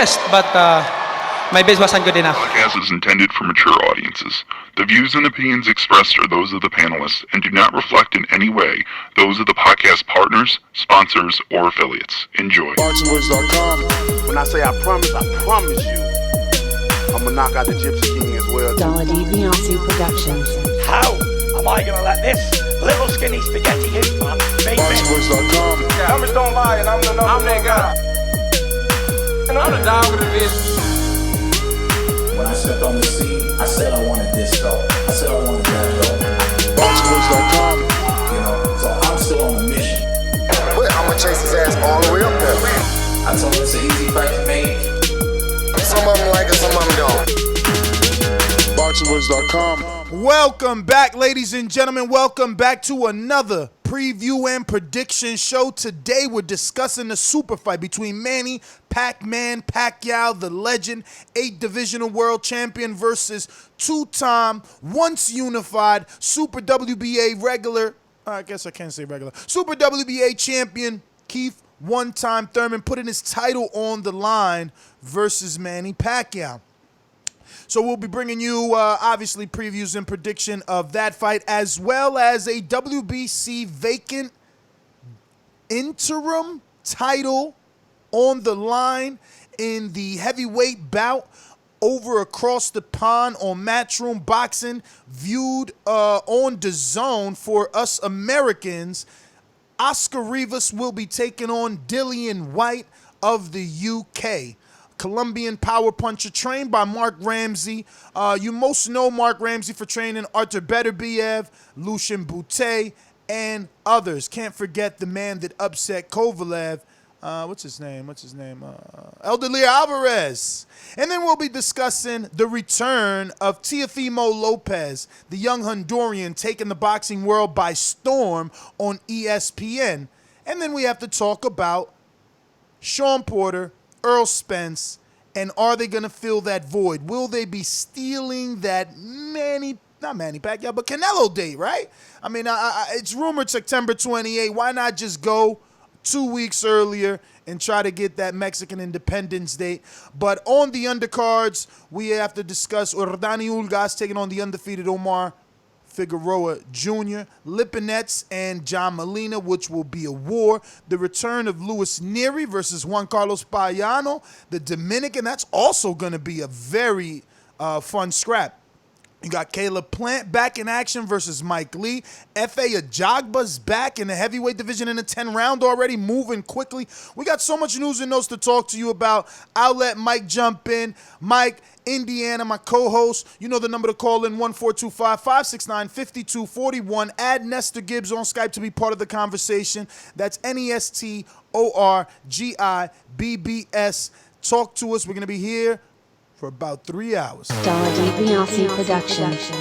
best, but my best wasn't good enough. Podcast is intended for mature audiences. The views and opinions expressed are those of the panelists and do not reflect in any way those of the podcast partners, sponsors, or affiliates. Enjoy. Boxingvoice.com. When I say I promise you, I'm gonna knock out the Gypsy King as well. DAZN Productions. How am I gonna let this little skinny spaghetti hitman make me? Boxingvoice.com. Numbers don't lie, and I'm that guy. And I'm the dog of the business. When I stepped on the scene, I said I wanted this though. I said I wanted that though. Boxingvoice.com. You know, so I'm still on a mission. But I'm gonna chase his ass all the way up there. I told him it's an easy fight to make. Some of them like it, some of them don't. Boxingvoice.com. Welcome back, ladies and gentlemen. Welcome back to another preview and prediction show. Today we're discussing the super fight between Manny Pacquiao, the legend, 8 divisional world champion versus 2-time, once unified Super WBA regular, I guess I can't say regular, Super WBA champion Keith one-time Thurman putting his title on the line versus Manny Pacquiao. So we'll be bringing you, obviously, previews and prediction of that fight, as well as a WBC vacant interim title on the line in the heavyweight bout over across the pond on Matchroom Boxing, viewed on DAZN for us Americans. Oscar Rivas will be taking on Dillian Whyte of the UK. Colombian power puncher trained by Mark Ramsey. You most know Mark Ramsey for training Artur Szpilka, Lucian Bute, and others. Can't forget the man that upset Kovalev. What's his name? Elder Alvarez. And then we'll be discussing the return of Teofimo Lopez, the young Honduran taking the boxing world by storm on ESPN. And then we have to talk about Sean Porter, Earl Spence, and are they going to fill that void? Will they be stealing that not Manny Pacquiao, but Canelo date, right? I mean, it's rumored September 28. Why not just go 2 weeks earlier and try to get that Mexican Independence Date? But on the undercards, we have to discuss Yordenis Ugas taking on the undefeated Omar Figueroa Jr., Lipinets and John Molina, which will be a war. The return of Nery versus Juan Carlos Payano, the Dominican. That's also going to be a very fun scrap. You got Caleb Plant back in action versus Mike Lee. Efe Ajagba's back in the heavyweight division in the 10-round already, moving quickly. We got so much news and notes to talk to you about. I'll let Mike jump in. Mike, Indiana, my co-host. You know the number to call in, 1-425-569-5241. Add Nestor Gibbs on Skype to be part of the conversation. That's NESTORGIBBS. Talk to us. We're going to be here for about 3 hours. DAZN Productions.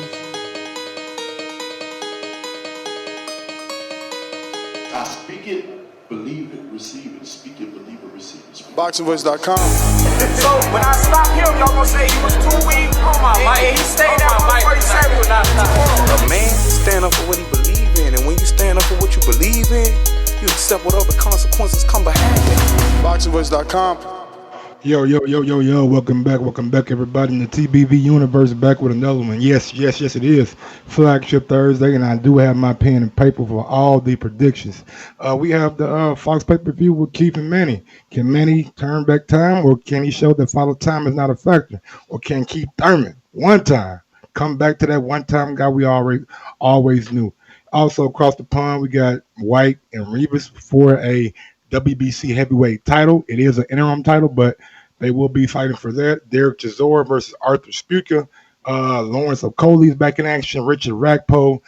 I speak it, believe it, receive it. Speak it, believe it, receive it. Boxingvoice.com. So when I stop him, y'all gonna say he was too weak. Oh my mic. He stayed out for 47. A man stand up for what he believe in, and when you stand up for what you believe in, you accept whatever consequences come behind it. Boxingvoice.com. Yo, welcome back everybody in the TBV universe, back with another one. Yes, it is Flagship Thursday, and I do have my pen and paper for all the predictions. We have the Fox pay-per-view with Keith and Manny. Can Manny turn back time, or can he show that follow time is not a factor? Or can Keith Thurman, one time, come back to that one-time guy we always knew? Also, across the pond, we got White and Rivas for a WBC heavyweight title. It is an interim title, but they will be fighting for that. Dereck Chisora versus Artur Szpilka. Lawrence Okolie is back in action. Richard Rackpo.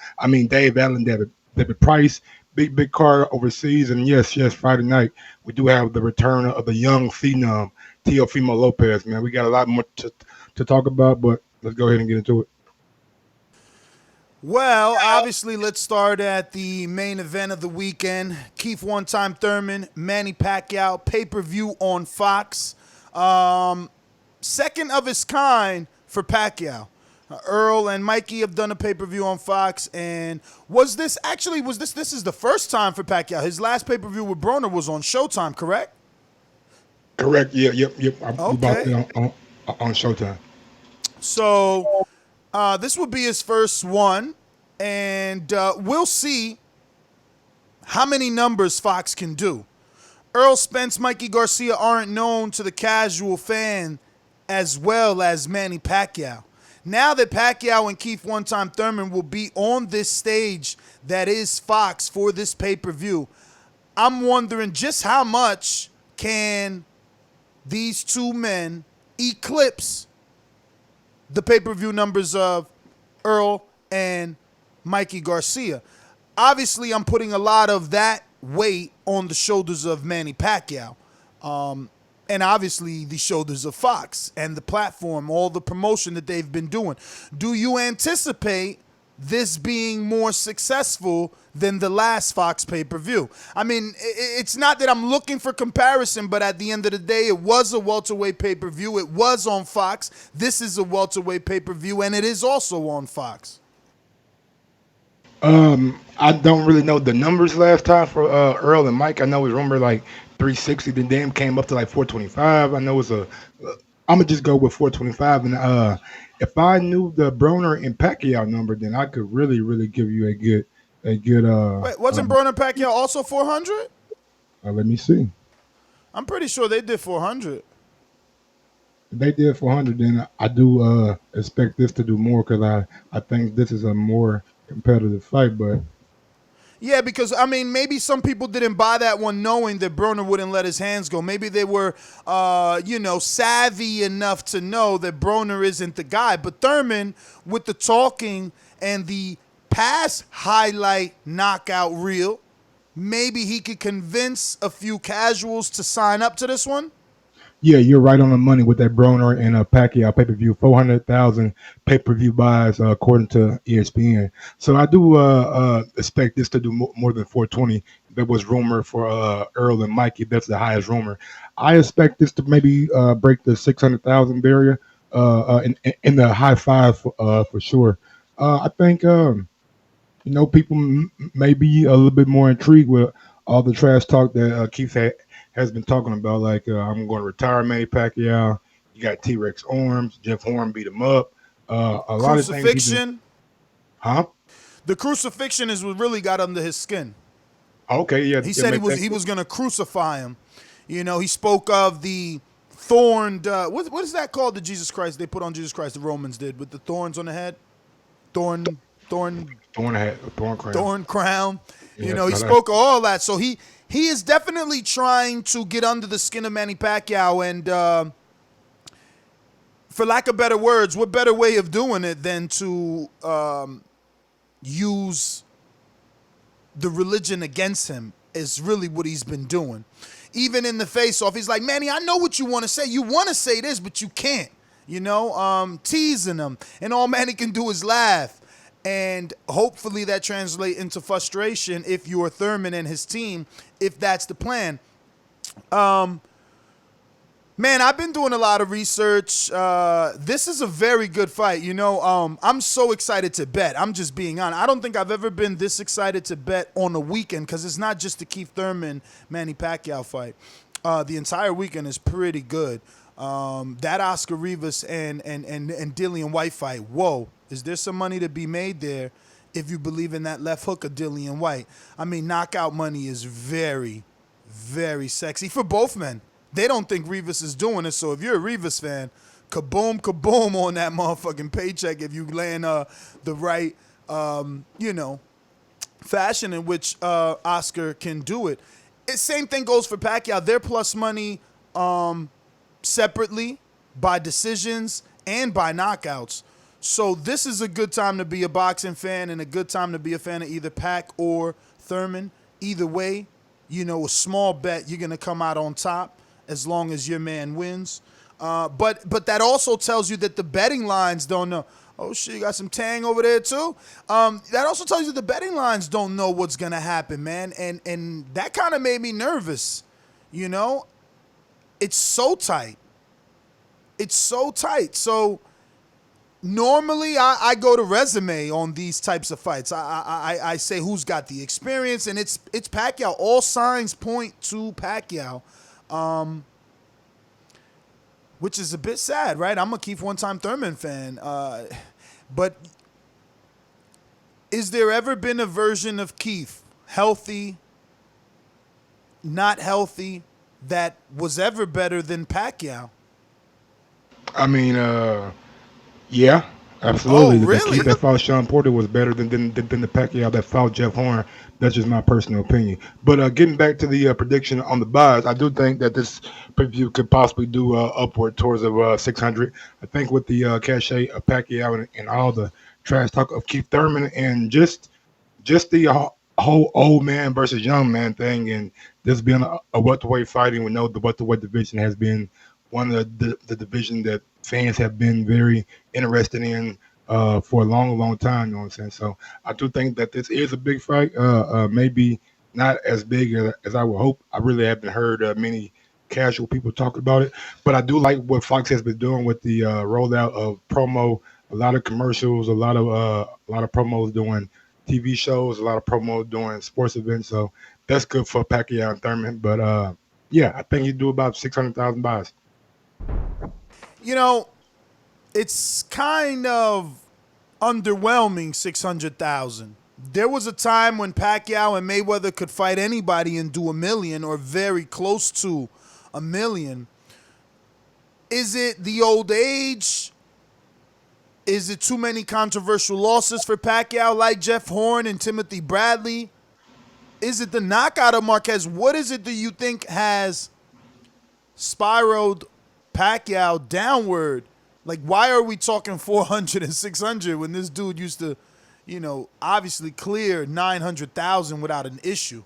Dave Allen, David Price. Big card overseas. And yes, Friday night, we do have the return of the young phenom, Teofimo Lopez, man. We got a lot more to talk about, but let's go ahead and get into it. Well, obviously, let's start at the main event of the weekend. Keith one-time Thurman, Manny Pacquiao, pay-per-view on Fox. Second of its kind for Pacquiao. Earl and Mikey have done a pay-per-view on Fox, and this is the first time for Pacquiao. His last pay-per-view with Broner was on Showtime, correct? Correct. Yeah. Yep. I'm about Okay. that on Showtime. So this will be his first one, and we'll see how many numbers Fox can do. Errol Spence, Mikey Garcia aren't known to the casual fan as well as Manny Pacquiao. Now that Pacquiao and Keith One-Time Thurman will be on this stage that is Fox for this pay-per-view, I'm wondering just how much can these two men eclipse the pay-per-view numbers of Earl and Mikey Garcia. Obviously, I'm putting a lot of that weight on the shoulders of Manny Pacquiao. And obviously the shoulders of Fox and the platform, all the promotion that they've been doing. Do you anticipate this being more successful than the last Fox pay-per-view? I mean, it's not that I'm looking for comparison, but at the end of the day, it was a welterweight pay-per-view. It was on Fox. This is a welterweight pay-per-view, and it is also on Fox. I don't really know the numbers last time for Earl and Mike. I know it was rumored like 360, then damn came up to like 425. I know it's I'm gonna just go with 425. And if I knew the Broner and Pacquiao number, then I could really give you a good. Wait, wasn't Broner Pacquiao also 400? Let me see. I'm pretty sure they did 400. If they did 400, then I do expect this to do more because I think this is a more competitive fight, but. Yeah, because, I mean, maybe some people didn't buy that one knowing that Broner wouldn't let his hands go. Maybe they were, savvy enough to know that Broner isn't the guy. But Thurman, with the talking and the past highlight knockout reel, maybe he could convince a few casuals to sign up to this one? Yeah, you're right on the money with that Broner and Pacquiao pay-per-view. 400,000 pay-per-view buys according to ESPN. So I do expect this to do more than 420. That was rumored for Earl and Mikey. That's the highest rumor. I expect this to maybe break the 600,000 barrier in the high five for sure. I think people may be a little bit more intrigued with all the trash talk that Keith has been talking about, like I'm going to retire Manny Pacquiao. You got T-Rex arms. Jeff Horn beat him up. A lot of things. Crucifixion. Huh? The crucifixion is what really got under his skin. Okay, yeah. He said he was going to crucify him. You know, he spoke of the thorned. What is that called? The Jesus Christ they put on Jesus Christ. The Romans did with the thorns on the head. Thorn crown. Yeah, he spoke of all that. So he is definitely trying to get under the skin of Manny Pacquiao, and for lack of better words, what better way of doing it than to use the religion against him is really what he's been doing. Even in the face-off, he's like, Manny, I know what you want to say. You want to say this, but you can't. Teasing him. And all Manny can do is laugh. And hopefully that translates into frustration if you're Thurman and his team, if that's the plan. Man, I've been doing a lot of research. This is a very good fight. I'm so excited to bet. I'm just being honest. I don't think I've ever been this excited to bet on a weekend because it's not just the Keith Thurman, Manny Pacquiao fight. The entire weekend is pretty good. That Oscar Rivas and Dillian Whyte fight, whoa. Is there some money to be made there if you believe in that left hook of Dillian Whyte? I mean, knockout money is very, very sexy for both men. They don't think Rivas is doing it, so if you're a Rivas fan, kaboom, kaboom on that motherfucking paycheck if you land the right, fashion in which Oscar can do it. Same thing goes for Pacquiao. They're plus money separately by decisions and by knockouts. So this is a good time to be a boxing fan and a good time to be a fan of either Pac or Thurman. Either way, a small bet, you're going to come out on top as long as your man wins. But that also tells you that the betting lines don't know. Oh, shit, you got some tang over there, too? That also tells you the betting lines don't know what's going to happen, man. And that kind of made me nervous, It's so tight. So normally I go to resume on these types of fights. I say who's got the experience, and it's Pacquiao. All signs point to Pacquiao. which is a bit sad, right? I'm a Keith one-time Thurman fan. But is there ever been a version of Keith, healthy, not healthy, that was ever better than Pacquiao? I mean, yeah, absolutely. Oh, The really? Keith that fought Sean Porter was better than the Pacquiao that fought Jeff Horn. That's just my personal opinion. But getting back to the prediction on the buys, I do think that this preview could possibly do upward towards of 600. I think with the cachet of Pacquiao and all the trash talk of Keith Thurman and just the whole old man versus young man thing, and this being a welterweight fighting, we know the welterweight division has been one of the division that fans have been very interested in for a long time, you know what I'm saying? So I do think that this is a big fight, maybe not as big as I would hope. I really haven't heard many casual people talk about it, but I do like what Fox has been doing with the rollout of promo, a lot of commercials, a lot of promos doing TV shows, a lot of promos doing sports events. So that's good for Pacquiao and Thurman. But yeah, I think you do about 600,000 buys. You know, it's kind of underwhelming, 600,000. There was a time when Pacquiao and Mayweather could fight anybody and do $1 million or very close to $1 million. Is it the old age? Is it too many controversial losses for Pacquiao like Jeff Horn and Timothy Bradley? Is it the knockout of Marquez? What is it that you think has spiraled Pacquiao downward? Like, why are we talking 400 and 600 when this dude used to, you know, obviously clear 900,000 without an issue?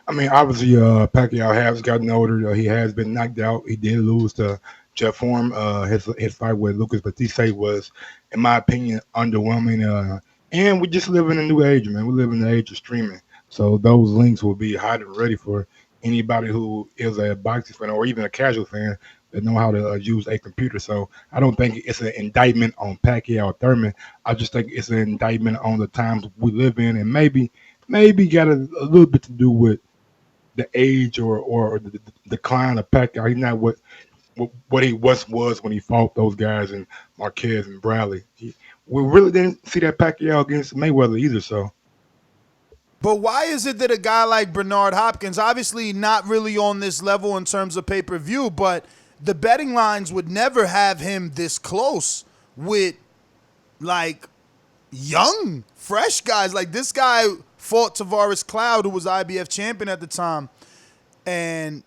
I mean, obviously, Pacquiao has gotten older. He has been knocked out. He did lose to Jeff Horn. His fight with Lucas Batiste was, in my opinion, underwhelming. And we just live in a new age, man. We live in the age of streaming. So those links will be hot and ready for anybody who is a boxing fan or even a casual fan that know how to use a computer. So I don't think it's an indictment on Pacquiao or Thurman. I just think it's an indictment on the times we live in, and maybe got a little bit to do with the age or the decline of Pacquiao. He's not what he once was when he fought those guys and Marquez and Bradley. We really didn't see that Pacquiao against Mayweather either. So. But why is it that a guy like Bernard Hopkins, obviously not really on this level in terms of pay-per-view, but the betting lines would never have him this close with, like, young, fresh guys. Like, this guy fought Tavares Cloud, who was IBF champion at the time, and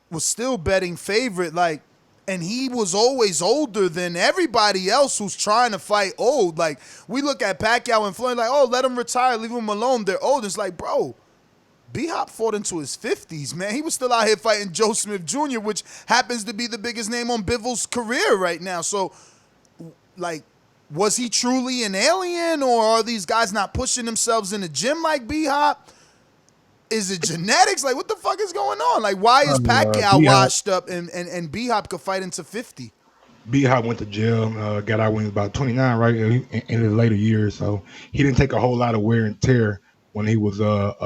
was still betting favorite. Like, and he was always older than everybody else who's trying to fight old. Like, we look at Pacquiao and Floyd like, oh, let him retire, leave him alone. They're old. It's like, bro, B-Hop fought into his 50s, man. He was still out here fighting Joe Smith Jr., which happens to be the biggest name on Bivol's career right now. So, like, was he truly an alien, or are these guys not pushing themselves in the gym like B-Hop? Is it genetics? Like, what the fuck is going on? Like, why is Pacquiao washed up and B-Hop could fight into 50? B-Hop went to jail, got out when he was about 29, right, in his later years. So he didn't take a whole lot of wear and tear when he was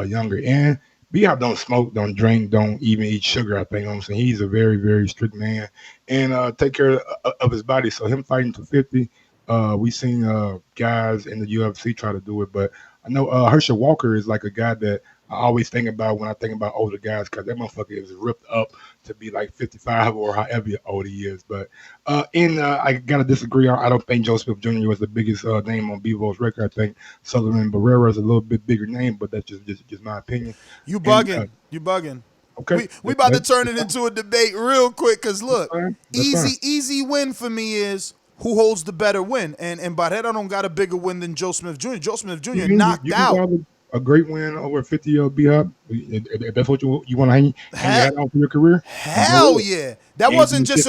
younger. And B-Hop don't smoke, don't drink, don't even eat sugar, I think. You know what I'm saying? He's a very, very strict man and take care of his body. So him fighting to 50, we've seen guys in the UFC try to do it. But I know Herschel Walker is like a guy that I always think about when I think about older guys, because that motherfucker is ripped up to be like 55 or however old he is. But I got to disagree. I don't think Joe Smith Jr. was the biggest name on Bivol's record. I think Sullivan Barrera is a little bit bigger name, but that's just my opinion. You bugging. You bugging. Okay. We about to turn it into a debate real quick, because look, easy win for me is who holds the better win. And Barrera don't got a bigger win than Joe Smith Jr. Joe Smith Jr. knocked out. A great win over 50 B-Hop. If that's what you want to hang your hat on for your career. Hell yeah! That wasn't just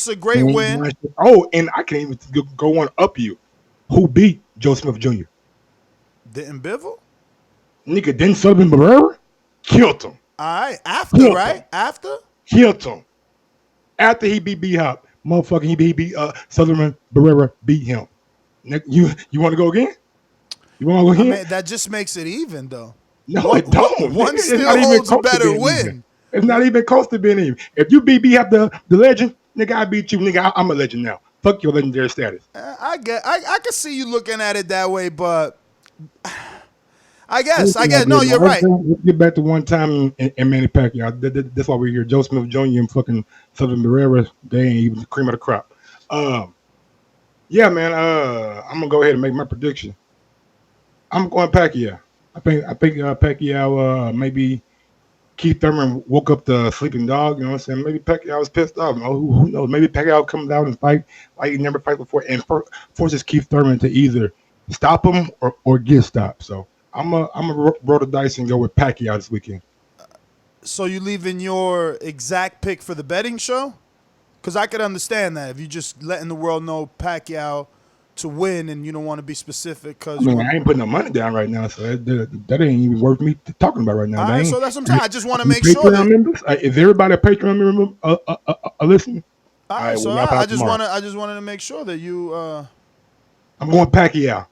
a great win. Oh, and I can't even go on up you. Who beat Joe Smith Jr.? Didn't Bivol? Nigga, didn't Sullivan Barrera? Killed him. All right, after killed him. After he beat B-Hop, motherfucking he beat Sullivan Barrera beat him. You want to go again? You want to go here? That just makes it even, though. No, it don't. One still holds a better win. It's not even close to being even. If you beat B-Hop the legend, Nigga, I beat you. Nigga, I'm a legend now. Fuck your legendary status. I can see you looking at it that way, but I guess. No, you're right. Let's get back to one time in Manny Pacquiao. That's why we're here. Joe Smith Jr. and fucking Southern Barrera, they ain't even the cream of the crop. Yeah, man. I'm gonna go ahead and make my prediction. I'm going Pacquiao. I think Pacquiao maybe Keith Thurman woke up the sleeping dog. You know what I'm saying? Maybe Pacquiao was pissed off. You know, who knows? Maybe Pacquiao comes out and fight like he never fight before and forces Keith Thurman to either stop him or get stopped. So I'm a roll the dice and go with Pacquiao this weekend. So you leaving your exact pick for the betting show? Because I could understand that if you just letting the world know Pacquiao to win and you don't want to be specific. Cause I ain't putting no money down right now, so that ain't even worth me talking about right now. All right, so that's what I'm saying. I just want to make sure Patreon members, is everybody a Patreon member listening? All right, so I just wanted to make sure that you. I'm going Pacquiao.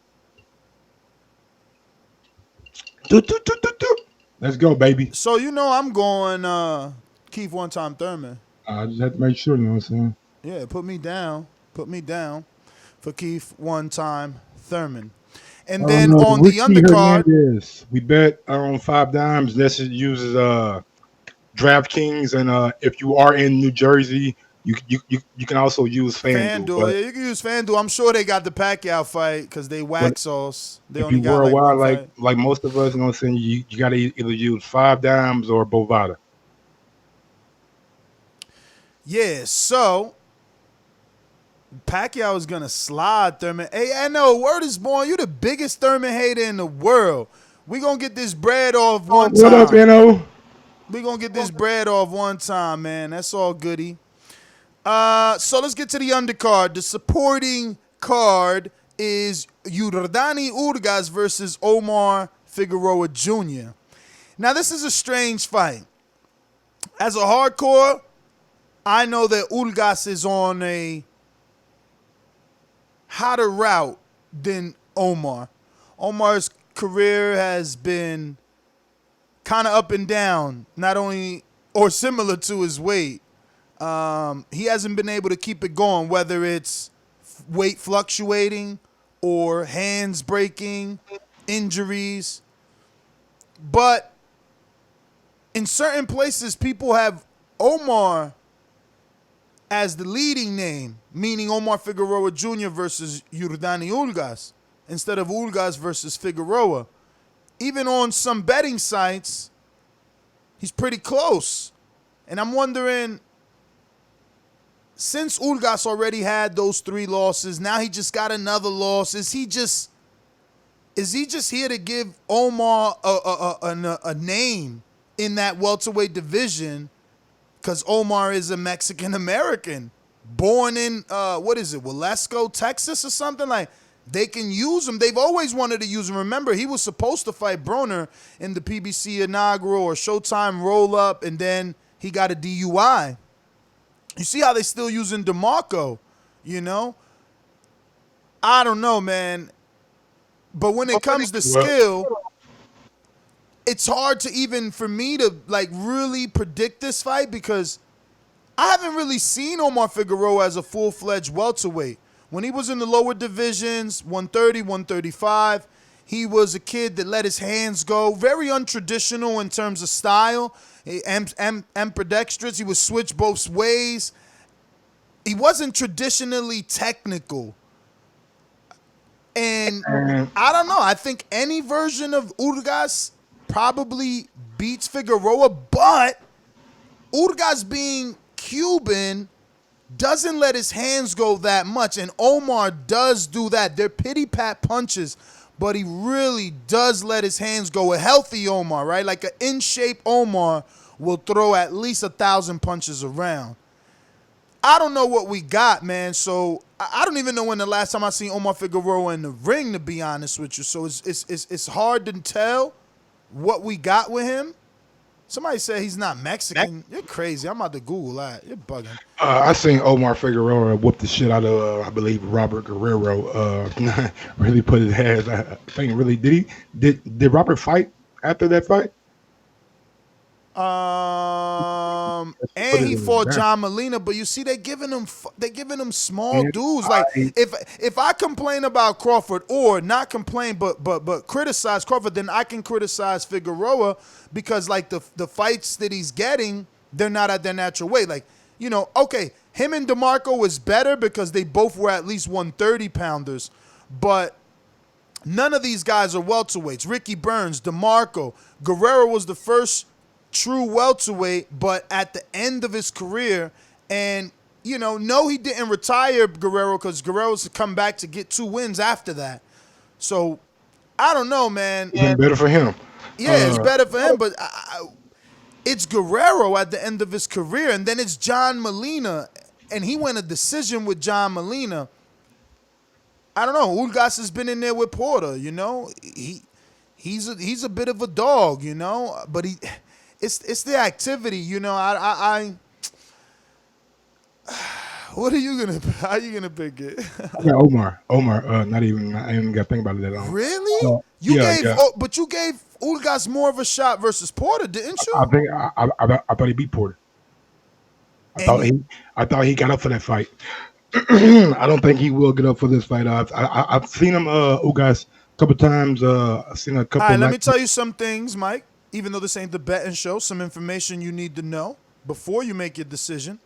Let's go, baby. So I'm going Keith one time Thurman. I just have to make sure, you know what I'm saying? Yeah, put me down for Keith one time Thurman. And then on the undercard, we bet on 5 dimes. This uses DraftKings, and if you are in New Jersey, you can also use FanDuel. Yeah, you can use FanDuel. I'm sure they got the Pacquiao fight because they wax sauce. They if only you got were a while, fight. like most of us, you know what I'm saying, you got to either use 5 dimes or Bovada. Yeah, so Pacquiao is gonna slide Thurman. Hey, I know, word is born. You the biggest Thurman hater in the world. We gonna get this bread off one time. What up, N.O.? We gonna get this bread off one time, man. That's all goody. So let's get to the undercard. The supporting card is Yordenis Ugas versus Omar Figueroa Jr. Now, this is a strange fight. As a hardcore, I know that Ugas is on a hotter route than Omar. Omar's career has been kind of up and down, not only or similar to his weight. He hasn't been able to keep it going, whether it's weight fluctuating or hands breaking, injuries. But in certain places, people have Omar as the leading name, meaning Omar Figueroa Jr. versus Yordenis Ugas, instead of Ugas versus Figueroa. Even on some betting sites, he's pretty close. And I'm wondering, since Ugas already had those 3 losses, now he just got another loss. Is he just here to give Omar a name in that welterweight division? Because Omar is a Mexican-American, born in, Walesko, Texas or something? Like, they can use him. They've always wanted to use him. Remember, he was supposed to fight Broner in the PBC inaugural or Showtime roll-up, and then he got a DUI. You see how they still using DeMarco, you know? I don't know, man. But when it comes to skill, it's hard to even, for me to, like, really predict this fight because I haven't really seen Omar Figueroa as a full-fledged welterweight. When he was in the lower divisions, 130, 135, he was a kid that let his hands go. Very untraditional in terms of style. Ambidextrous. He would switch both ways. He wasn't traditionally technical. And I don't know. I think any version of Ugas probably beats Figueroa, but Ugas being Cuban doesn't let his hands go that much, and Omar does do that. They're pity-pat punches, but he really does let his hands go. A healthy Omar, right? Like an in-shape Omar will throw at least 1,000 punches around. I don't know what we got, man, so I don't even know when the last time I seen Omar Figueroa in the ring, to be honest with you, so it's hard to tell what we got with him. Somebody said he's not Mexican. You're crazy. I'm about to Google that. You're bugging. I seen Omar Figueroa whoop the shit out of, I believe, Robert Guerrero. Really put his hands. I think really did Robert fight after that fight? And he fought John Molina, but you see, they giving him small dudes. Like if I complain about Crawford, or not complain, but criticize Crawford, then I can criticize Figueroa because like the fights that he's getting, they're not at their natural weight. Like, you know, okay, him and DeMarco was better because they both were at least 130 pounders, but none of these guys are welterweights. Ricky Burns, DeMarco, Guerrero was the first true welterweight, but at the end of his career, and you know, no, he didn't retire Guerrero because Guerrero's come back to get 2 wins after that. So I don't know, man. It's better for him. Yeah, it's better for him, but it's Guerrero at the end of his career, and then it's John Molina, and he went a decision with John Molina. I don't know. Ugas has been in there with Porter, you know. He's a bit of a dog, you know, but it's the activity, you know. What are you gonna? How are you gonna pick it? Yeah, Omar. Not even. I ain't even got to think about it that long. Really? You gave Ugas more of a shot versus Porter, didn't you? I think I thought he beat Porter. I thought he got up for that fight. I don't think he will get up for this fight. I've seen him Ugas a couple times. I've seen a couple. All right, let me tell you some things, Mike. Even though this ain't the betting show, some information you need to know before you make your decision.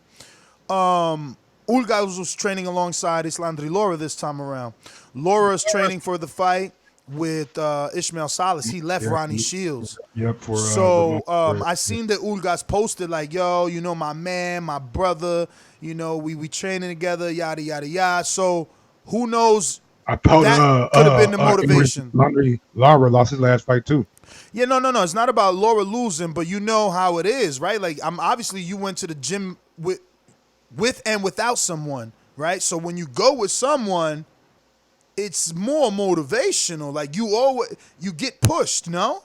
Ugas was training alongside Islandri Lara this time around. Lara's training for the fight with Ishmael Salas. He left Ronnie Shields. Yep. I seen that Ugas posted like, yo, you know, my man, my brother, you know, we training together, yada, yada, yada. So who knows? I thought that could have been the motivation. Lara lost his last fight too. Yeah, no. It's not about Lara losing, but you know how it is, right? Like, obviously you went to the gym with and without someone, right? So when you go with someone, it's more motivational. Like you get pushed, no?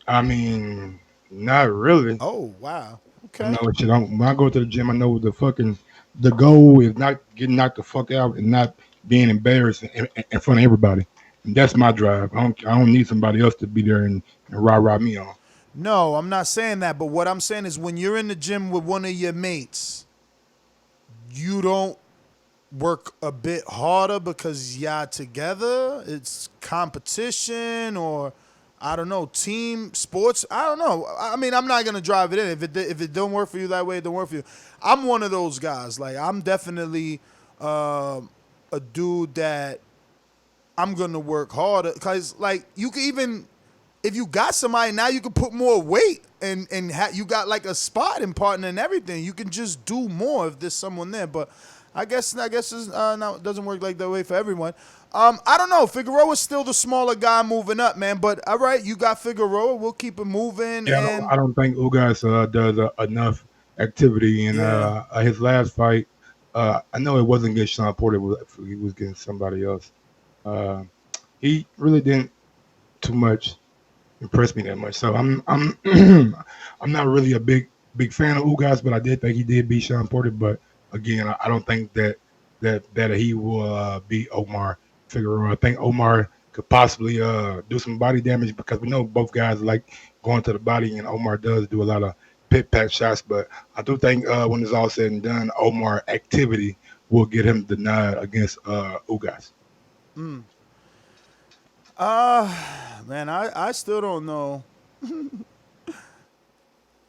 I mean, not really. Oh, wow. Okay. No, when I go to the gym, I know the goal is not getting knocked the fuck out and not being embarrassed in front of everybody. And that's my drive. I don't need somebody else to be there and rah me on. No, I'm not saying that. But what I'm saying is when you're in the gym with one of your mates, you don't work a bit harder because y'all together? It's competition or, I don't know, team sports? I don't know. I mean, I'm not going to drive it in. If it don't work for you that way, it don't work for you. I'm one of those guys. Like, I'm definitely a dude that I'm going to work harder. Because, like, you can even, if you got somebody, now you can put more weight and you got, like, a sparring partner and everything. You can just do more if there's someone there. But I guess it's, no, it doesn't work like that way for everyone. I don't know. Figueroa's still the smaller guy moving up, man. But, all right, you got Figueroa. We'll keep it moving. Yeah, I don't think Ugas does enough activity in his last fight. I know it wasn't against Sean Porter. He was against somebody else. He really didn't too much impress me that much. So I'm I'm not really a big fan of Ugas, but I did think he did beat Sean Porter. But again, I don't think that he will beat Omar Figueroa. I think Omar could possibly do some body damage because we know both guys like going to the body, and Omar does do a lot of pit-pat shots. But I do think when it's all said and done, Omar activity will get him denied against Ugas. Man, I still don't know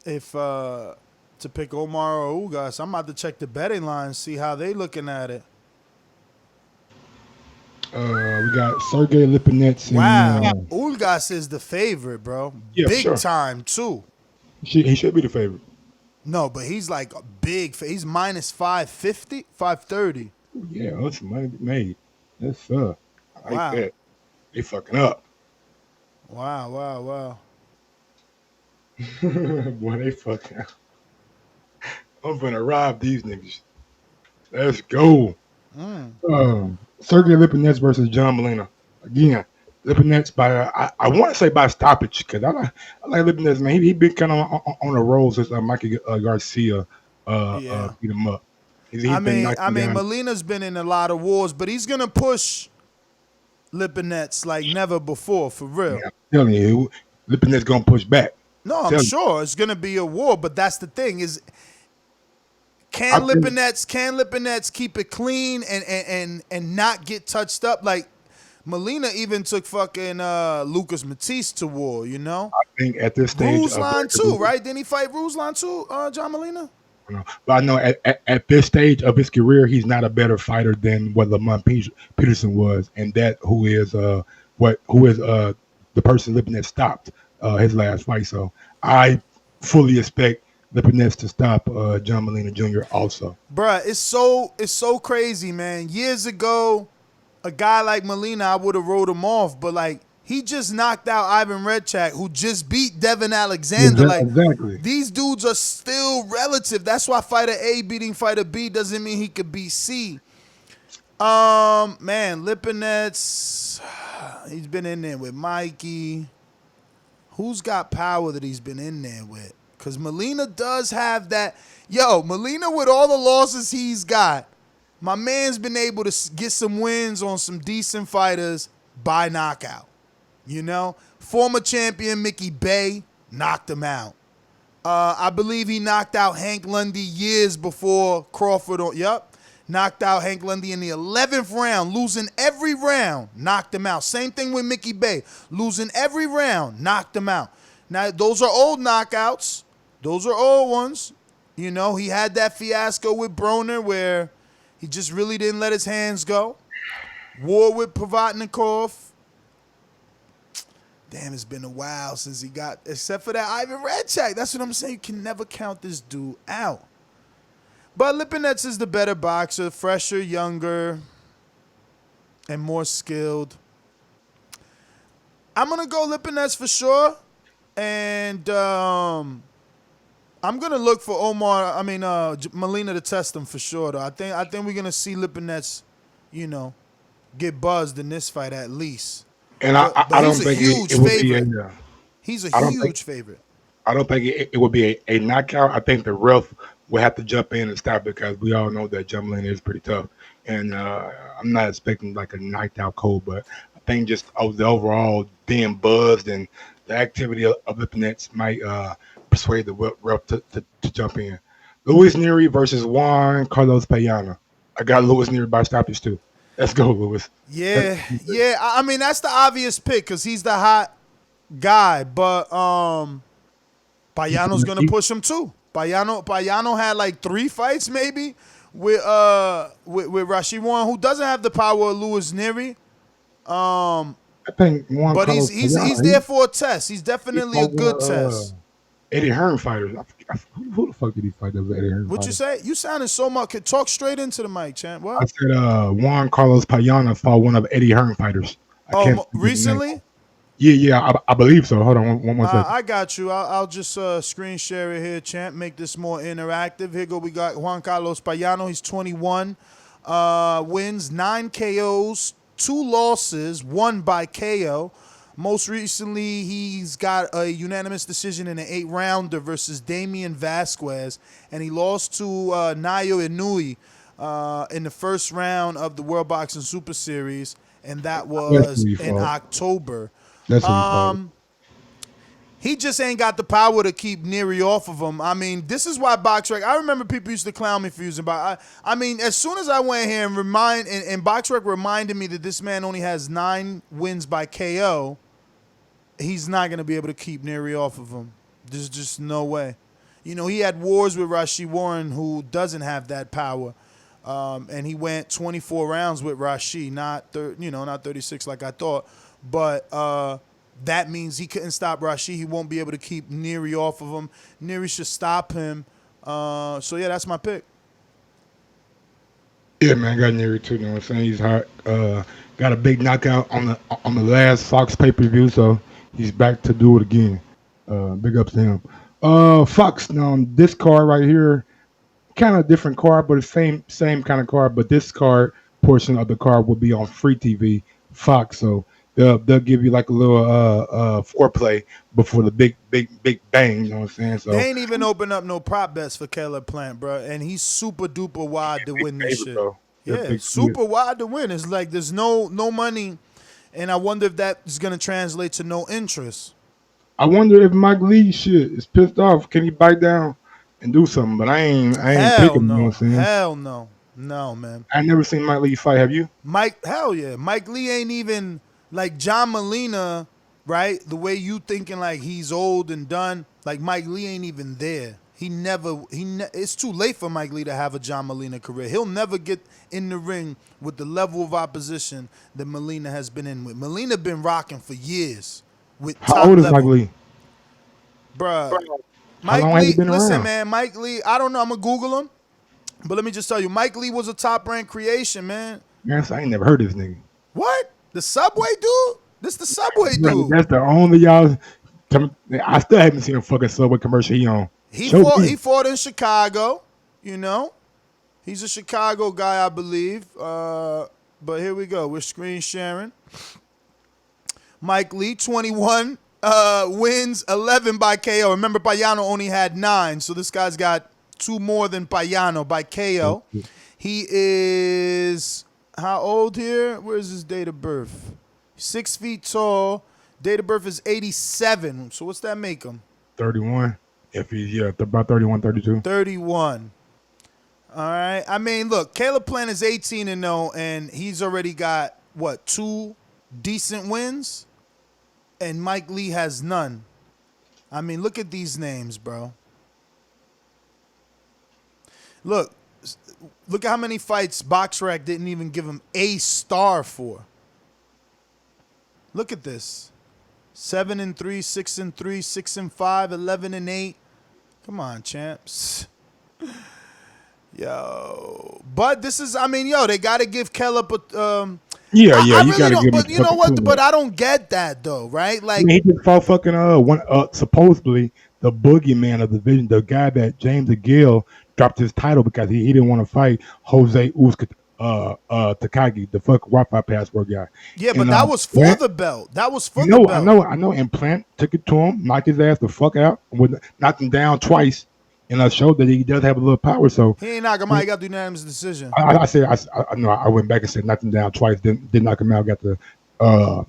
if to pick Omar or Ugas. I'm about to check the betting line, see how they looking at it. We got Sergey Lipinets. Wow, Ugas is the favorite, bro. Yeah, big time too. He should be the favorite. No, but he's like a big. He's minus 550, 530. Yeah, that's money made. That's I like that. They fucking up. Wow. Boy, they fucking up. I'm gonna rob these niggas. Let's go. Sergey Lipinets versus John Molina. Again, Lipinets by I want to say by stoppage because I like Lipinets, man. He been kind of on a roll since Mikey Garcia beat him up. I mean, Molina's been in a lot of wars, but he's gonna push Lipinets like never before, for real. Yeah, I'm telling you, Lipinets gonna push back. No, I'm sure it's gonna be a war, but that's the thing is, can Lipinets keep it clean and not get touched up? Like Molina even took fucking Lucas Matisse to war, you know? I think at this stage, Ruslan too, right? Didn't he fight Ruslan too, John Molina? But I know at this stage of his career, he's not a better fighter than what Lamont Peterson was, and that who is the person Lipinets stopped his last fight. So I fully expect Lipinets to stop John Molina Jr. also. Bruh, it's so crazy, man. Years ago, a guy like Molina, I would have wrote him off, but like he just knocked out Ivan Redchak, who just beat Devin Alexander. Exactly. These dudes are still relative. That's why fighter A beating fighter B doesn't mean he could beat C. Man, Lipinets, he's been in there with Mikey. Who's got power that he's been in there with? Because Molina does have that. Yo, Molina with all the losses he's got, my man's been able to get some wins on some decent fighters by knockout. You know, former champion Mickey Bay knocked him out. I believe he knocked out Hank Lundy years before Crawford. Knocked out Hank Lundy in the 11th round, losing every round, knocked him out. Same thing with Mickey Bay, losing every round, knocked him out. Now, those are old knockouts. Those are old ones. You know, he had that fiasco with Broner where he just really didn't let his hands go. War with Provatnikov. Damn, it's been a while since he got, except for that Ivan Redchak. That's what I'm saying. You can never count this dude out. But Lipinets is the better boxer, fresher, younger, and more skilled. I'm going to go Lipinets for sure. And I'm going to look for Molina to test him for sure, though. I think we're going to see Lipinets, you know, get buzzed in this fight at least. And I don't think it would be a. He's a huge favorite. I don't think it would be a knockout. I think the ref will have to jump in and stop because we all know that John Molina is pretty tough. And I'm not expecting like a knocked out cold, but I think just the overall being buzzed and the activity of Lipinets might persuade the ref to jump in. Luis Nery versus Juan Carlos Payano. I got Luis Nery by stoppage too. Let's go, Luis. Yeah. I mean, that's the obvious pick because he's the hot guy. But Payano's gonna push him too. Payano had like 3 fights maybe with Rashid Warren, who doesn't have the power of Luis Nery. I think Juan but Carlos he's there for a test. He's definitely a good test. Eddie Hearn fighters. Who the fuck did he fight? That was Eddie Hearn. What'd you say? You sounded so much. Talk straight into the mic, champ. What? I said Juan Carlos Payano fought one of Eddie Hearn fighters. Recently? Yeah, I believe so. Hold on one second. I got you. I'll just screen share it here, champ. Make this more interactive. Here go. We got Juan Carlos Payano. He's 21. Wins 9 KOs, 2 losses, 1 by KO. Most recently, he's got a unanimous decision in an 8-rounder versus Damian Vasquez, and he lost to Nayo Inoue in the first round of the World Boxing Super Series, and that was in October. He just ain't got the power to keep Nery off of him. I mean, this is why BoxRec, I remember people used to clown me for using I mean, as soon as I went here and BoxRec reminded me that this man only has 9 wins by KO, he's not going to be able to keep Nery off of him. There's just no way. You know, he had wars with Rashid Warren, who doesn't have that power. And he went 24 rounds with Rashid, not 36 like I thought. But that means he couldn't stop Rashid. He won't be able to keep Nery off of him. Nery should stop him. So, yeah, that's my pick. Yeah, man, I got Nery too. You know what I'm saying? He's hot. Got a big knockout on the last Fox pay-per-view, so he's back to do it again. Big ups to him. Fox, now this card right here, kind of different card, but the same kind of card. But this card portion of the card will be on free TV, Fox. So they'll give you like a little foreplay before the big bang. You know what I'm saying? So they ain't even open up no prop bets for Caleb Plant, bro, and he's super duper wide to win this shit. Bro. Yeah, super wide to win. It's like there's no money, and I wonder if that is gonna translate to no interest. I wonder if Mike Lee shit is pissed off. Can he bite down and do something? But I ain't picking him. You know what I'm saying? Hell no. No, man. I never seen Mike Lee fight. Have you? Hell yeah. Mike Lee ain't even like John Molina, right? The way you thinking like he's old and done. Like Mike Lee ain't even there. It's too late for Mike Lee to have a John Molina career. He'll never get in the ring with the level of opposition that Molina has been in with. Molina been rocking for years with top How old is level. Mike Lee? Bruh. How long has he been listen, around? man, Mike Lee, I don't know. I'm going to Google him. But let me just tell you, Mike Lee was a top-ranked creation, man. Man, I ain't never heard of this nigga. What? The Subway dude? This the Subway dude. That's the only y'all. I still haven't seen a fucking Subway commercial he on. He fought in Chicago, you know. He's a Chicago guy, I believe. But here we go. We're screen sharing. Mike Lee, 21 wins, 11 by KO. Remember, Payano only had 9, so this guy's got 2 more than Payano by KO. He is how old here? Where's his date of birth? 6 feet tall. Date of birth is 87. So what's that make him? 31. If he's about 31, 32. 31. All right. I mean, look, Caleb Plant is 18-0, and he's already got, 2 decent wins? And Mike Lee has none. I mean, look at these names, bro. Look at how many fights BoxRec didn't even give him a star for. Look at this. 7-3, 6-3, 6-5, 11-8. Come on, champs. Yo. But this is, they got to give Caleb a... you got to give him. But you know what? But I don't get that, though, right? Like, he just fought fucking, supposedly the boogeyman of the division, the guy that James DeGill dropped his title because he didn't want to fight Jose Takagi, the fuck Wi-Fi password guy. Yeah, but that was for the belt. That was for the belt. I know. And Plant took it to him, knocked his ass the fuck out, knocked him down twice, and showed that he does have a little power. So he ain't knock him out. He got the unanimous decision. I went back and said knocked him down twice, didn't knock him out, got the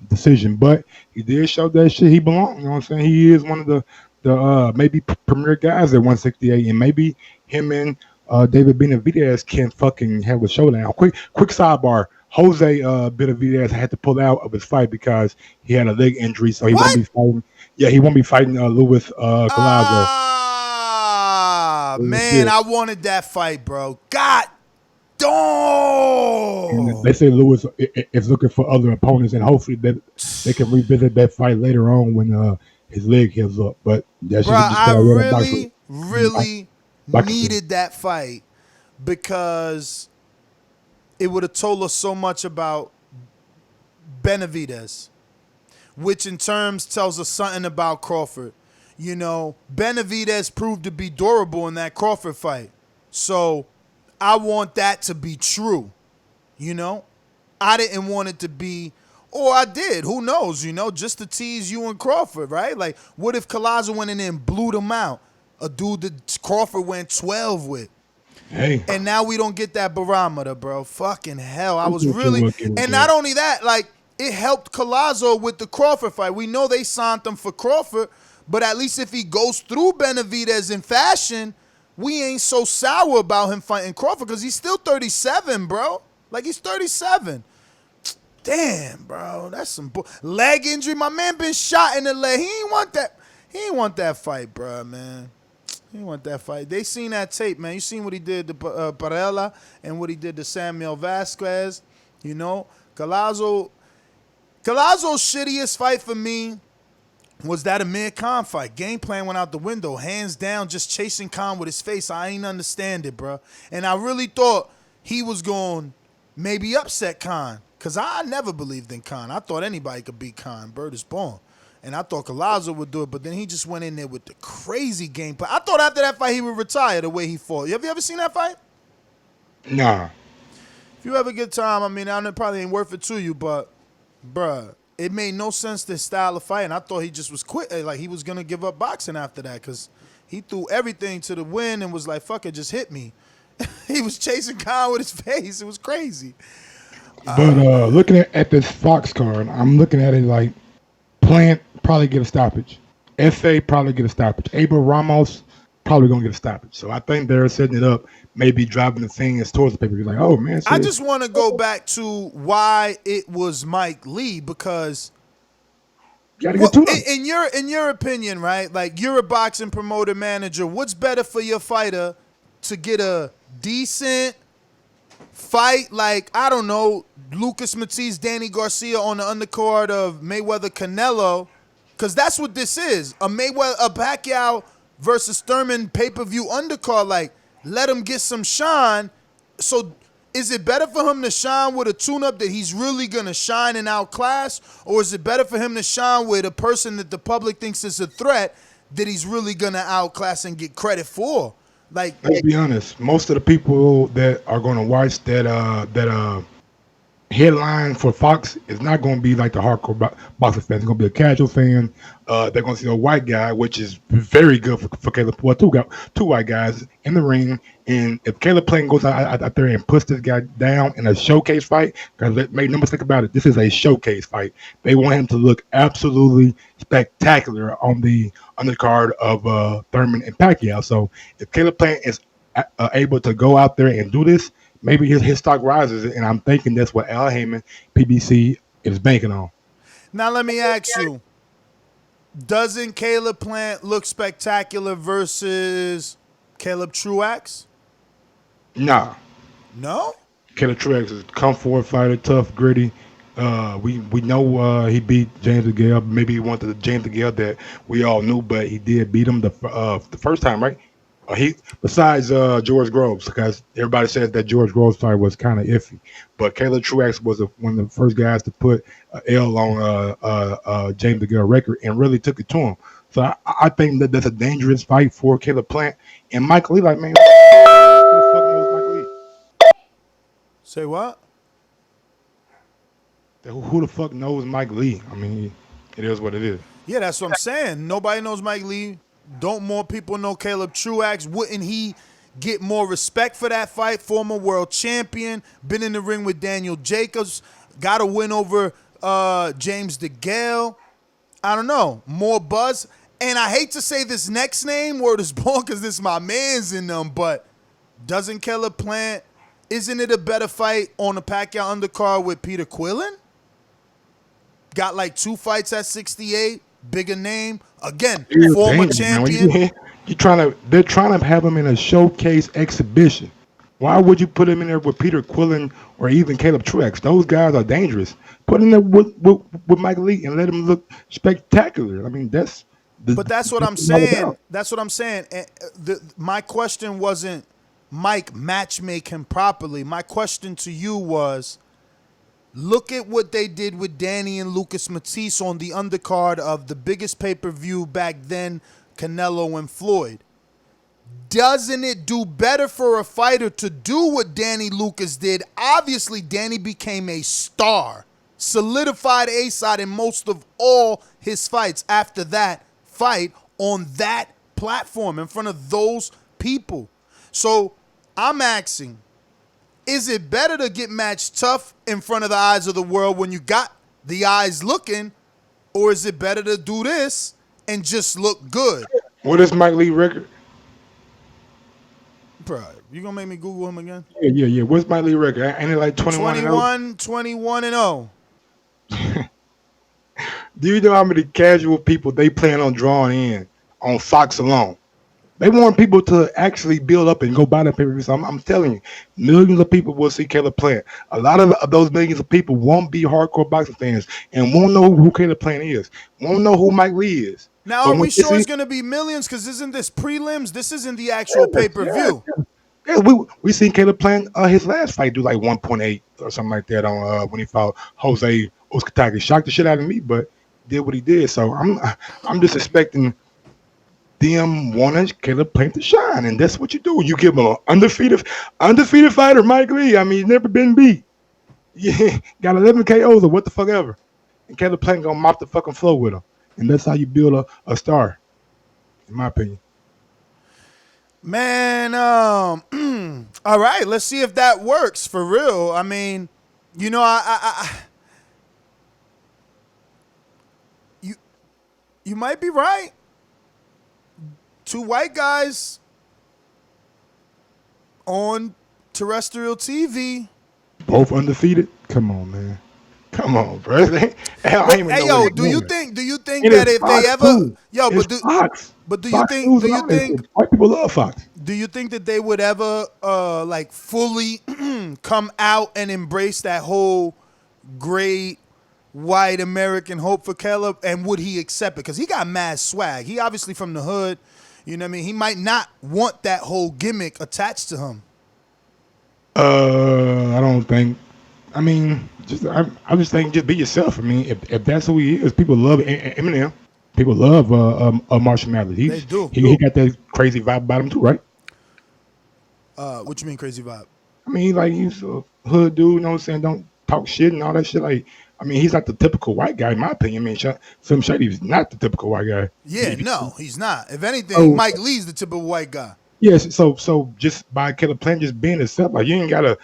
decision. But he did show that shit he belonged. You know what I'm saying? He is one of the maybe premier guys at 168, and maybe him and David Benavidez can fucking have a showdown. Quick sidebar. Jose Benavidez had to pull out of his fight because he had a leg injury, so he won't be fighting. Yeah, he won't be fighting Luis Collazo. Man, I wanted that fight, bro. God damn. They say Luis is looking for other opponents, and hopefully they can revisit that fight later on when his leg heals up. But that's bro, I really needed that fight because it would have told us so much about Benavidez, which in terms tells us something about Crawford. You know, Benavidez proved to be durable in that Crawford fight. So I want that to be true. You know, I didn't want it to be, or I did. Who knows, just to tease you and Crawford, right? Like, what if Collazo went in there and blew them out? A dude that Crawford went 12 with. Hey. And now we don't get that barometer, bro. Fucking hell. I was really... And not only that, like, it helped Collazo with the Crawford fight. We know they signed him for Crawford, but at least if he goes through Benavidez in fashion, we ain't so sour about him fighting Crawford because he's still 37, bro. Like, he's 37. Damn, bro. That's some leg injury. My man been shot in the leg. He ain't want that. He ain't want that fight, bro, man. He didn't want that fight. They seen that tape, man. You seen what he did to Parella and what he did to Samuel Vasquez. Collazo's shittiest fight for me was that Amir Khan fight. Game plan went out the window. Hands down, just chasing Khan with his face. I ain't understand it, bro. And I really thought he was going to maybe upset Khan because I never believed in Khan. I thought anybody could beat Khan. Bird is born. And I thought Collazo would do it, but then he just went in there with the crazy game plan. I thought after that fight he would retire the way he fought. Have you ever seen that fight? Nah. If you have a good time, I mean, I know it probably ain't worth it to you, but, bruh, it made no sense, this style of fight, and I thought he just was quit. Like, he was going to give up boxing after that because he threw everything to the wind and was like, fuck it, just hit me. He was chasing Khan with his face. It was crazy. But looking at this Fox card, I'm looking at it like Plant probably get a stoppage. Efe probably get a stoppage. Abel Ramos probably gonna get a stoppage. So I think they're setting it up, maybe driving the things towards the pay-per-view. Like, oh man, I just want to go back to why it was Mike Lee, because in your opinion, right? Like, you're a boxing promoter manager. What's better for your fighter to get a decent fight, like, I don't know, Lucas Matisse, Danny Garcia on the undercard of Mayweather Canelo, because that's what this is. A Pacquiao versus Thurman pay-per-view undercard. Like, let him get some shine. So is it better for him to shine with a tune-up that he's really going to shine and outclass, or is it better for him to shine with a person that the public thinks is a threat that he's really going to outclass and get credit for? Like, let's be honest. Most of the people that are going to watch that headline for Fox is not going to be like the hardcore boxing fans. It's going to be a casual fan. They're going to see a white guy, which is very good for Caleb. Well, two white guys in the ring. And if Caleb Plant goes out there and puts this guy down in a showcase fight, because make no mistake about it, this is a showcase fight. They want him to look absolutely spectacular on the undercard of Thurman and Pacquiao. So if Caleb Plant is able to go out there and do this, maybe his stock rises, and I'm thinking that's what Al Heyman, PBC, is banking on. Now let me ask you, doesn't Caleb Plant look spectacular versus Caleb Truax? Nah. No? Caleb Truax is a come-forward fighter, tough, gritty. We know he beat James DeGale. Maybe he wanted the James DeGale that we all knew, but he did beat him the first time, right? Besides George Groves, because everybody says that George Groves fight was kind of iffy, but Caleb Truax was one of the first guys to put an L on James DeGale record and really took it to him. So I think that's a dangerous fight for Caleb Plant and Mike Lee. Like, man, who the fuck knows Mike Lee? Say what? Who the fuck knows Mike Lee? I mean, it is what it is. Yeah, that's what I'm saying. Nobody knows Mike Lee. Don't more people know Caleb Truax? Wouldn't he get more respect for that fight? Former world champion, been in the ring with Daniel Jacobs, got a win over James DeGale. I don't know, more buzz. And I hate to say this next name, word is born, because this my man's in them, but doesn't Caleb Plant, isn't it a better fight on the Pacquiao undercard with Peter Quillen? Got like 2 fights at 68. Bigger name, again, former champion. They're trying to have him in a showcase exhibition. Why would you put him in there with Peter Quillen or even Caleb Truax? Those guys are dangerous. Put him there with Mike Lee and let him look spectacular. I mean, that's what I'm saying. That's what I'm saying. My question wasn't Mike matchmake him properly. My question to you was, look at what they did with Danny and Lucas Matisse on the undercard of the biggest pay-per-view back then, Canelo and Floyd. Doesn't it do better for a fighter to do what Danny Lucas did? Obviously, Danny became a star, solidified A-side in most of all his fights after that fight on that platform in front of those people. So I'm asking, is it better to get matched tough in front of the eyes of the world when you got the eyes looking, or is it better to do this and just look good? What is Mike Lee record? Bro, you gonna make me Google him again? Yeah. What's Mike Lee record? Ain't it like 21 21 and 0. Do you know how many casual people they plan on drawing in on Fox alone? They want people to actually build up and go buy that pay-per-view. So I'm telling you, millions of people will see Caleb Plant. A lot of those millions of people won't be hardcore boxing fans and won't know who Caleb Plant is, won't know who Mike Lee is. Now, are we sure it's going to be millions? Because isn't this prelims? This isn't the actual pay-per-view. Yeah, we seen Caleb Plant his last fight do like 1.8 or something like that on when he fought Jose Uzcategui. Shocked the shit out of me, but did what he did. So I'm just expecting them wanting Caleb Plant to shine, and that's what you do. You give him an undefeated fighter, Mike Lee. I mean, he's never been beat. Yeah, got 11 KOs or what the fuck ever, and Caleb Plant gonna mop the fucking floor with him, and that's how you build a star, in my opinion. Man, all right, let's see if that works for real. I mean, you know, you might be right. two white guys on terrestrial TV. Both undefeated. Come on, man. Come on, bro. Hey, yo, do you think that if they ever, yo, but do you think white people love Fox? Do you think that they would ever like fully come out and embrace that whole great white American hope for Caleb, and would he accept it? Because he got mad swag. He obviously from the hood. You know what I mean? He might not want that whole gimmick attached to him. I don't think. I mean, I just think just be yourself. I mean, if that's who he is, people love Eminem. People love Marshall Mathers. They do. He got that crazy vibe about him too, right? What you mean crazy vibe? I mean, like he's a hood dude. You know what I'm saying? Don't talk shit and all that shit. Like, I mean, he's not the typical white guy in my opinion. I mean, Slim Shady's not the typical white guy. Yeah, no, he's not. If anything, Mike Lee's the typical white guy. Yes, so just by Caleb Plant just being himself, like you ain't gotta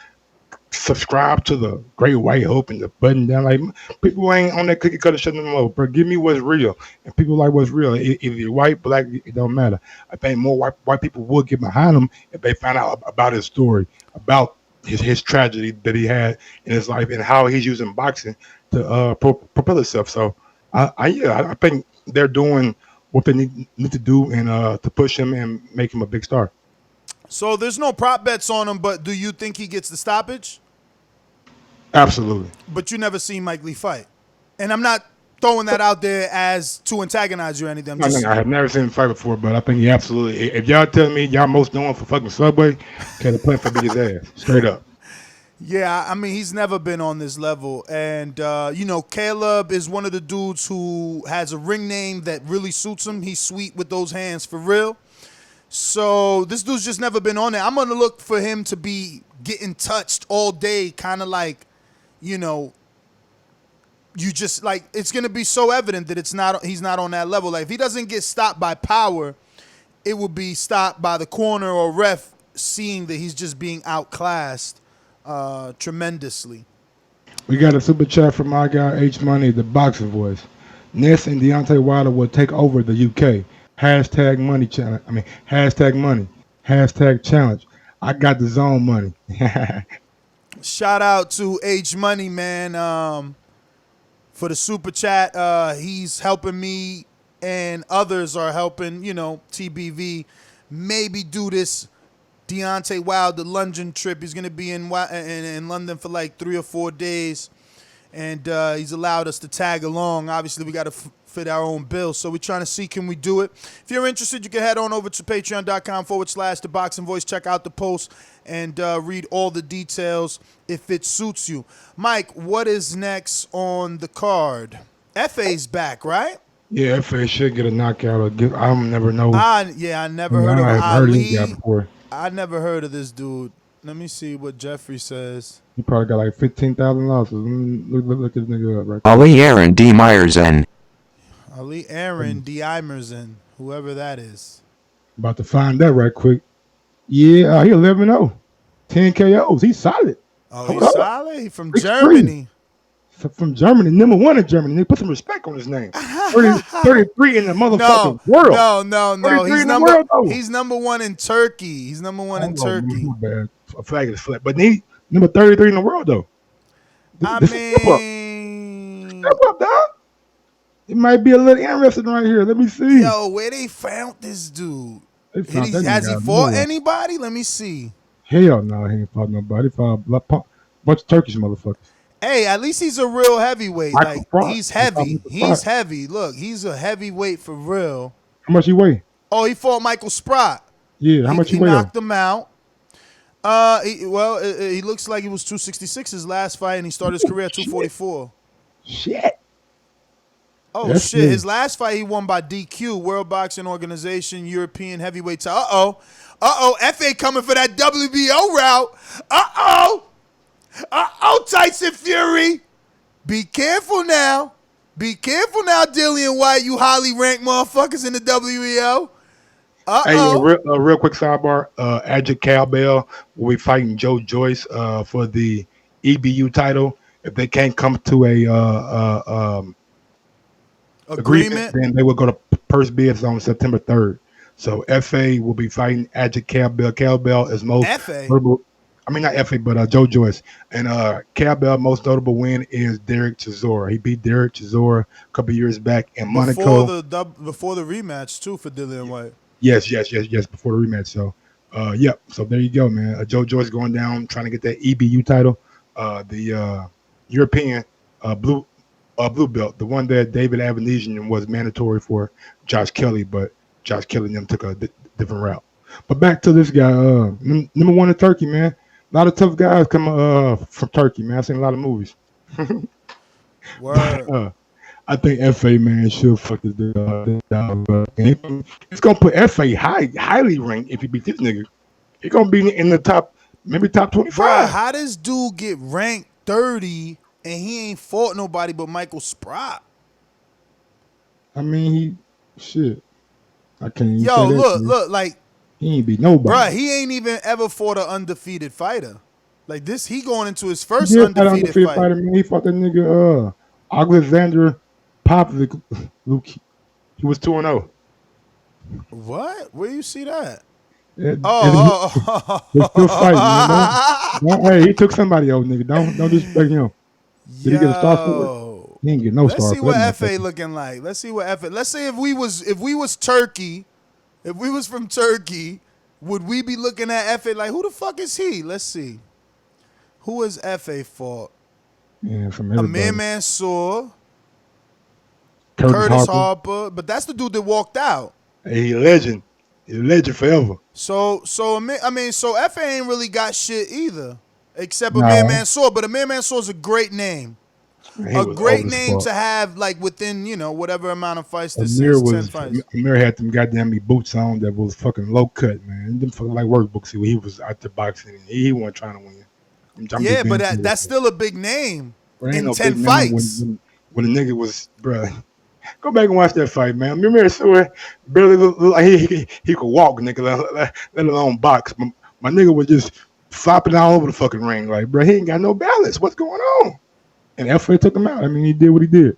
subscribe to the Great White Hope and the button down. Like people ain't on that cookie cutter shit no more. But give me what's real, and people like what's real. If you're white, black, it don't matter. I think more white people would get behind him if they find out about his story, about his tragedy that he had in his life, and how he's using boxing to propel himself. So I think they're doing what they need to do and to push him and make him a big star. So there's no prop bets on him, but do you think he gets the stoppage? Absolutely. But you never seen Mike Lee fight. And I'm not throwing that out there as to antagonize you or anything. No, I have never seen him fight before, but I think he absolutely. If y'all tell me y'all most known for fucking Subway, Caleb Plant for beat his ass. Straight up. Yeah, I mean, he's never been on this level. And, you know, Caleb is one of the dudes who has a ring name that really suits him. He's sweet with those hands for real. So this dude's just never been on there. I'm going to look for him to be getting touched all day, kind of like, you know, you just like it's going to be so evident that he's not on that level. Like if he doesn't get stopped by power, it will be stopped by the corner or ref seeing that he's just being outclassed tremendously. We got a super chat from my guy H Money, the boxing voice. Ness and Deontay Wilder will take over the UK. Hashtag money challenge. I mean, hashtag money. Hashtag challenge. I got the zone money. Shout out to H Money, man, for the super chat. He's helping me and others are helping, you know, TBV maybe do this Deontay Wilder London trip. He's going to be in London for like 3 or 4 days, and he's allowed us to tag along. Obviously, we got to fit our own bills, so we're trying to see can we do it. If you're interested, you can head on over to patreon.com/ThaBoxingVoice. Check out the post and read all the details if it suits you. Mike, what is next on the card? Efe's back, right? Yeah, Efe should get a knockout. I don't never know. I never heard of Ali. Before. I never heard of this dude. Let me see what Jeffrey says. He probably got like 15,000 losses. Look this nigga up right Ali Eren Demirezen. Ali Eren Demirezen, whoever that is. About to find that right quick. Yeah, he 11-0. 10 KOs. He's solid. Oh, he's solid? He from Germany. From Germany. Number 1 in Germany. They put some respect on his name. 33 in the motherfucking world. No. He's number 1 in Turkey. He's number 1 in Turkey. Bad. A flag is flat. But he number 33 in the world, though. Step up, dog. It might be a little interesting right here. Let me see. Yo, where they found this dude? Has he fought anybody? Let me see. Hell no, he ain't fought nobody. He fought a bunch of Turkish motherfuckers. Hey, at least he's a real heavyweight. Like he's heavy. He's heavy. Look, he's a heavyweight for real. How much he weigh? Oh, he fought Michael Sprott. Yeah, how much he weigh? He knocked him out. He looks like he was 266 his last fight, and he started his career at 244. Shit. Oh, that's shit. His last fight he won by DQ, World Boxing Organization, European Heavyweight title. Uh-oh, Efe coming for that WBO route. Tyson Fury. Be careful now. Be careful now, Dillian Whyte, you highly ranked motherfuckers in the WBO. Hey, real quick sidebar. Adric Cowbell will be fighting Joe Joyce for the EBU title. If they can't come to a agreement, then they will go to purse bids on September 3rd. So Efe will be fighting Ajit Cowbell. Cowbell is most notable. I mean, not Efe, but Joe Joyce. And Cowbell, most notable win is Dereck Chisora. He beat Dereck Chisora a couple years back in Monaco. Before the rematch, too, for Dillian Whyte. Yes, before the rematch. So, yep. So there you go, man. Joe Joyce going down, trying to get that EBU title, the European blue belt, the one that David Avenesian was mandatory for Josh Kelly, but Josh Kelly and them took a different route. But back to this guy, number one in Turkey, man. A lot of tough guys come from Turkey, man. I've seen a lot of movies. Word. I think Efe, man, should fuck this down. It's gonna put Efe highly ranked if he beat this nigga. He's gonna be in the top, maybe top 25. Bro, how does dude get ranked 30 and he ain't fought nobody but Michael Sprott? I mean, shit. I can't even Yo, say that, look, like he ain't beat nobody. Bro, he ain't even ever fought an undefeated fighter. Like this, he going into his first undefeated fight. Fighter, man. He fought that nigga Alexander Popovic. He was 2-0. What? Where you see that? They're still fighting, you know? Hey, he took somebody else, nigga. Don't disrespect him. Did he get a star for it? He didn't get no star. Let's see what Efe looking like. Let's see if we was Turkey, if we was from Turkey, would we be looking at Efe like, who the fuck is he? Let's see. Who is Efe fought? Yeah, from everybody. Amir Mansour, Curtis Harper, but that's the dude that walked out. Hey, he a legend. He's a legend forever. So Efe ain't really got shit either, except Amir Mansour. But Amir Mansour's a great name. A great name to have, like, within, whatever amount of fights this is, 10 fights. Amir had them goddamn boots on that was fucking low cut, man. Them fucking like workbooks when he was out there boxing. He wasn't trying to win. Yeah, but that's still a big name in no 10 fights. When the nigga was, bro. Go back and watch that fight, man. Amir Mansour barely looked like he could walk, nigga, let alone box. My nigga was just flopping all over the fucking ring. Like, bro, he ain't got no balance. What's going on? And Efe took him out. I mean, he did what he did.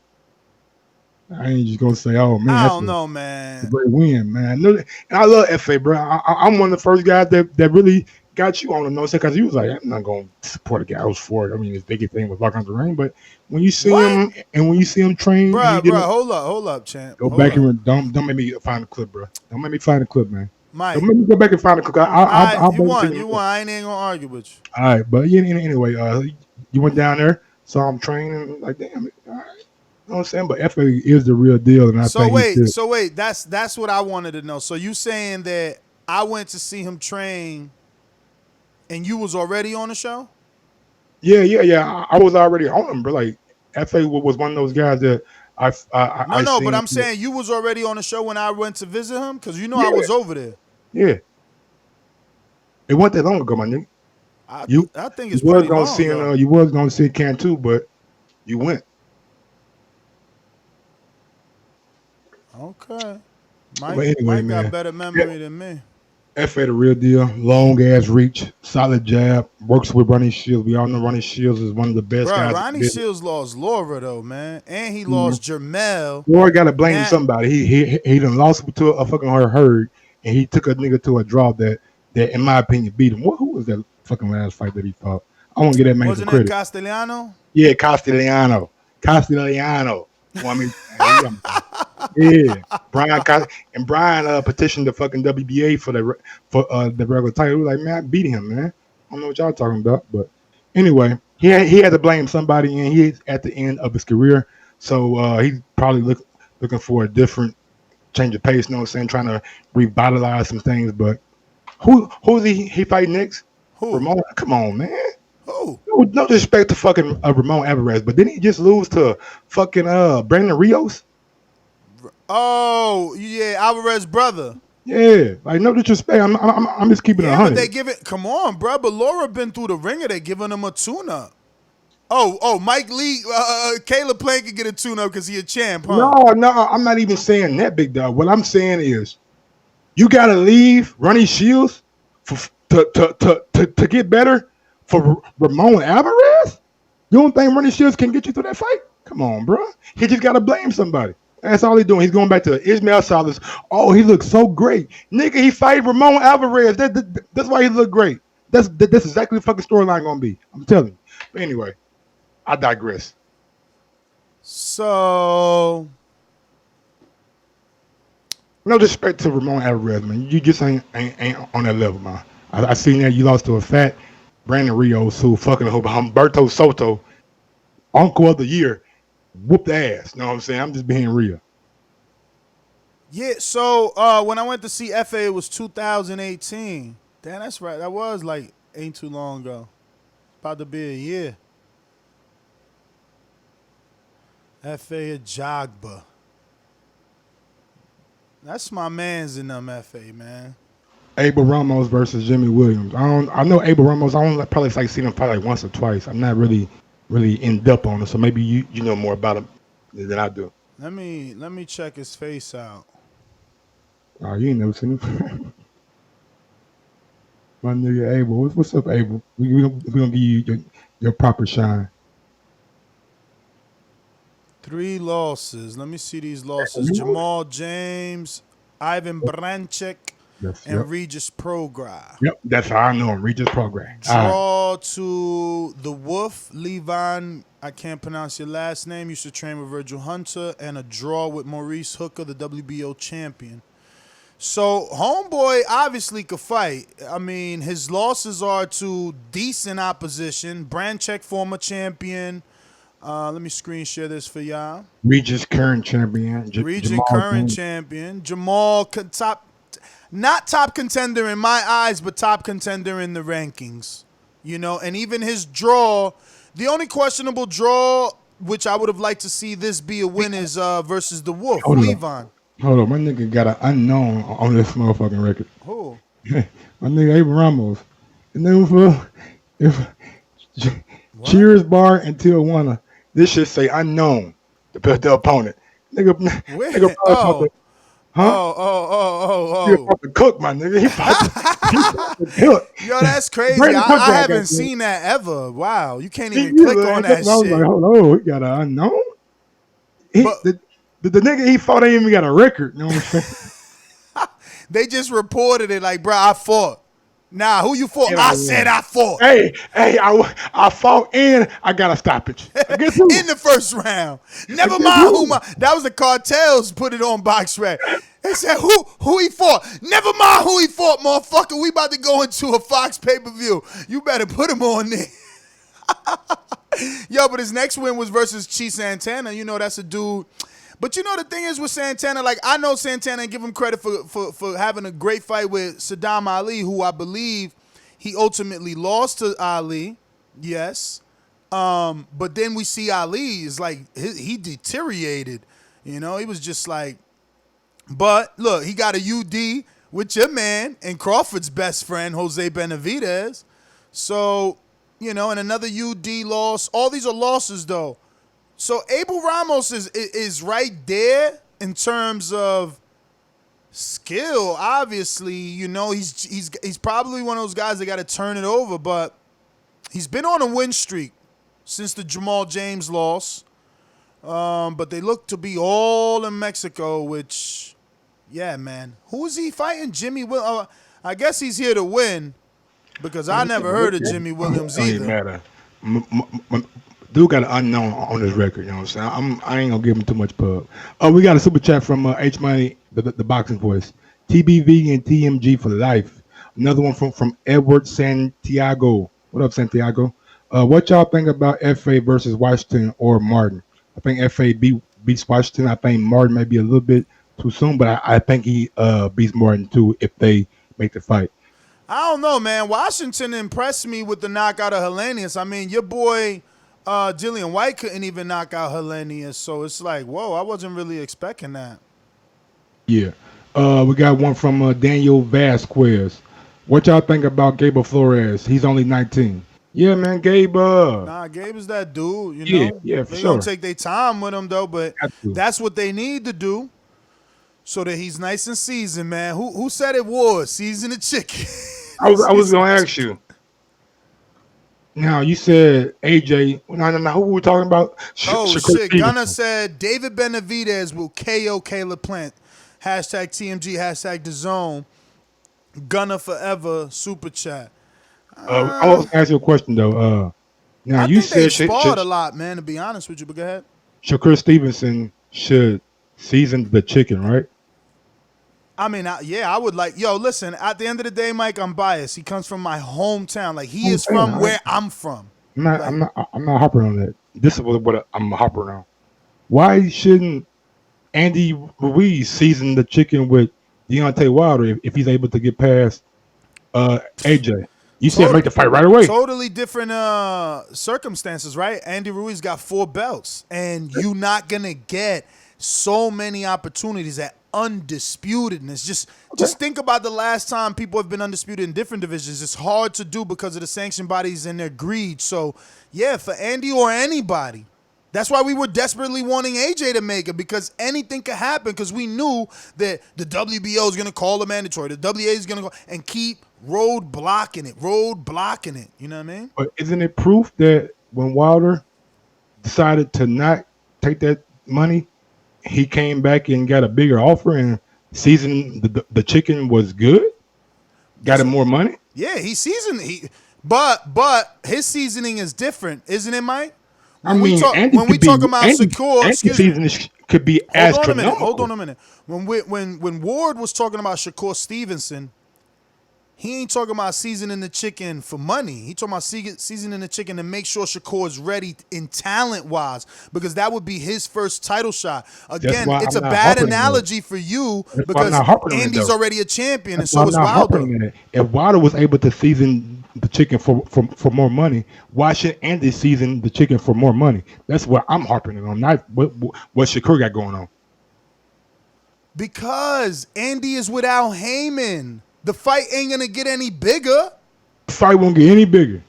I ain't just gonna say, oh man, I don't know, man. A great win, man. And I love Efe, bro. I'm one of the first guys that really got you on the nose because he was like, I'm not gonna support a guy who's for it. I mean, his biggest thing was walking on the ring, but when you see him and when you see him train, bro, hold up, champ. Go back and don't make me find the clip, bro. Don't make me find the clip, man. Mike, don't make me go back and find the clip. You won. I ain't gonna argue with you. All right, but anyway, you went down there. So I'm training, like, damn it. All right. You know what I'm saying? But Efe is the real deal. And so wait, that's what I wanted to know. So you saying that I went to see him train and you was already on the show? Yeah. I was already on him, bro. Like, Efe was one of those guys that I but I'm saying you was already on the show when I went to visit him? Because I was over there. Yeah. It wasn't that long ago, my nigga. I think it's pretty long. You was gonna see Cantu, but you went. Okay. Mike got better memory than me. Efe the real deal. Long ass reach, solid jab, works with Ronnie Shields. We all know Ronnie Shields is one of the best guys. Ronnie Shields lost Laura though, man, and he lost Jermell. Laura got to blame somebody. He done lost to a fucking herd, and he took a nigga to a draw that in my opinion beat him. Who was that fucking last fight that he fought? I want to get that man some credit. Wasn't it Castellano? Yeah, Castellano. Well, I mean, yeah. Brian petitioned the fucking WBA for the regular title. He was like, man, I beat him, man. I don't know what y'all talking about, but anyway, he had to blame somebody, and he's at the end of his career, so he's probably looking for a different change of pace. You know what I'm saying? Trying to revitalize some things, but. Who's he fight next? Who? Ramon? Come on, man. Who? No disrespect to fucking Ramon Alvarez, but didn't he just lose to fucking Brandon Rios? Oh yeah, Alvarez's brother. Yeah, like no disrespect. I'm just keeping it 100. But they give it. Come on, bro. But Laura been through the ringer. They giving him a tune-up. Oh, Mike Lee, Caleb Plant can get a tune-up because he a champ, huh? No, I'm not even saying that, big dog. What I'm saying is, you gotta leave Ronnie Shields to get better for Ramon Alvarez. You don't think Ronnie Shields can get you through that fight? Come on, bro. He just gotta blame somebody. That's all he's doing. He's going back to Ismail Salas. Oh, he looks so great. Nigga, he fight Ramon Alvarez. That's why he looked great. That's exactly the fucking storyline going to be. I'm telling you. But anyway, I digress. So, no disrespect to Ramon Alvarez, man. You just ain't on that level, man. I seen that you lost to a fat Brandon Rios who fucking Humberto Soto, uncle of the year, whooped the ass. You know what I'm saying? I'm just being real. Yeah, so when I went to see Efe, it was 2018. Damn, that's right. That was like ain't too long ago. About to be a year. Efe Ajagba. That's my man's in them, Efe, man. Abel Ramos versus Jimmy Williams. I know Abel Ramos. I only probably like seen him probably like once or twice. I'm not really in depth on him, so maybe you know more about him than I do. Let me check his face out. Oh, you ain't never seen him. My nigga Abel. What's up, Abel? We gonna give you your proper shine. 3 losses. Let me see these losses. Jamal James, Ivan Branchek, and Regis Prograis. Yep, that's how I know him. Regis Prograis. Draw to the Wolf, Levan. I can't pronounce your last name. Used to train with Virgil Hunter, and a draw with Maurice Hooker, the WBO champion. So homeboy obviously could fight. I mean, his losses are to decent opposition. Branchek, former champion. Let me screen share this for y'all. Regis current champion. Champion. Jamal, not top contender in my eyes, but top contender in the rankings. You know, and even his draw, the only questionable draw, which I would have liked to see this be a win, is versus the Wolf, Levan. Hold on, my nigga got an unknown on this motherfucking record. Who? My nigga Abel Ramos. And then Cheers Bar and Tijuana. This should say unknown. The opponent. Nigga You're about to cook, my nigga. He about to cook. Yo, that's crazy. I haven't seen that ever. Wow. You can't even click on that shit. I was like, hold on, he got an unknown? The nigga he fought ain't even got a record. You know what I'm saying? They just reported it like, bro, I fought. Nah, who you fought? I said I fought. Hey, I fought and I got a stoppage. In the first round. Never mind that was the cartels put it on BoxRec. They said who he fought. Never mind who he fought, motherfucker. We about to go into a Fox pay-per-view. You better put him on there. Yo, but his next win was versus Chi Santana. You know, that's a dude. But you know the thing is with Santana, like I know Santana and give him credit for having a great fight with Saddam Ali, who I believe he ultimately lost to Ali. Yes. But then we see Ali is like he deteriorated. You know, he was just like, but look, he got a UD with your man and Crawford's best friend, Jose Benavidez. So, you know, and another UD loss. All these are losses though. So Abel Ramos is right there in terms of skill. Obviously, you know, he's probably one of those guys that got to turn it over, but he's been on a win streak since the Jamal James loss. But they look to be all in Mexico, which, yeah, man. Who is he fighting? Jimmy Williams? I guess he's here to win because I never heard of Jimmy Williams either. Dude got an unknown on his record, you know what I'm saying? I ain't gonna give him too much pub. We got a super chat from H Money, the boxing voice. TBV and TMG for life. Another one from Edward Santiago. What up, Santiago? What y'all think about Efe versus Washington or Martin? I think Efe beats Washington. I think Martin may be a little bit too soon, but I think he beats Martin too if they make the fight. I don't know, man. Washington impressed me with the knockout of Helenius. I mean, your boy Dillian Whyte couldn't even knock out Helenius, so it's like, whoa, I wasn't really expecting that. Yeah. We got one from Daniel Vasquez. What y'all think about Gabe Flores? He's only 19. Yeah, man, Gabe. Nah, Gabe is that dude, you know? Yeah, for they sure. gonna take their time with him, though, but that's what they need to do so that he's nice and seasoned, man. Who said it was? Season the chicken. I was going to ask you. Now you said AJ. No. Who were we talking about? Oh Shakur shit! Gunna Stevenson. said David Benavidez will KO Caleb Plant. Hashtag TMG. Hashtag DAZN. Gunna forever. Super chat. I was gonna ask you a question though. Now I you think they said sparred a lot, man. To be honest with you, but go ahead. Shakur Stevenson should season the chicken, right? I mean, I would like. Yo, listen. At the end of the day, Mike, I'm biased. He comes from my hometown. Like he is from where I'm from. I'm not hopping on that. This is what I'm hopping on. Why shouldn't Andy Ruiz season the chicken with Deontay Wilder if he's able to get past AJ? You said make the fight right away. Totally different circumstances, right? Andy Ruiz got 4 belts, and you're not gonna get so many opportunities at undisputedness. Just think about the last time people have been undisputed in different divisions. It's hard to do because of the sanction bodies and their greed. So, yeah, for Andy or anybody. That's why we were desperately wanting AJ to make it, because anything could happen, because we knew that the WBO is going to call a mandatory. The WA is going to go and keep roadblocking it. You know what I mean? But isn't it proof that when Wilder decided to not take that money, he came back and got a bigger offer and seasoned the chicken was good? Got him more money? Yeah, he seasoned. But his seasoning is different, isn't it, Mike? When we talk about Shakur, excuse me, could be as phenomenal. Hold on a minute. When Ward was talking about Shakur Stevenson, he ain't talking about seasoning the chicken for money. He talking about seasoning the chicken to make sure Shakur is ready in talent-wise, because that would be his first title shot. Again, it's a bad analogy for you because Andy's already a champion, and so is Wilder. If Wilder was able to season the chicken for more money, why should Andy season the chicken for more money? That's what I'm harping on, not what Shakur got going on. Because Andy is without Heyman. The fight ain't going to get any bigger. The fight won't get any bigger.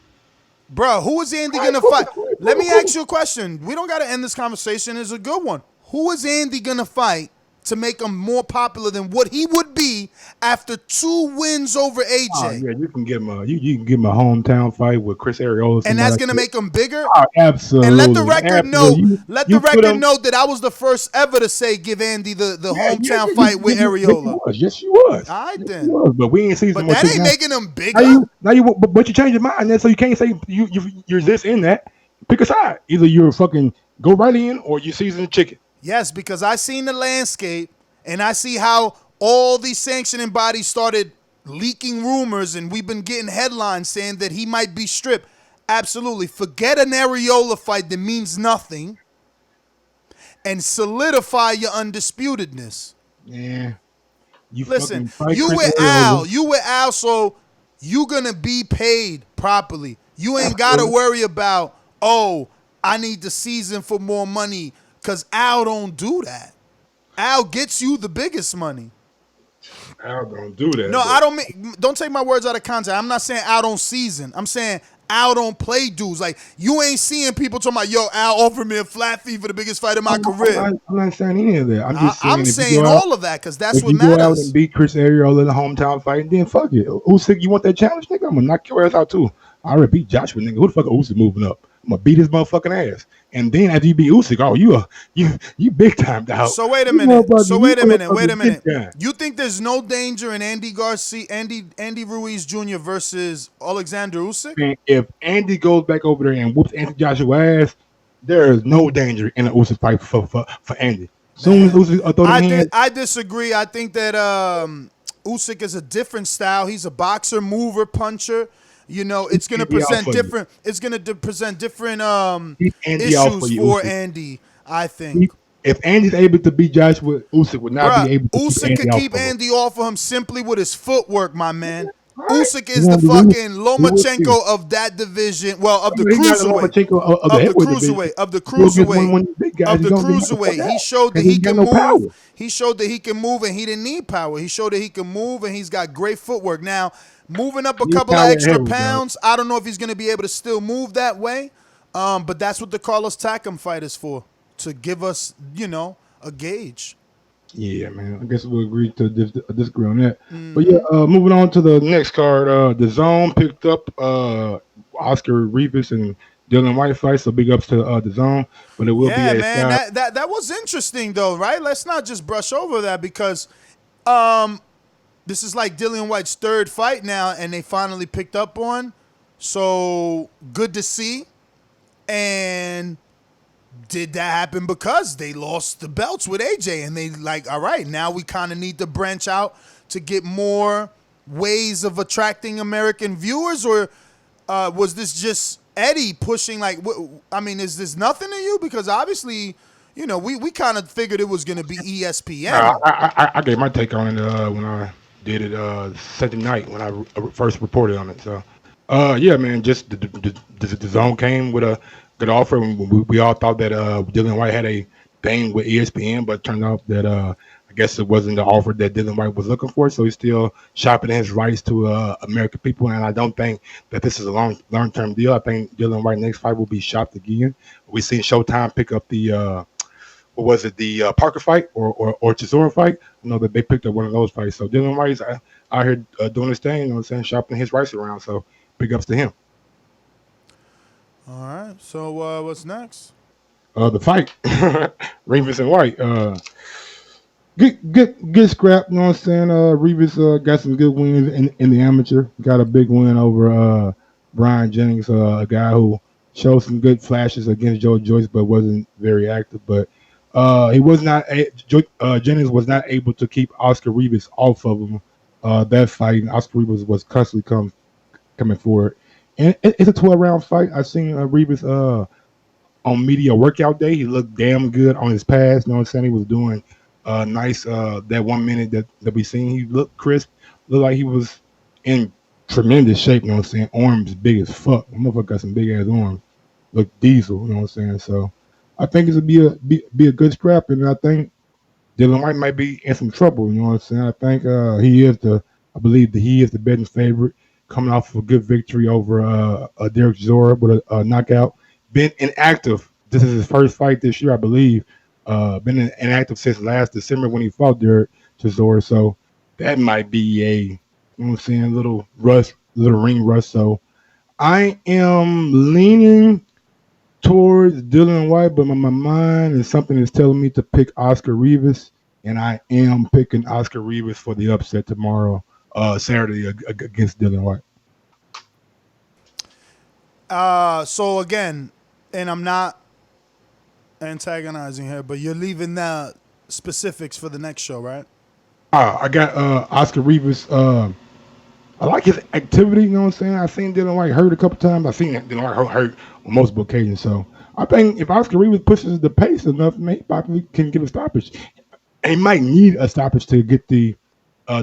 Bro, who is Andy going to fight? Let me ask you a question. We don't got to end this conversation. It's a good one. Who is Andy going to fight to make him more popular than what he would be after 2 wins over AJ? Oh, yeah, you can give him a hometown fight with Chris Arreola, and that's gonna make him bigger. Oh, absolutely. And let the record know. Let the record know that I was the first ever to say give Andy the hometown fight with Arreola. Yes, you was. All right then. But we ain't season. But that ain't making him bigger. But you changed your mind then, so you can't say you're this in that. Pick a side. Either you're fucking go right in or you season the chicken. Yes, because I seen the landscape and I see how all these sanctioning bodies started leaking rumors, and we've been getting headlines saying that he might be stripped. Absolutely. Forget an Arreola fight that means nothing and solidify your undisputedness. Yeah. Listen, you with Al, so you gonna be paid properly. You ain't gotta worry about, I need to season for more money. Because Al don't do that. Al gets you the biggest money. Al don't do that. No, I don't take my words out of context. I'm not saying Al don't season. I'm saying Al don't play dudes. Like, you ain't seeing people talking about, yo, Al offered me a flat fee for the biggest fight of my career. I'm not saying any of that. I'm saying all of that because that's what matters. If you go out and beat Chris Arreola in the hometown fight, then fuck it. Usyk, you want that challenge, nigga? I'm going to knock your ass out, too. I already beat Joshua, nigga. Who the fuck is Usyk moving up? I'm gonna beat his motherfucking ass, and then after you beat Usyk, you big time out. So wait a minute. Wait a minute. You think there's no danger in Andy Ruiz Jr. versus Alexander Usyk? Man, if Andy goes back over there and whoops Anthony Joshua's ass, there is no danger in an Usyk fight for Andy. Soon as Usyk throw the hands, I disagree. I think that Usyk is a different style. He's a boxer, mover, puncher. You know, it's going to present different. It's going to present different issues for Andy. I think if Andy's able to beat Joshua, Usyk would not be able to. Usyk could keep Andy off of him simply with his footwork, my man. Usyk is the fucking Lomachenko of that division. Well, of the cruiserweight. Of the cruiserweight. He showed that he can move. He showed that he can move, and he didn't need power. He showed that he can move, and he's got great footwork. Now, moving up a couple of extra pounds, I don't know if he's going to be able to still move that way. But that's what the Carlos Takam fight is for, to give us, a gauge. Yeah, man. I guess we'll agree to disagree on that. But yeah, Mm-hmm. moving on to the next card. The Zone picked up Oscar Rivas and Dillian Whyte fight, so big ups to the Zone. But it will be Yeah, a man. side. That was interesting though, right? Let's not just brush over that because um this is like Dillian Whyte's third fight now, and they finally picked up on. So good to see. And did that happen because they lost the belts with AJ, and they like, all right, now we kind of need to branch out to get more ways of attracting American viewers, or was this just Eddie pushing? Like, I mean, is this nothing to you? Because obviously, you know, we kind of figured it was going to be ESPN. I gave my take on it when I did it Sunday night when I first reported on it. So, yeah, man, just the Zone came with a good offer. We all thought that Dillian Whyte had a thing with ESPN, but it turned out that I guess it wasn't the offer that Dillian Whyte was looking for. So he's still shopping his rights to American people, and I don't think that this is a long-term deal. I think Dillian Whyte's next fight will be shopped again. We've seen Showtime pick up the what was it, the Parker fight or Chisora fight? I know that they picked up one of those fights. So Dillian Whyte's out here doing his thing, you know what I'm saying, shopping his rights around. So big ups to him. All right. So what's next? The fight, Rivas and Whyte. Good scrap, you know what I'm saying? Rivas got some good wins in the amateur. Got a big win over Brian Jennings, a guy who showed some good flashes against Joe Joyce, but wasn't very active. But he was not Jennings was not able to keep Oscar Rivas off of him. That fight, Oscar Rivas was constantly coming forward. And it's a 12-round fight. I seen Rivas on media workout day. He looked damn good on his pass. You know what I'm saying? He was doing nice that 1 minute that we seen. He looked crisp. Looked like he was in tremendous shape. You know what I'm saying? Arms big as fuck. The motherfucker got some big ass arms. Look diesel. You know what I'm saying? So I think it's gonna be a good scrap, and I think Dillian Whyte might be in some trouble. You know what I'm saying? I think I believe that he is the betting favorite, coming off of a good victory over Dereck Chisora with a knockout. Been inactive. This is his first fight this year, I believe. Been inactive since last December when he fought Dereck Chisora. So that might be a, you know what I'm saying, little ring rush. So I am leaning towards Dillian Whyte, but my mind is something that's telling me to pick Oscar Rivas, and I am picking Oscar Rivas for the upset tomorrow, Saturday against Dillian Whyte. So again, and I'm not antagonizing here, but you're leaving the specifics for the next show, right? I got Oscar Rivas. I like his activity, you know what I'm saying? I've seen Dillian Whyte hurt a couple times. I've seen Dillian Whyte hurt on multiple occasions. So I think if Oscar Rivas pushes the pace enough, maybe he probably can get a stoppage. He might need a stoppage to get the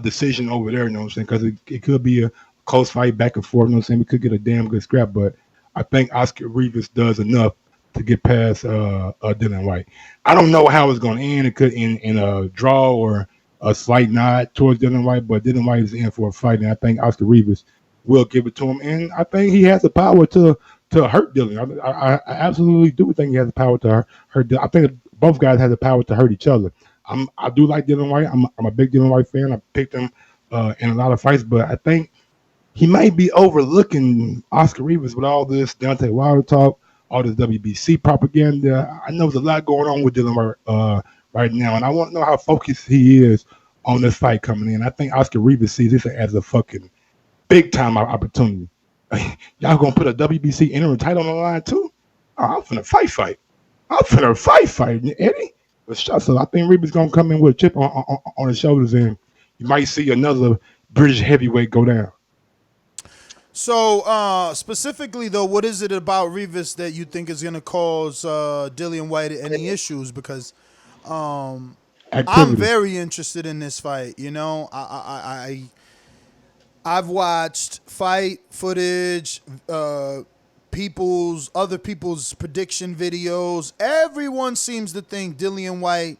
decision over there, you know what I'm saying? Because it could be a close fight back and forth, you know what I'm saying? We could get a damn good scrap, but I think Oscar Rivas does enough to get past Dillian Whyte. I don't know how it's going to end. It could end in a draw or a slight nod towards Dillian Whyte, but Dillian Whyte is in for a fight, and I think Oscar Rivas will give it to him. And I think he has the power to hurt Dillian. I absolutely do think he has the power to hurt Dillian. I think both guys have the power to hurt each other. I do like Dillian Whyte. I'm a big Dillian Whyte fan. I picked him in a lot of fights, but I think he might be overlooking Oscar Rivas with all this Deontay Wilder talk, all this WBC propaganda. I know there's a lot going on with Dillian Whyte right now, and I want to know how focused he is on this fight coming in. I think Oscar Rivas sees this as a fucking big-time opportunity. Y'all gonna put a WBC interim title on the line too? Oh, I'm finna fight. I'm finna fight, Eddie. So I think Rivas gonna come in with a chip on his shoulders, and you might see another British heavyweight go down. So specifically, though, what is it about Rivas that you think is going to cause Dillian Whyte any issues? Because I'm very interested in this fight. You know, I've watched fight footage, other people's prediction videos. Everyone seems to think Dillian Whyte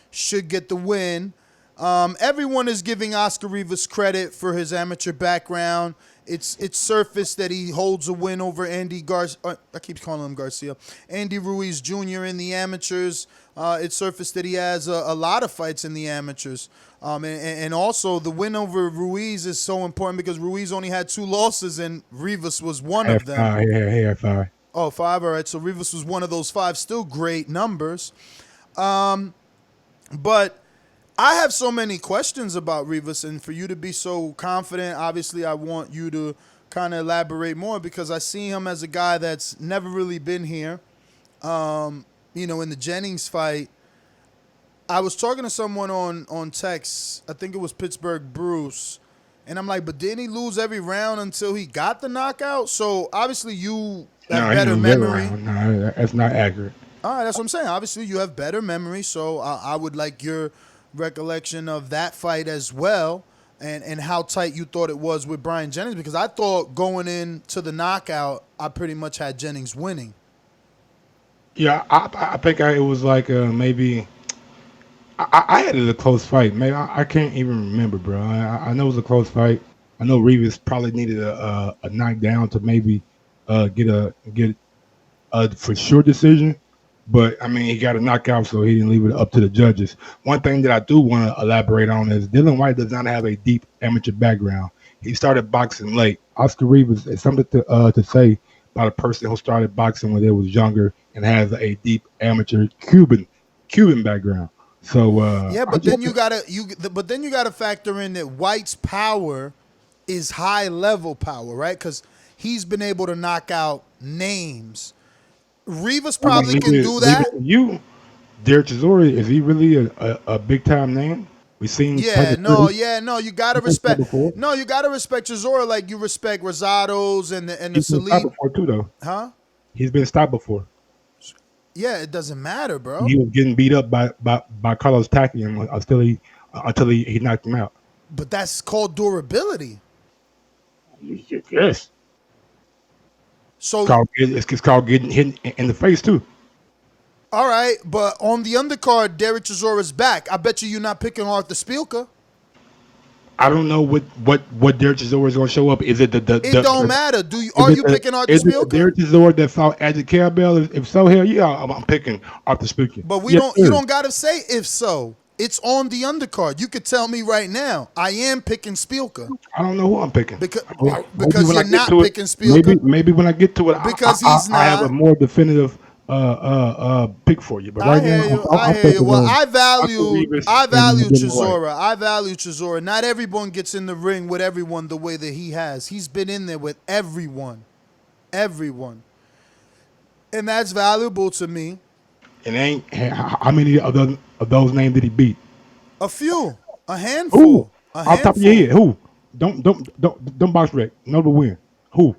should get the win. Everyone is giving Oscar Rivas credit for his amateur background It's surfaced that he holds a win over Andy Garcia. I keep calling him Garcia. Andy Ruiz Jr. in the amateurs. It's surfaced that he has a lot of fights in the amateurs. And also the win over Ruiz is so important because Ruiz only had 2 losses and Rivas was one of them. Five. Oh, 5. All right. So Rivas was one of those 5. Still great numbers. But I have so many questions about Rivas, and for you to be so confident, obviously I want you to kind of elaborate more because I see him as a guy that's never really been here. In the Jennings fight, I was talking to someone on text, I think it was Pittsburgh Bruce, and I'm like, but didn't he lose every round until he got the knockout? So obviously you have better memory. No, that's not accurate. All right, that's what I'm saying. Obviously you have better memory, so I would like your recollection of that fight as well, and how tight you thought it was with Brian Jennings, because I thought going into the knockout, I pretty much had Jennings winning. Yeah, I think it was like maybe I had it a close fight. Maybe I can't even remember, bro. I know it was a close fight. I know Rivas probably needed a knockdown to maybe get a for sure decision. But, I mean, he got a knockout, so he didn't leave it up to the judges. One thing that I do want to elaborate on is Dillian Whyte does not have a deep amateur background. He started boxing late. Oscar Rivas is something to say about a person who started boxing when they was younger and has a deep amateur Cuban background. So yeah, but then you gotta factor in that White's power is high level power, right? Because he's been able to knock out names. Rivas probably can do that. Dereck Chisora, is he really a big time name? We seen. You gotta respect. No, you gotta respect Chisora like you respect Rosado's and the He's been stopped Salib. before too, though. Huh? He's been stopped before. Yeah, it doesn't matter, bro. He was getting beat up by Carlos Payano until he knocked him out. But that's called durability. Yes. So it's called getting hit in the face too. All right, but on the undercard, Dereck Chisora's back. I bet you're not picking Artur Szpilka. I don't know what Dereck Chisora is going to show up. Is it the It don't matter. Are you picking Artur Szpilka? Dereck Chisora that fought Adrian Carbell? If so, hell yeah, I'm picking Artur Szpilka. But you don't gotta say if so. It's on the undercard. You could tell me right now. I am picking Szpilka. I don't know who I'm picking. Because you're not picking Szpilka. Maybe when I get to it, because I have a more definitive pick for you. But right now, I hear you. Well, I value Chisora. I value Chisora. Not everyone gets in the ring with everyone the way that he has. He's been in there with everyone. And that's valuable to me. And how many of those names did he beat? A few. A handful. Who? Off top of your head, who? Don't box wreck. Know the win. Who?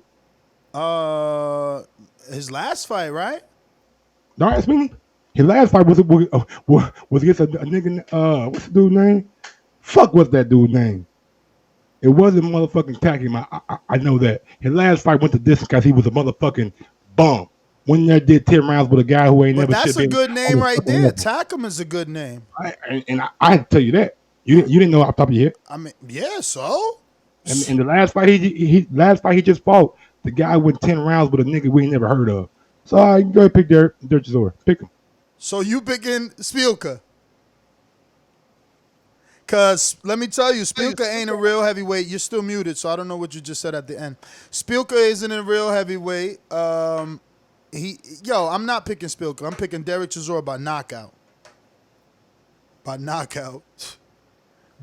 His last fight, right? No, that's me. His last fight was against a nigga. What's the dude's name? Fuck, what's that dude's name? It wasn't motherfucking Pacquiao. I know that. His last fight went to distance because he was a motherfucking bum. When they did 10 rounds with a guy who ain't never. That's a good name right there. Takum is a good name. I had to tell you that. You didn't know off the top of your head. I mean, yeah. So. And the last fight he just fought, the guy went 10 rounds with a nigga we ain't never heard of. So you go ahead and pick Dereck Chisora. Pick him. So you picking Szpilka? Cause let me tell you, Szpilka ain't a real heavyweight. You're still muted, so I don't know what you just said at the end. Szpilka isn't a real heavyweight. I'm not picking Szpilka. I'm picking Dereck Chisora by knockout.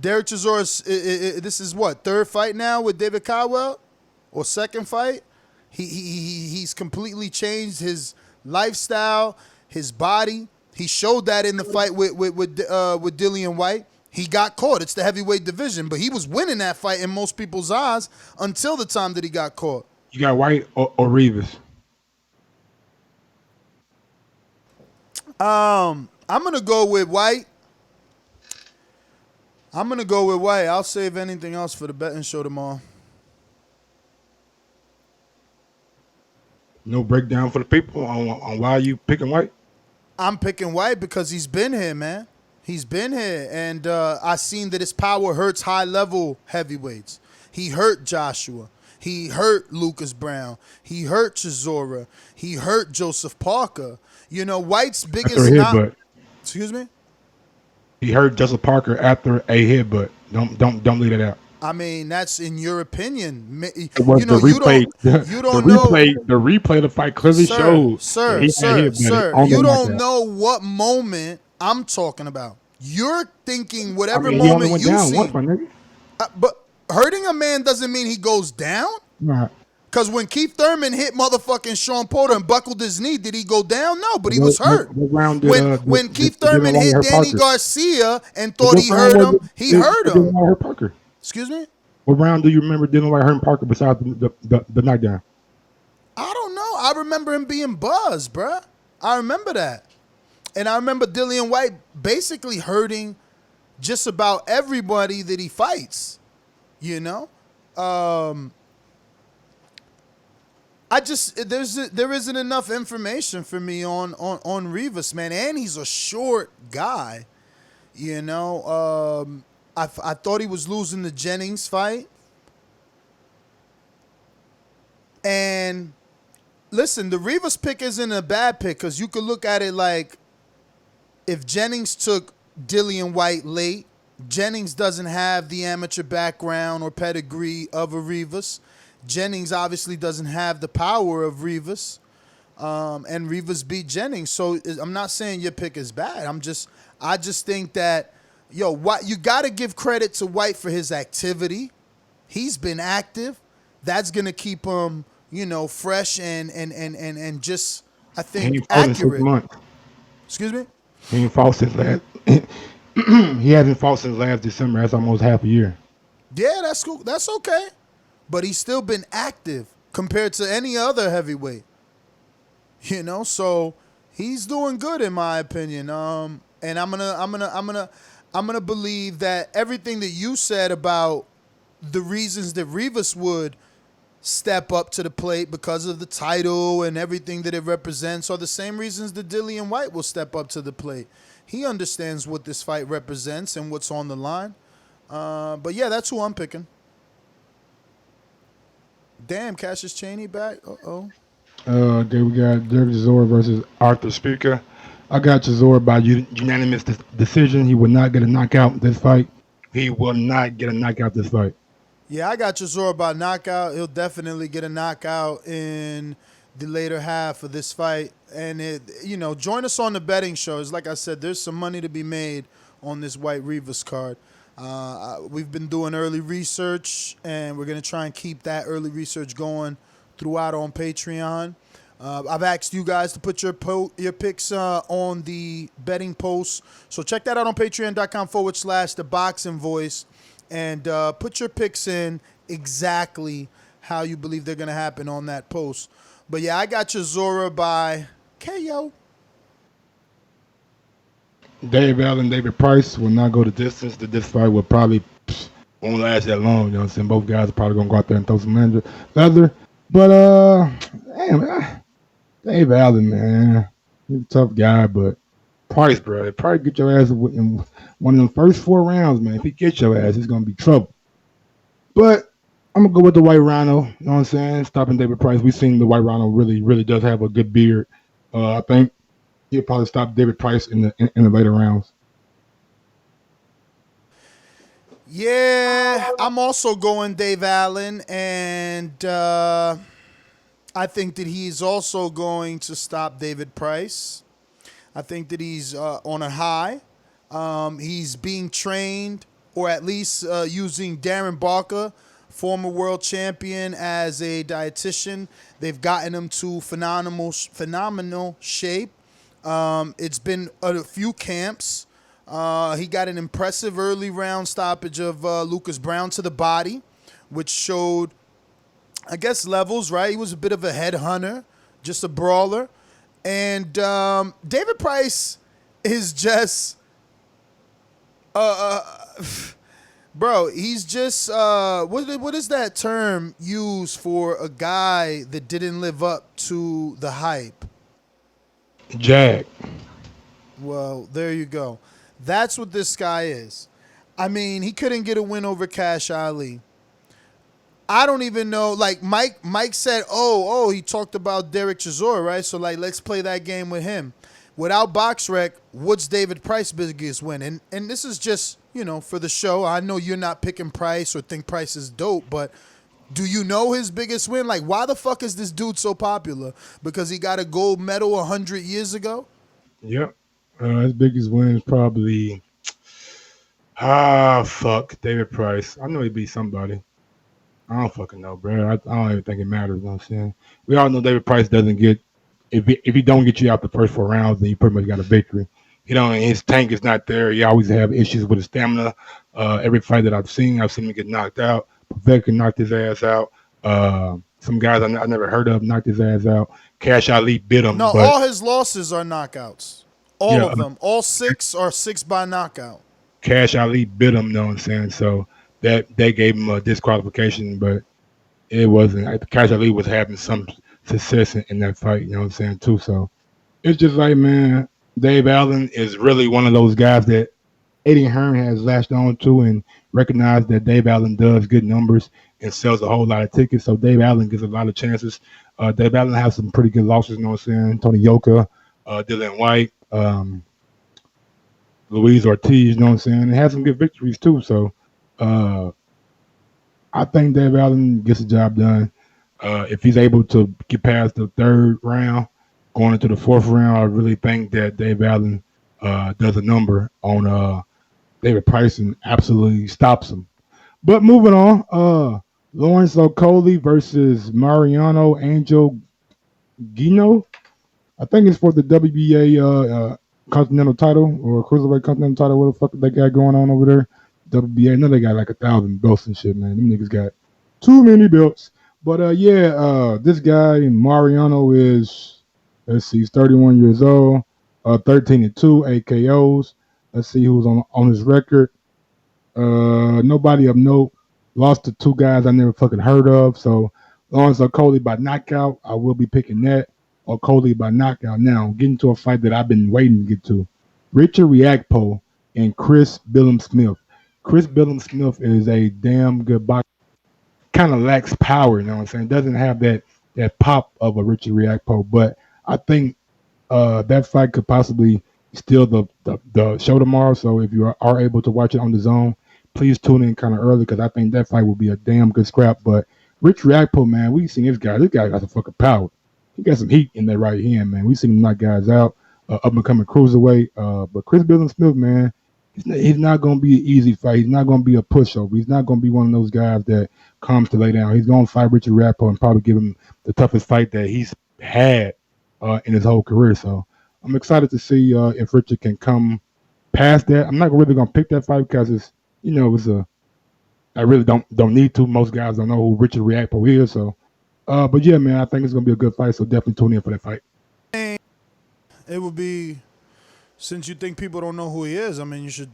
Dereck Chisora, this is what, third fight now with David Caldwell, or second fight? He's completely changed his lifestyle, his body. He showed that in the fight with Dillian Whyte. He got caught. It's the heavyweight division, but he was winning that fight in most people's eyes until the time that he got caught. You got Whyte or Rivas? I'm gonna go with Whyte. I'll save anything else for the betting show tomorrow. No breakdown for the people on why you picking Whyte? I'm picking Whyte because he's been here, man. He's been here, and I seen that his power hurts high-level heavyweights. He hurt Joshua. He hurt Lucas Brown. He hurt Chisora. He hurt Joseph Parker. You know, White's biggest headbutt. Excuse me? He hurt Joseph Parker after a headbutt. Don't leave that out. I mean, that's in your opinion. It was You know, the replay. you don't know. The replay of the fight clearly showed. Sir, you don't know what moment I'm talking about. You're thinking whatever moment you see. But hurting a man doesn't mean he goes down. Right. Because when Keith Thurman hit motherfucking Sean Porter and buckled his knee, did he go down? No, but he was hurt. When Keith Thurman hit Danny Garcia and thought he hurt him, he hurt him. Parker. Excuse me? What round do you remember Dillian Whyte hurting Parker besides the knockdown? I don't know. I remember him being buzzed, bruh. I remember that. And I remember Dillian Whyte basically hurting just about everybody that he fights, you know? There isn't enough information for me on Rivas, man. And he's a short guy, you know? I thought he was losing the Jennings fight. And listen, the Rivas pick isn't a bad pick because you could look at it like if Jennings took Dillian Whyte late, Jennings doesn't have the amateur background or pedigree of a Rivas. Jennings obviously doesn't have the power of Rivas. And Rivas beat Jennings. So I'm not saying your pick is bad. I just think that you got to give credit to Whyte for his activity. He's been active. That's gonna keep him, fresh and just I think accurate. Excuse me. He ain't fought since last. He hasn't fought since last December. That's almost half a year. Yeah, that's cool. That's okay. But he's still been active compared to any other heavyweight. So he's doing good in my opinion. And I'm gonna believe that everything that you said about the reasons that Rivas would step up to the plate because of the title and everything that it represents are the same reasons that Dillian Whyte will step up to the plate. He understands what this fight represents and what's on the line. But yeah, that's who I'm picking. Damn, Cassius Chaney back. Uh-oh. Okay, we got Dereck Chisora versus Artur Szpilka. I got Chisora by unanimous decision. He will not get a knockout this fight. He will not get a knockout this fight. Yeah, I got Chisora by knockout. He'll definitely get a knockout in the later half of this fight. And, join us on the betting shows. Like I said, there's some money to be made on this Whyte Rivas card. We've been doing early research, and we're going to try and keep that early research going throughout on Patreon. I've asked you guys to put your picks on the betting post. So check that out on patreon.com/ThaBoxingVoice and put your picks in exactly how you believe they're going to happen on that post. But yeah, I got Chisora by KO. Dave Allen, David Price will not go the distance. This fight will probably won't last that long. You know what I'm saying? Both guys are probably going to go out there and throw some leather. But, Dave Allen, man, he's a tough guy, but Price, bro, he'll probably get your ass in one of them first 4 rounds, man. If he gets your ass, it's going to be trouble. But I'm going to go with the White Rhino, you know what I'm saying? Stopping David Price. We've seen the White Rhino really does have a good beard. I think he'll probably stop David Price in the later rounds. Yeah, I'm also going Dave Allen, and I think that he's also going to stop David Price. I think that he's on a high. He's being trained, or at least using Darren Barker, former world champion, as a dietitian. They've gotten him to phenomenal shape. It's been a few camps. He got an impressive early round stoppage of Lucas Brown to the body, which showed, I guess, levels, right? He was a bit of a headhunter, just a brawler. And David Price is just, bro, he's just, what is that term used for a guy that didn't live up to the hype? Jag. Well, there you go. That's what this guy is. I mean, he couldn't get a win over Cash Ali. I don't even know. Like Mike said, he talked about Dereck Chisora, right? So like, let's play that game with him. Without BoxRec, what's David Price's biggest win? And this is just, for the show. I know you're not picking Price or think Price is dope, but do you know his biggest win? Like, why the fuck is this dude so popular? Because he got a gold medal 100 years ago? Yep. His biggest win is probably, David Price. I know he beat somebody. I don't fucking know, bro. I don't even think it matters. You know what I'm saying? We all know David Price doesn't get, if he don't get you out the first 4 rounds, then you pretty much got a victory. His tank is not there. He always have issues with his stamina. Every fight that I've seen him get knocked out. Povetkin knocked his ass out. Some guys I never heard of knocked his ass out. Cash Ali bit him. No, all his losses are knockouts. All of them. All 6 are 6 by knockout. Cash Ali bit him, you know what I'm saying? So that gave him a disqualification, but it wasn't. Cash Ali was having some success in that fight, you know what I'm saying, too. So it's just like, man, Dave Allen is really one of those guys that Eddie Hearn has latched on to and recognized that Dave Allen does good numbers and sells a whole lot of tickets. So Dave Allen gets a lot of chances. Dave Allen has some pretty good losses, you know what I'm saying? Tony Yoka, Dillian Whyte, Luis Ortiz, you know what I'm saying? And has some good victories, too. So I think Dave Allen gets the job done. If he's able to get past the 3rd round, going into the 4th round, I really think that Dave Allen does a number on David Price and absolutely stops him. But moving on, Lawrence Okolie versus Mariano Angel Gudino. I think it's for the WBA Continental title or Cruiserweight Continental title. What the fuck they got going on over there? WBA. I know they got like 1,000 belts and shit, man. Them niggas got too many belts. But this guy Mariano is, he's 31 years old, 13-2 AKOs. Let's see who's on his record. Nobody of note. Lost to 2 guys I never fucking heard of. So Lawrence Okolie by knockout. I will be picking that. Okolie by knockout. Now getting to a fight that I've been waiting to get to. Richard Riakpo and Chris Billum-Smith. Chris Billum-Smith is a damn good boxer. Kind of lacks power, you know what I'm saying? Doesn't have that pop of a Richard Riakpo, but I think that fight could possibly steal the show tomorrow. So if you are able to watch it on DAZN, please tune in kind of early because I think that fight will be a damn good scrap. But Rich Riakpo, man, we've seen this guy. This guy got some fucking power. He got some heat in that right hand, man. We've seen him knock guys out, up and coming cruiserweight. But Chris Billum-Smith, man, he's not going to be an easy fight. He's not going to be a pushover. He's not going to be one of those guys that comes to lay down. He's going to fight Richard Riakpo and probably give him the toughest fight that he's had in his whole career. So I'm excited to see if Richard can come past that. I'm not really going to pick that fight because it's, I really don't need to. Most guys don't know who Richard Riakpo is. So, but yeah, man, I think it's going to be a good fight. So definitely tune in for that fight. It would be, since you think people don't know who he is, I mean, you should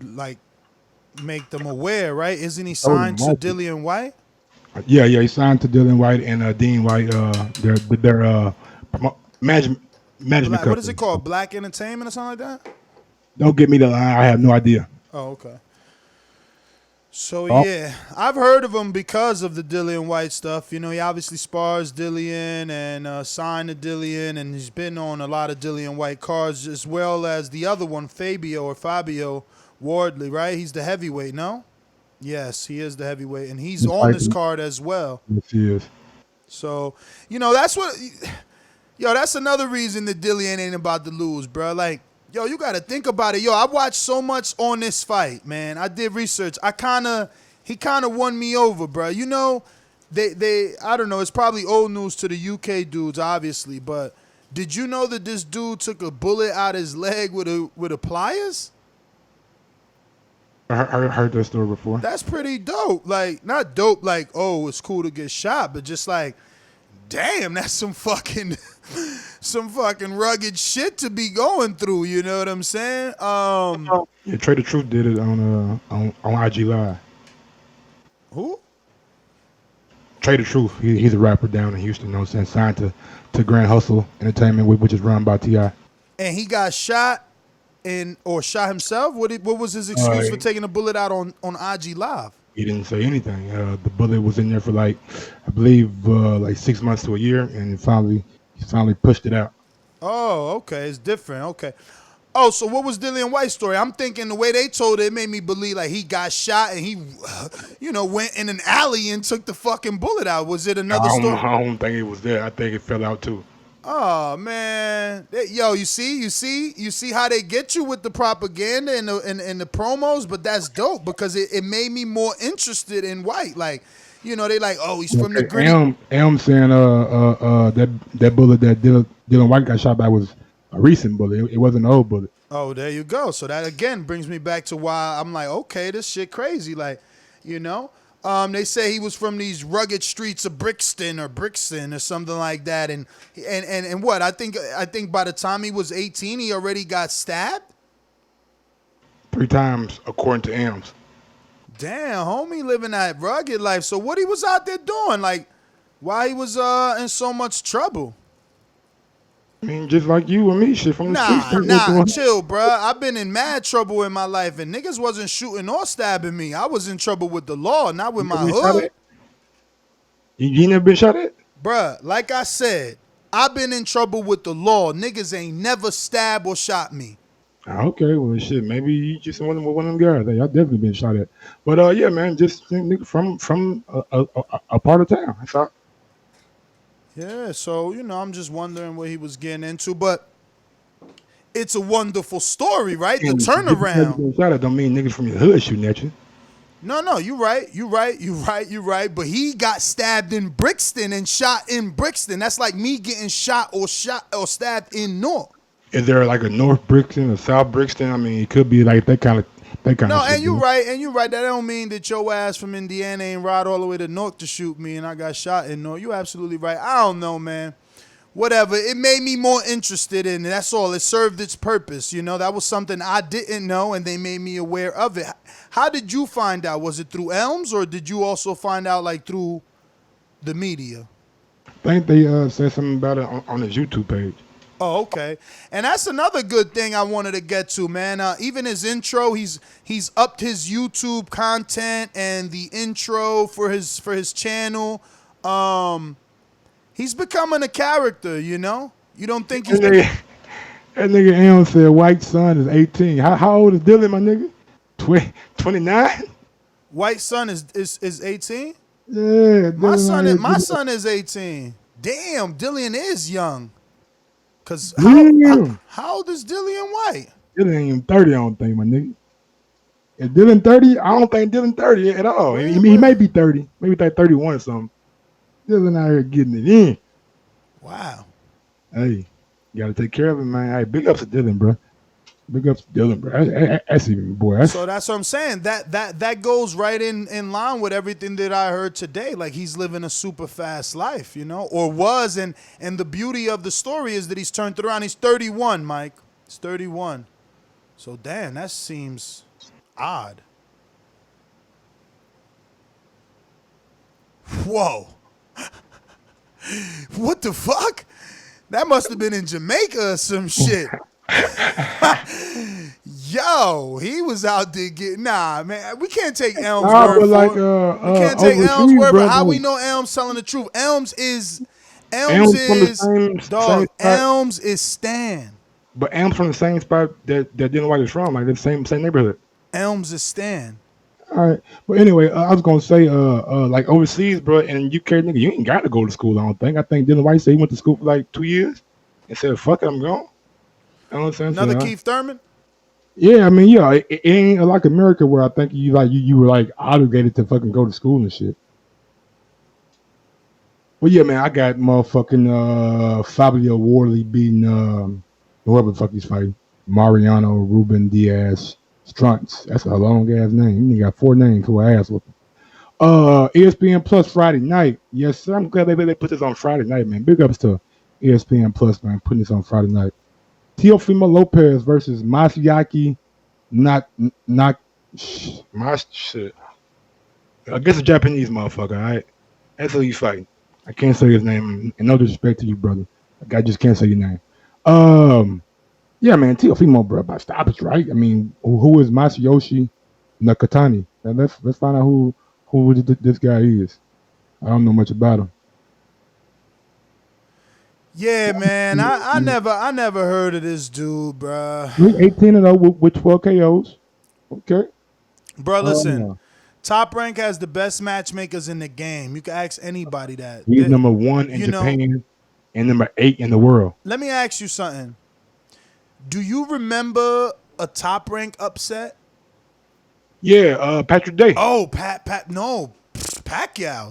make them aware, right? Isn't he signed to Dillian Whyte? Yeah, he signed to Dillian Whyte and Dean White. Their management company. What is it called? Black Entertainment or something like that? Don't get me the line. I have no idea. Oh, okay. So, yeah, I've heard of him because of the Dillian Whyte stuff. He obviously spars Dillian and signed to Dillian, and he's been on a lot of Dillian Whyte cards, as well as the other one, Fabio Wardley, right? He's the heavyweight, no? Yes, he is the heavyweight, and he's on this card as well. Yes, he is. So, that's what... that's another reason that Dillian ain't about to lose, bro. You got to think about it. I watched so much on this fight, man. I did research. He kind of won me over, bro. I don't know. It's probably old news to the UK dudes, obviously, but did you know that this dude took a bullet out his leg with a pliers? I heard that story before. That's pretty dope. Not dope it's cool to get shot, but just damn, that's some fucking rugged shit to be going through. You know what I'm saying? Yeah, Trader Truth did it on IG Live. Who? Trader Truth. He's a rapper down in Houston. You know what I'm saying? Signed to Grand Hustle Entertainment, which is run by T.I. And he got shot or shot himself. What was his excuse for taking a bullet out on IG Live? He didn't say anything. The bullet was in there for like, I believe, like 6 months to a year, and he finally pushed it out. Oh, okay. It's different. Okay. Oh, so what was Dillian Whyte's story? I'm thinking the way they told it made me believe like he got shot and he, went in an alley and took the fucking bullet out. Was it another story? I don't think it was there. I think it fell out too. Oh man, yo, you see how they get you with the propaganda and the promos, but that's dope because it made me more interested in White. Like, they like, oh, he's from the gritty. Elm saying that bullet that Dillian Whyte got shot by was a recent bullet. It wasn't an old bullet. Oh, there you go. So that again brings me back to why I'm like, okay, this shit crazy. Like, they say he was from these rugged streets of Brixton or something like that. And what? I think by the time he was 18, he already got stabbed? 3 times, according to Elms. Damn, homie living that rugged life. So what he was out there doing? Like, why he was in so much trouble? I mean, just like you and me, shit from the streets. Chill, bruh. I've been in mad trouble in my life, and niggas wasn't shooting or stabbing me. I was in trouble with the law, not with my hood. You never been shot at? Bruh, like I said, I've been in trouble with the law. Niggas ain't never stabbed or shot me. Okay, well, shit, maybe you just one of them guys. I've definitely been shot at. But, yeah, man, just nigga from a part of town. That's all. Yeah, so, I'm just wondering what he was getting into. But it's a wonderful story, right? The turnaround. Shot at don't mean niggas from your hood shooting at you. No, you right. But he got stabbed in Brixton and shot in Brixton. That's like me getting shot or stabbed in North. Is there like a North Brixton or South Brixton? I mean, it could be like that kind of. No, and you're right. That don't mean that your ass from Indiana ain't ride all the way to North to shoot me and I got shot in North. You're absolutely right. I don't know, man. Whatever. It made me more interested in it. That's all. It served its purpose. That was something I didn't know and they made me aware of it. How did you find out? Was it through Elms or did you also find out like through the media? I think they said something about it on his YouTube page. Oh, okay. And that's another good thing I wanted to get to, man. Even his intro, he's upped his YouTube content and the intro for his channel. He's becoming a character, You don't think he's... That nigga Elm said White's son is 18. How old is Dillian, my nigga? 29? White's son is 18? Yeah. My son is 18. Damn, Dillian is young. Cause how old is Dillian Whyte? Dillian ain't even 30, I don't think, my nigga. Is Dillian 30? I don't think Dillian 30 at all. He may be 30. Maybe like 31 or something. Dillian out here getting it in. Wow. Hey, you gotta take care of him, man. Hey, big ups to Dillian, bro. Big ups to Dillian, bro. That's even, boy. So that's what I'm saying. That goes right in line with everything that I heard today. Like he's living a super fast life, or was. And the beauty of the story is that he's turned it around. He's 31, Mike. He's 31. So damn, that seems odd. Whoa. What the fuck? That must have been in Jamaica or some shit. Yo, he was out there getting man. We can't take Elm's word for it. We can't take Elm's word for how we know Elm's telling the truth. Elm's is Stan. But Elm's from the same spot that Dillian Whyte is from, like the same neighborhood. Elm's is Stan. All right, but anyway, I was gonna say, like overseas, bro, and UK nigga, you ain't got to go to school. I don't think. I think Dillian Whyte said he went to school for like 2 years and said, "Fuck it, I'm gone." You know what I'm saying? Another Keith Thurman? Yeah, I mean, yeah, it ain't like America where I think you were like obligated to fucking go to school and shit. Well, yeah, man, I got motherfucking Fabio Wardley beating whoever the fuck he's fighting, Mariano Ruben Diaz Strunts. That's a long ass name. You got 4 names for an ass whooping. ESPN Plus Friday night. Yes, sir. I'm glad they put this on Friday night, man. Big ups to ESPN Plus, man, putting this on Friday night. Teofimo Lopez versus Masayaki shit. I guess a Japanese motherfucker, all right? That's who he's fighting. I can't say his name, and no disrespect to you, brother. I just can't say your name. Yeah, man, Teofimo, bro, by stoppage, right? I mean, who is Masayoshi Nakatani? And let's find out who this guy is. I don't know much about him. Yeah, man. I never heard of this dude, bruh. 18-0 with 12 KOs. Okay. Bro, listen. Top Rank has the best matchmakers in the game. You can ask anybody that. He's number 1 in Japan and number 8 in the world. Let me ask you something. Do you remember a Top Rank upset? Yeah, Patrick Day. Oh, Pacquiao.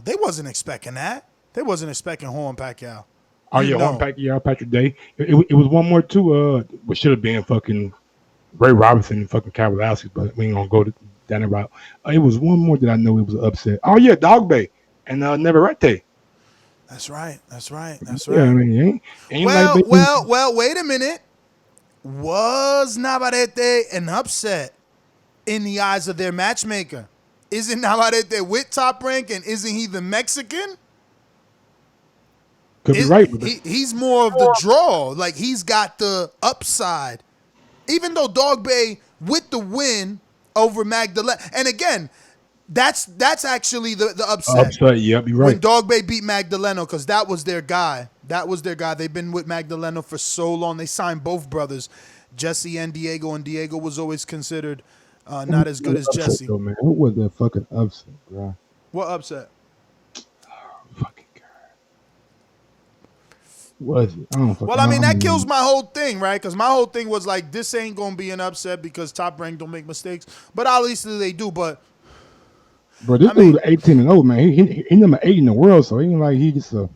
They wasn't expecting that. They wasn't expecting Juan Pacquiao. Oh, yeah, Juan Pacquiao, Patrick Day. It was one more, too, what should have been fucking Ray Robinson and fucking Kowalski, but we ain't going to go down that route. It was one more that I know it was upset. Oh, yeah, Dog Bay and Neverete. That's right. Yeah, I mean, well, wait a minute. Was Navarrete an upset in the eyes of their matchmaker? Isn't Navarrete with Top Rank, and isn't he the Mexican? Could be right. He's more of the draw. Like, he's got the upside. Even though Dog Bay with the win over Magdalena. And again, that's actually the upset. Upset, yep, you're right. When Dog Bay beat Magdaleno, because that was their guy. They've been with Magdaleno for so long. They signed both brothers, Jesse and Diego was always considered not as good as Jesse. Though, man. Who was that fucking upset, bro? What upset? Fucking God. Was it? That kills my whole thing, right? Because my whole thing was like, this ain't going to be an upset because Top Rank don't make mistakes. But obviously they do. But bro, this dude 18-0, man. He number 8 in the world, so he ain't like he just a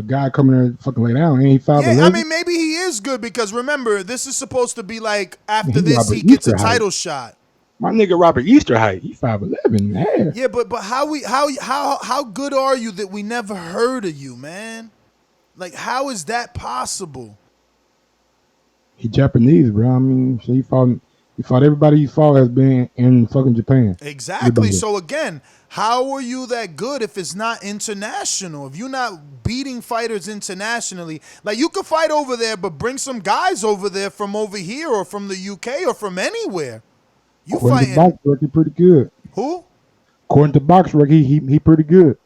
guy coming there and fucking lay down. Ain't he 5'11"? Yeah, I mean, maybe he is good because remember, this is supposed to be like after this he gets a title shot. My nigga Robert Easter height. He 5'11", man. Yeah, but how good are you that we never heard of you, man? Like, how is that possible? He Japanese, bro. I mean, so he fought everybody he fought has been in fucking Japan. Exactly. So again, how are you that good if it's not international? If you're not beating fighters internationally, like you could fight over there, but bring some guys over there from over here or from the UK or from anywhere. You fighting? According to BoxRec, he pretty good. Who? According to BoxRec, he pretty good.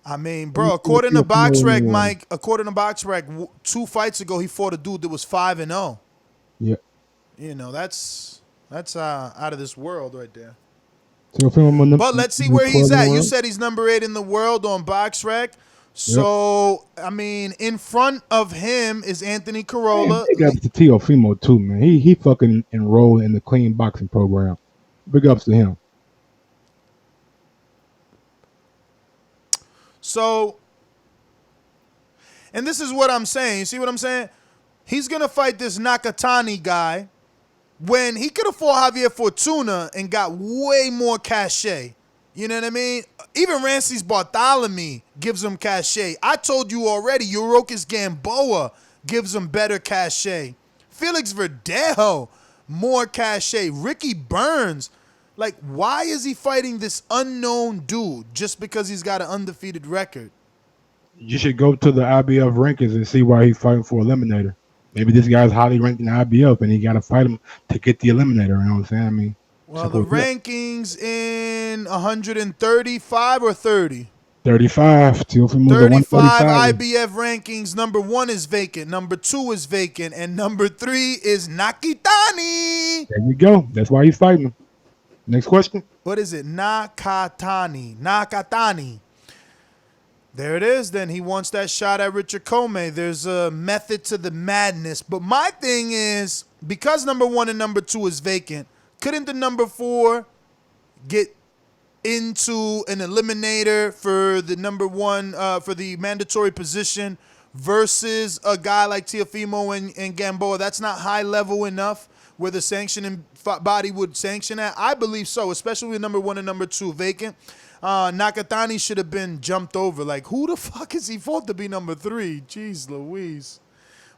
I mean, bro, according to BoxRec, Mike, 2 fights ago, he fought a dude that was 5-0. Yeah. You know, that's out of this world right there. But let's see where he's at. You said he's number 8 in the world on BoxRec. So, I mean, in front of him is Anthony Corolla. Big ups to Teofimo, too, man. He fucking enrolled in the clean boxing program. Big ups to him. So, and this is what I'm saying. You see what I'm saying? He's going to fight this Nakatani guy when he could have fought Javier Fortuna and got way more cachet. You know what I mean? Even Rances Bartholomew gives him cachet. I told you already, Yurokis Gamboa gives him better cachet. Felix Verdejo, more cachet. Ricky Burns. Like, why is he fighting this unknown dude just because he's got an undefeated record? You should go to the IBF rankings and see why he's fighting for eliminator. Maybe this guy's highly ranked in the IBF and he got to fight him to get the eliminator. You know what I'm saying? I mean, well, the rankings in 135 or 30? 35. 35 IBF rankings. Number 1 is vacant. Number 2 is vacant. And number 3 is Nakatani. There you go. That's why he's fighting him. Next question. What is it? Nakatani. There it is. Then he wants that shot at Richard Comey. There's a method to the madness. But my thing is, because number 1 and number 2 is vacant, couldn't the number 4 get into an eliminator for the number 1 for the mandatory position versus a guy like Teofimo and Gamboa? That's not high level enough where the sanctioning body would sanction that? I believe so, especially with number 1 and number 2 vacant. Nakatani should have been jumped over. Like, who the fuck is he fought to be number 3? Jeez Louise.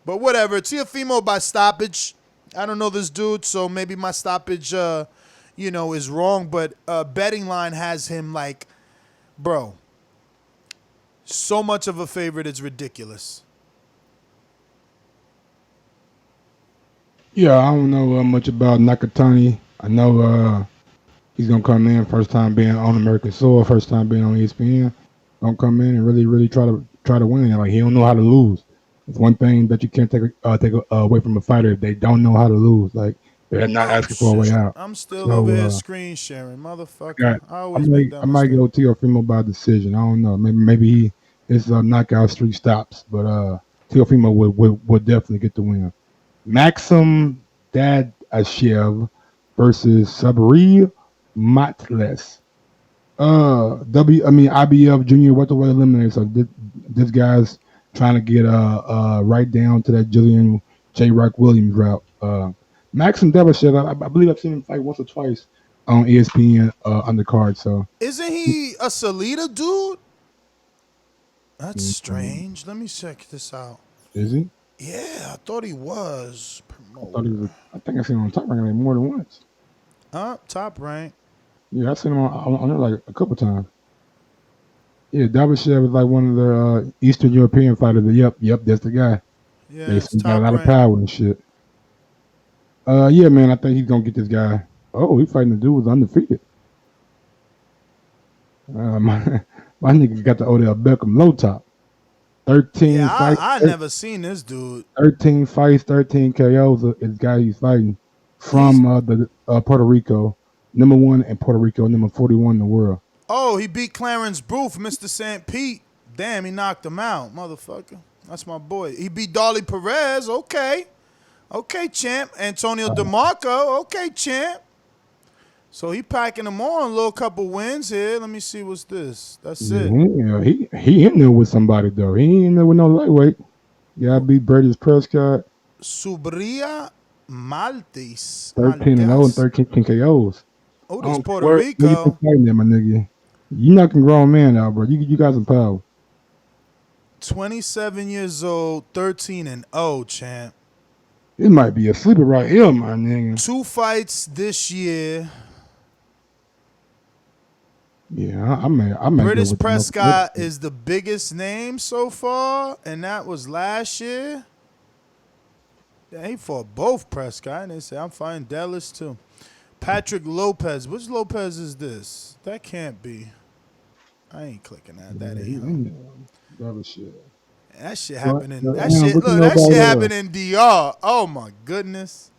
But whatever. Teofimo by stoppage. I don't know this dude, so maybe my stoppage, is wrong. But betting line has him like, bro, so much of a favorite, it's ridiculous. Yeah, I don't know much about Nakatani. I know He's gonna come in first time being on American soil, first time being on ESPN. Gonna come in and really try to win. Like he don't know how to lose. It's one thing that you can't take away from a fighter if they don't know how to lose. Like they're not asking for a way out. I'm still over here screen sharing, motherfucker. Yeah, I always make that I might mistake. go Teofimo by decision. I don't know. Maybe his knockout streak stops, but Teofimo would definitely get the win. Maxim Dadashev versus Sabri Matles. IBF Junior welterweight eliminator. So this guy's trying to get right down to that Dillian J. Rock Williams route. Maxim Dadashev, I believe I've seen him fight once or twice on ESPN Undercard. So isn't he a Salida dude? That's strange. Let me check this out. Is he? Yeah, I thought he was. I think I've seen him on Top Rank like more than once. Top Rank. Yeah, I've seen him on there like a couple times. Yeah, Dadashev is like one of the Eastern European fighters. Yep, that's the guy. Yeah, He's got a lot of power and shit. Yeah, man, I think he's gonna get this guy. Oh, he's fighting the dude who's undefeated. My nigga got the Odell Beckham low top. 13 fights. I never seen this dude. 13 fights, 13 KOs is the guy he's fighting from Puerto Rico. Number 1 in Puerto Rico, number 41 in the world. Oh, he beat Clarence Booth, Mr. St. Pete. Damn, he knocked him out, motherfucker. That's my boy. He beat Dolly Perez. Okay, champ. Antonio DeMarco. Okay, champ. So he packing them on. A little couple wins here. Let me see what's this. That's it. Yeah, he in there with somebody though. He ain't in there with no lightweight. Yeah, I beat Brady Prescott. Subria Maltes. 13-0 and 13 KOs. Oh, this Puerto Rico. You fighting there, my nigga. You knocking grown man out, bro. You got some power. 27 years old, 13-0, champ. It might be a sleeper right here, my nigga. 2 fights this year. Yeah, I may British Prescott is the biggest name so far, and that was last year. Yeah, he fought both Prescott, and they say I'm fighting Dallas too. Patrick Lopez. Which Lopez is this? That can't be. I ain't clicking that. That ain't him. That shit happened in that shit happened in DR. Oh my goodness.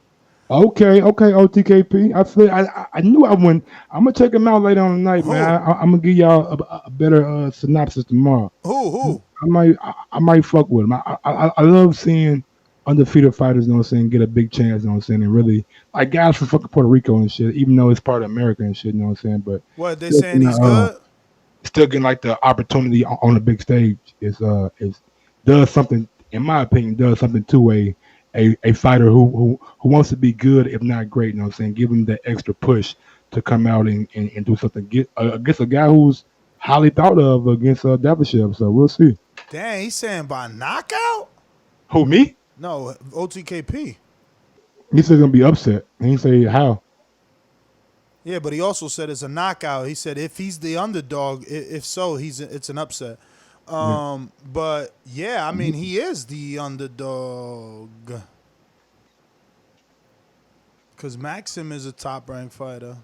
Okay, OTKP. I knew I wouldn't. I'm gonna check him out later on tonight, man. I'm gonna give y'all a better synopsis tomorrow. Who? I might fuck with him. I love seeing undefeated fighters, you know what I'm saying, get a big chance, you know what I'm saying, and really like guys from fucking Puerto Rico and shit, even though it's part of America and shit, you know what I'm saying. But what they saying he's good? Still getting like the opportunity on the big stage is does something, in my opinion, does something to a fighter who wants to be good, if not great, you know what I'm saying, give him that extra push to come out and do something against a guy who's highly thought of against Dadashev. So we'll see. Dang, he's saying by knockout? Who, me? No, OTKP. He said it's gonna be upset. He didn't say how. Yeah, but he also said it's a knockout. He said if he's the underdog, if so, it's an upset. But yeah, I mean he is the underdog. Because Maxim is a top-ranked fighter.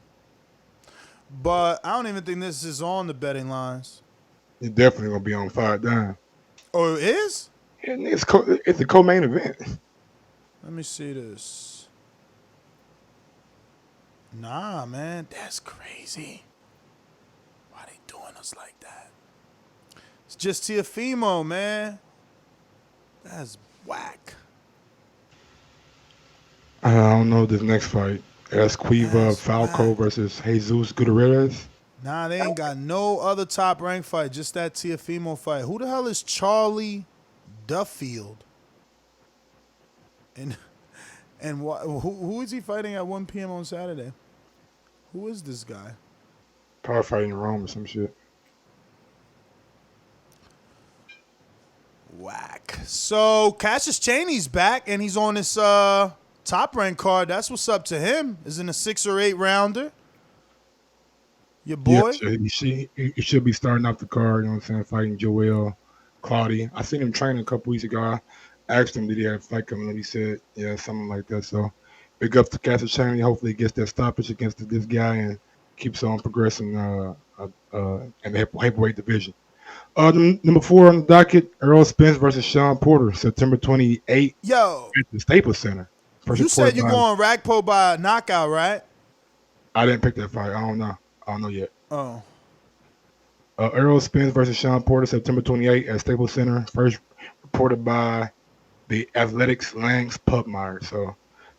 But I don't even think this is on the betting lines. It's definitely gonna be on 5 down. Oh, it is? Yeah, it's a co-main event. Let me see this. Nah, man, that's crazy. Why they doing us like that? It's just Teofimo, man. That's whack. I don't know this next fight. Esquiva Falco versus Jesus Gutierrez. Nah, they ain't got no other top-ranked fight. Just that Teofimo fight. Who the hell is Charlie Duffield? And who is he fighting at 1 p.m. on Saturday? Who is this guy? Probably fighting in Rome or some shit. Whack. So Cassius Chaney's back, and he's on this top-ranked card. That's what's up to him. Is in a 6 or 8 rounder. Your boy? Yeah, he should be starting off the card, you know what I'm saying, fighting Joel Claudy. I seen him training a couple weeks ago. I asked him, did he have a fight coming up? He said, yeah, something like that. So big up to Cassius Chaney. Hopefully he gets that stoppage against this guy and keeps on progressing in the heavyweight division. Number 4 on the docket, Errol Spence versus Sean Porter, September 28th at the Staples Center. You said you're going Ragpo by knockout, right? I didn't pick that fight. I don't know yet. Oh. Errol Spence versus Sean Porter, September 28th at Staples Center. First reported by the Athletics Lance Pubmeyer. So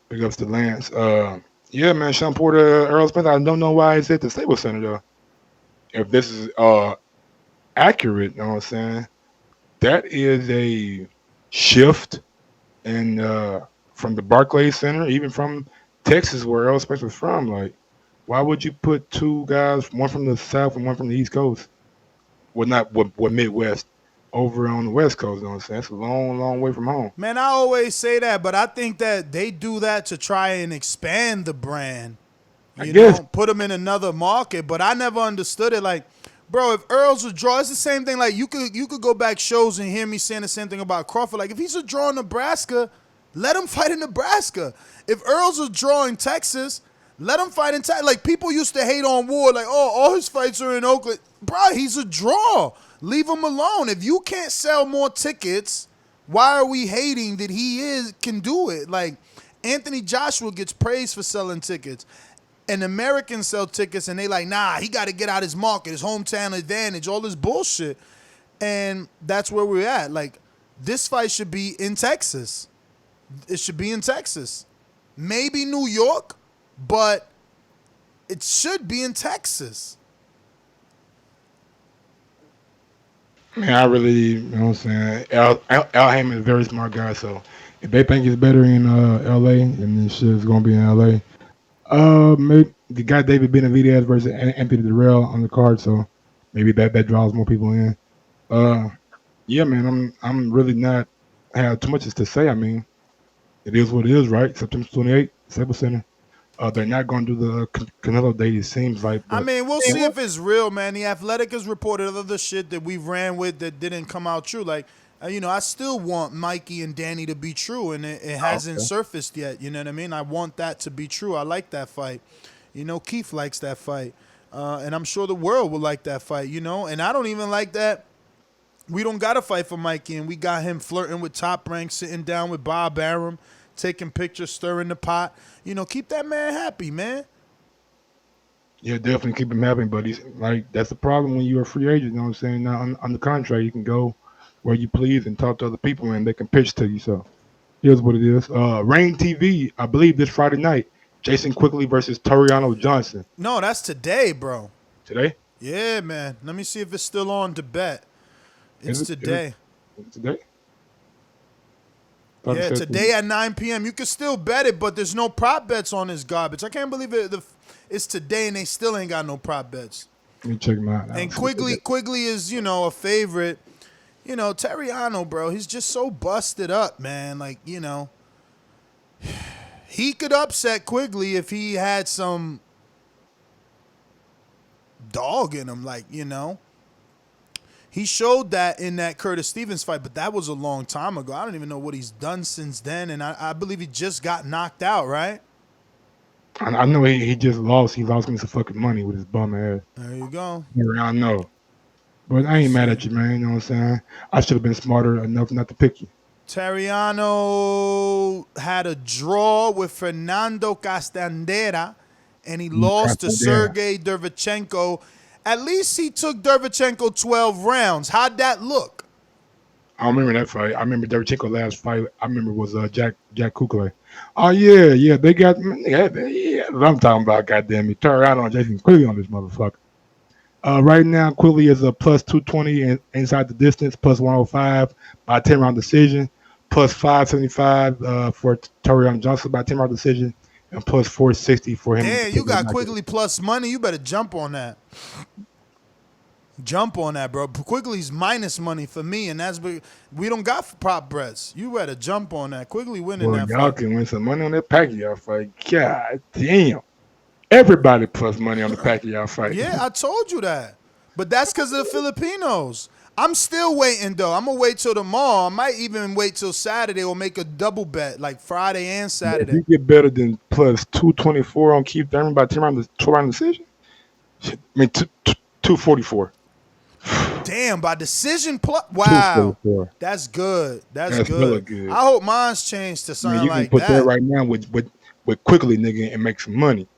big ups to Lance. Yeah, man, Sean Porter, Errol Spence. I don't know why it's at the Staples Center though. If this is accurate, you know what I'm saying? That is a shift in from the Barclays Center, even from Texas where Errol Spence was from. Like, why would you put two guys, one from the South and one from the East Coast? Well, not what Midwest, over on the West Coast, you know what I'm saying? That's a long, long way from home. Man, I always say that, but I think that they do that to try and expand the brand. You know, put them in another market, but I never understood it. Like, bro, if Earl's a draw, it's the same thing. Like, you could go back shows and hear me saying the same thing about Crawford. Like, if he's a draw in Nebraska, let him fight in Nebraska. If Earl's a draw in Texas, let him fight in Texas. Like, people used to hate on Ward, like, oh, all his fights are in Oakland. Bro, he's a draw. Leave him alone. If you can't sell more tickets, why are we hating that he can do it? Like, Anthony Joshua gets praised for selling tickets. And Americans sell tickets, and they like, nah, he got to get out his market, his hometown advantage, all this bullshit. And that's where we're at. Like, this fight should be in Texas. It should be in Texas. Maybe New York, but it should be in Texas. Man, I really, you know what I'm saying? Al Heyman is a very smart guy, so if they think it's better in L.A., then this shit is going to be in L.A. Maybe the guy David Benavidez versus Anthony Durrell on the card, so maybe that draws more people in. Yeah, man, I'm really not have too much to say. I mean, it is what it is, right? September 28th, Staples Center. They're not going to do the Canelo date, it seems like. I mean, we'll see if it's real, man. The Athletic has reported other shit that we ran with that didn't come out true. Like, you know, I still want Mikey and Danny to be true, and it hasn't surfaced yet. You know what I mean? I want that to be true. I like that fight. You know, Keith likes that fight. And I'm sure the world will like that fight, you know? And I don't even like that we don't got to fight for Mikey, and we got him flirting with Top Rank, sitting down with Bob Arum, taking pictures, stirring the pot. You know, keep that man happy, man. Yeah, definitely keep him happy, but he's like, that's the problem when you're a free agent, you know what I'm saying? Now, on the contract, you can go where you please and talk to other people, and they can pitch to you. So here's what it is. Rain TV, I believe this Friday night, Jason Quigley versus Toriano Johnson. No, that's today, bro. Today? Yeah, man. Let me see if it's still on to bet. It's today. Today? Yeah, today at 9 p.m. You can still bet it, but there's no prop bets on this garbage. I can't believe it. It's today, and they still ain't got no prop bets. Let me check them out. And Quigley is, you know, a favorite. You know, Toriano, bro, he's just so busted up, man. Like, you know, he could upset Quigley if he had some dog in him, like, you know. He showed that in that Curtis Stevens fight, but that was a long time ago. I don't even know what he's done since then, and I believe he just got knocked out, right? I know he just lost. He lost me some fucking money with his bum ass. There you go. I know. But I ain't mad at you, man. You know what I'm saying? I should have been smarter enough not to pick you. Toriano had a draw with Fernando Castandera, and he lost to Sergey Derevchenko. At least he took Derevchenko 12 rounds. How'd that look? I don't remember that fight. I remember Derevchenko last fight. I remember was Jack Kukle. Oh, yeah. They got, yeah. I'm talking about, goddamn me. Toriano and Jason Quigley on this motherfucker. Right now, Quigley is a plus 220 inside the distance, plus 105 by 10-round decision, plus 575 for Toriano Johnson by 10-round decision, and plus 460 for him. Damn, you got Quigley plus money. You better jump on that. Jump on that, bro. Quigley's minus money for me, and that's we don't got prop bets. You better jump on that. Quigley winning that y'all fight. Can win some money on that Pacquiao fight. God damn. Everybody plus money on the Pacquiao fight. Yeah, I told you that. But that's because of the Filipinos. I'm still waiting, though. I'm going to wait till tomorrow. I might even wait till Saturday or make a double bet, like Friday and Saturday. If you get better than plus 224 on Keith Thurman by 10-round decision, I mean, 244. Damn, by decision plus. Wow. 244. That's good. That's good. Really good. I hope mine's changed to something you like can put that right now with quickly, nigga, and make some money.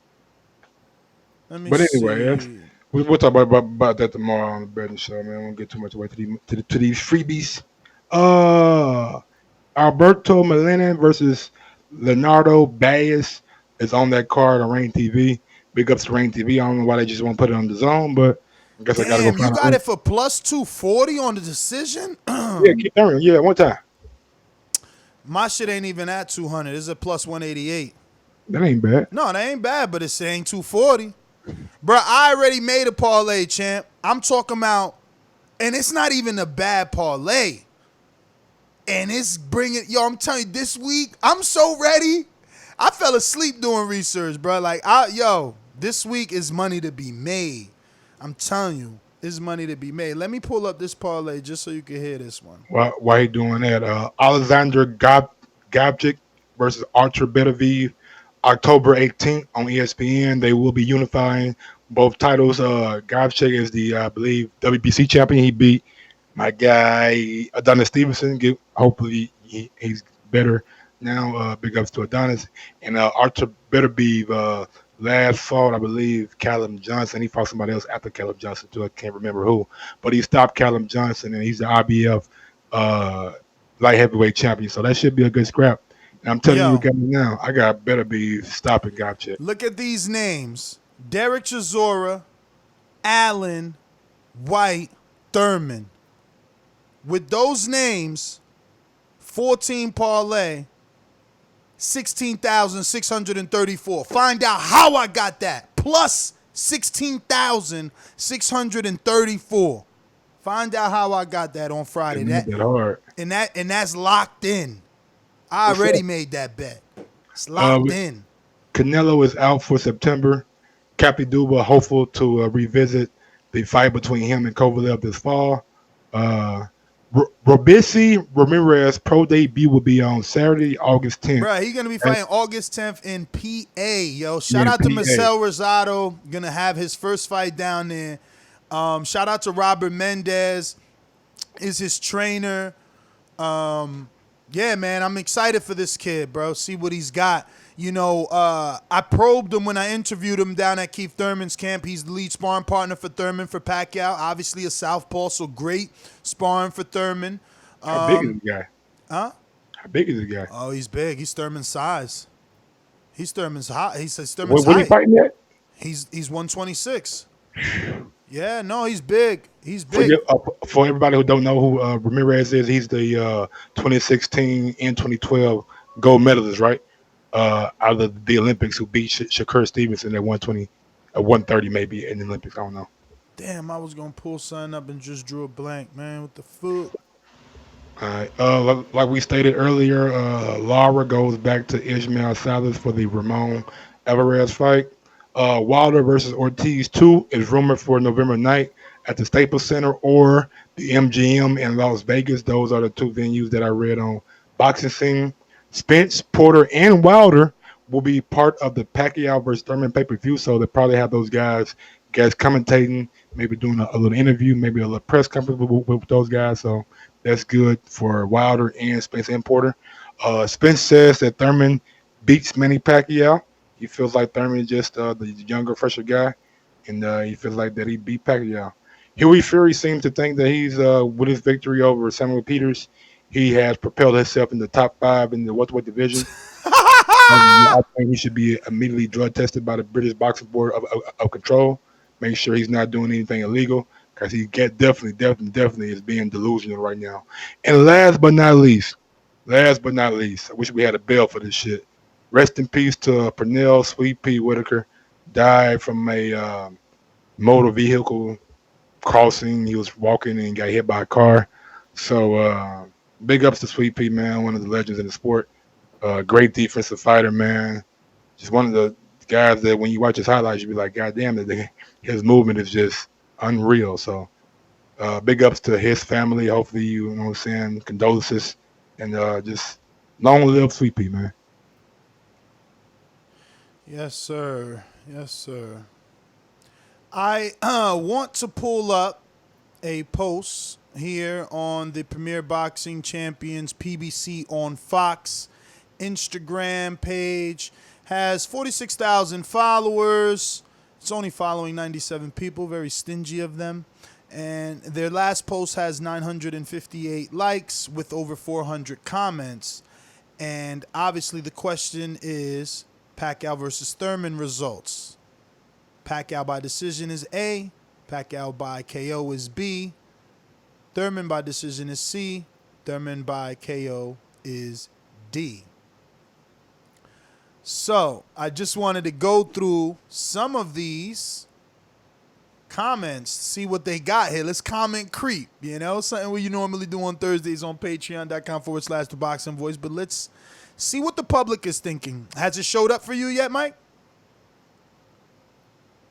Let me But anyway, see. we'll talk about that tomorrow on the betting show, man. I won't get too much away to these freebies. Alberto Molina versus Leonardo Baez is on that card on Rain TV. Big ups to Rain TV. I don't know why they just won't put it on the zone, but I guess I gotta go find you got it for plus 240 on the decision? Yeah, keep Thurman. Yeah, one time. My shit ain't even at 200. It's a plus 188. That ain't bad. No, that ain't bad, but it's ain't 240. Bro, I already made a parlay, champ. I'm talking about, and it's not even a bad parlay. And it's bringing, I'm telling you, this week, I'm so ready. I fell asleep doing research, bro. Like, this week is money to be made. I'm telling you, it's money to be made. Let me pull up this parlay just so you can hear this one. Why you doing that? Alexander Gabchik versus Artur Beterbiev, October 18th on ESPN. They will be unifying both titles. Gabchik is the, I believe, WBC champion. He beat my guy Adonis Stevenson. Hopefully he's better now. Big ups to Adonis. And Artur Beterbiev last fought, I believe, Callum Johnson. He fought somebody else after Callum Johnson too. I can't remember who, but he stopped Callum Johnson, and he's the IBF light heavyweight champion. So that should be a good scrap. And I'm telling you, got me now. I got Beterbiev stopping Gabchik. Look at these names: Dereck Chisora, Allen, White, Thurman. With those names, 14 parlay, 16,634. Find out how I got that. Plus 16,634. Find out how I got that on Friday. That hard. And that's locked in. I already made that bet. It's locked in. Canelo is out for September. Cappy Duba hopeful to revisit the fight between him and Kovalev this fall. Robisi Ramirez pro debut will be on Saturday, August 10th. Bro, he's going to be fighting August 10th in PA, yo. Shout out to Marcel Rosado. Going to have his first fight down there. Shout out to Robert Mendez. Is his trainer. Yeah, man, I'm excited for this kid, bro. See what he's got. You know, I probed him when I interviewed him down at Keith Thurman's camp. He's the lead sparring partner for Thurman for Pacquiao. Obviously a southpaw, so great sparring for Thurman. How big is the guy? Huh? How big is the guy? Oh, he's big. He's Thurman's size. He's Thurman's height. He says Thurman's height. What are you fighting at? He's 126. Yeah, no, he's big. He's big. For everybody who don't know who Ramirez is, he's the 2016 and 2012 gold medalist, right? Out of the Olympics, who beat Shakur Stevenson at 120, 130 maybe in the Olympics. I don't know. Damn, I was gonna pull something up and just drew a blank, man. What the fuck? All right. Like we stated earlier, Lara goes back to Ismael Salas for the Ramon Alvarez fight. Wilder versus Ortiz 2 is rumored for November 9th at the Staples Center or the MGM in Las Vegas. Those are the two venues that I read on Boxing Scene. Spence, Porter, and Wilder will be part of the Pacquiao versus Thurman pay-per-view, so they'll probably have those guys commentating, maybe doing a little interview, maybe a little press conference with those guys, so that's good for Wilder and Spence and Porter. Spence says that Thurman beats Manny Pacquiao. He feels like Thurman is just the younger, fresher guy, and he feels like that he beat Pacquiao. Huey Fury seems to think that he's, with his victory over Samuel Peters, he has propelled himself in the top 5 in the welterweight division. I think he should be immediately drug tested by the British Boxing Board of Control. Make sure he's not doing anything illegal, because he definitely is being delusional right now. And last but not least, I wish we had a bell for this shit. Rest in peace to Pernell Sweet Pea Whitaker. Died from a motor vehicle crossing. He was walking and got hit by a car. So big ups to Sweet Pea, man, one of the legends in the sport. Great defensive fighter, man. Just one of the guys that when you watch his highlights, you be like, God damn, his movement is just unreal. So big ups to his family. Hopefully, you know what I'm saying, condolences, and just long live Sweet Pea, man. Yes, sir. Yes, sir. I want to pull up a post here on the Premier Boxing Champions PBC on Fox Instagram page. Has 46,000 followers. It's only following 97 people, very stingy of them. And their last post has 958 likes with over 400 comments. And obviously the question is Pacquiao versus Thurman results. Pacquiao by decision is A. Pacquiao by KO is B. Thurman by decision is C. Thurman by KO is D. So I just wanted to go through some of these comments, see what they got here. Let's comment creep, something we normally do on Thursdays on patreon.com/ThaBoxingVoice. But let's see what the public is thinking. Has it showed up for you yet, Mike?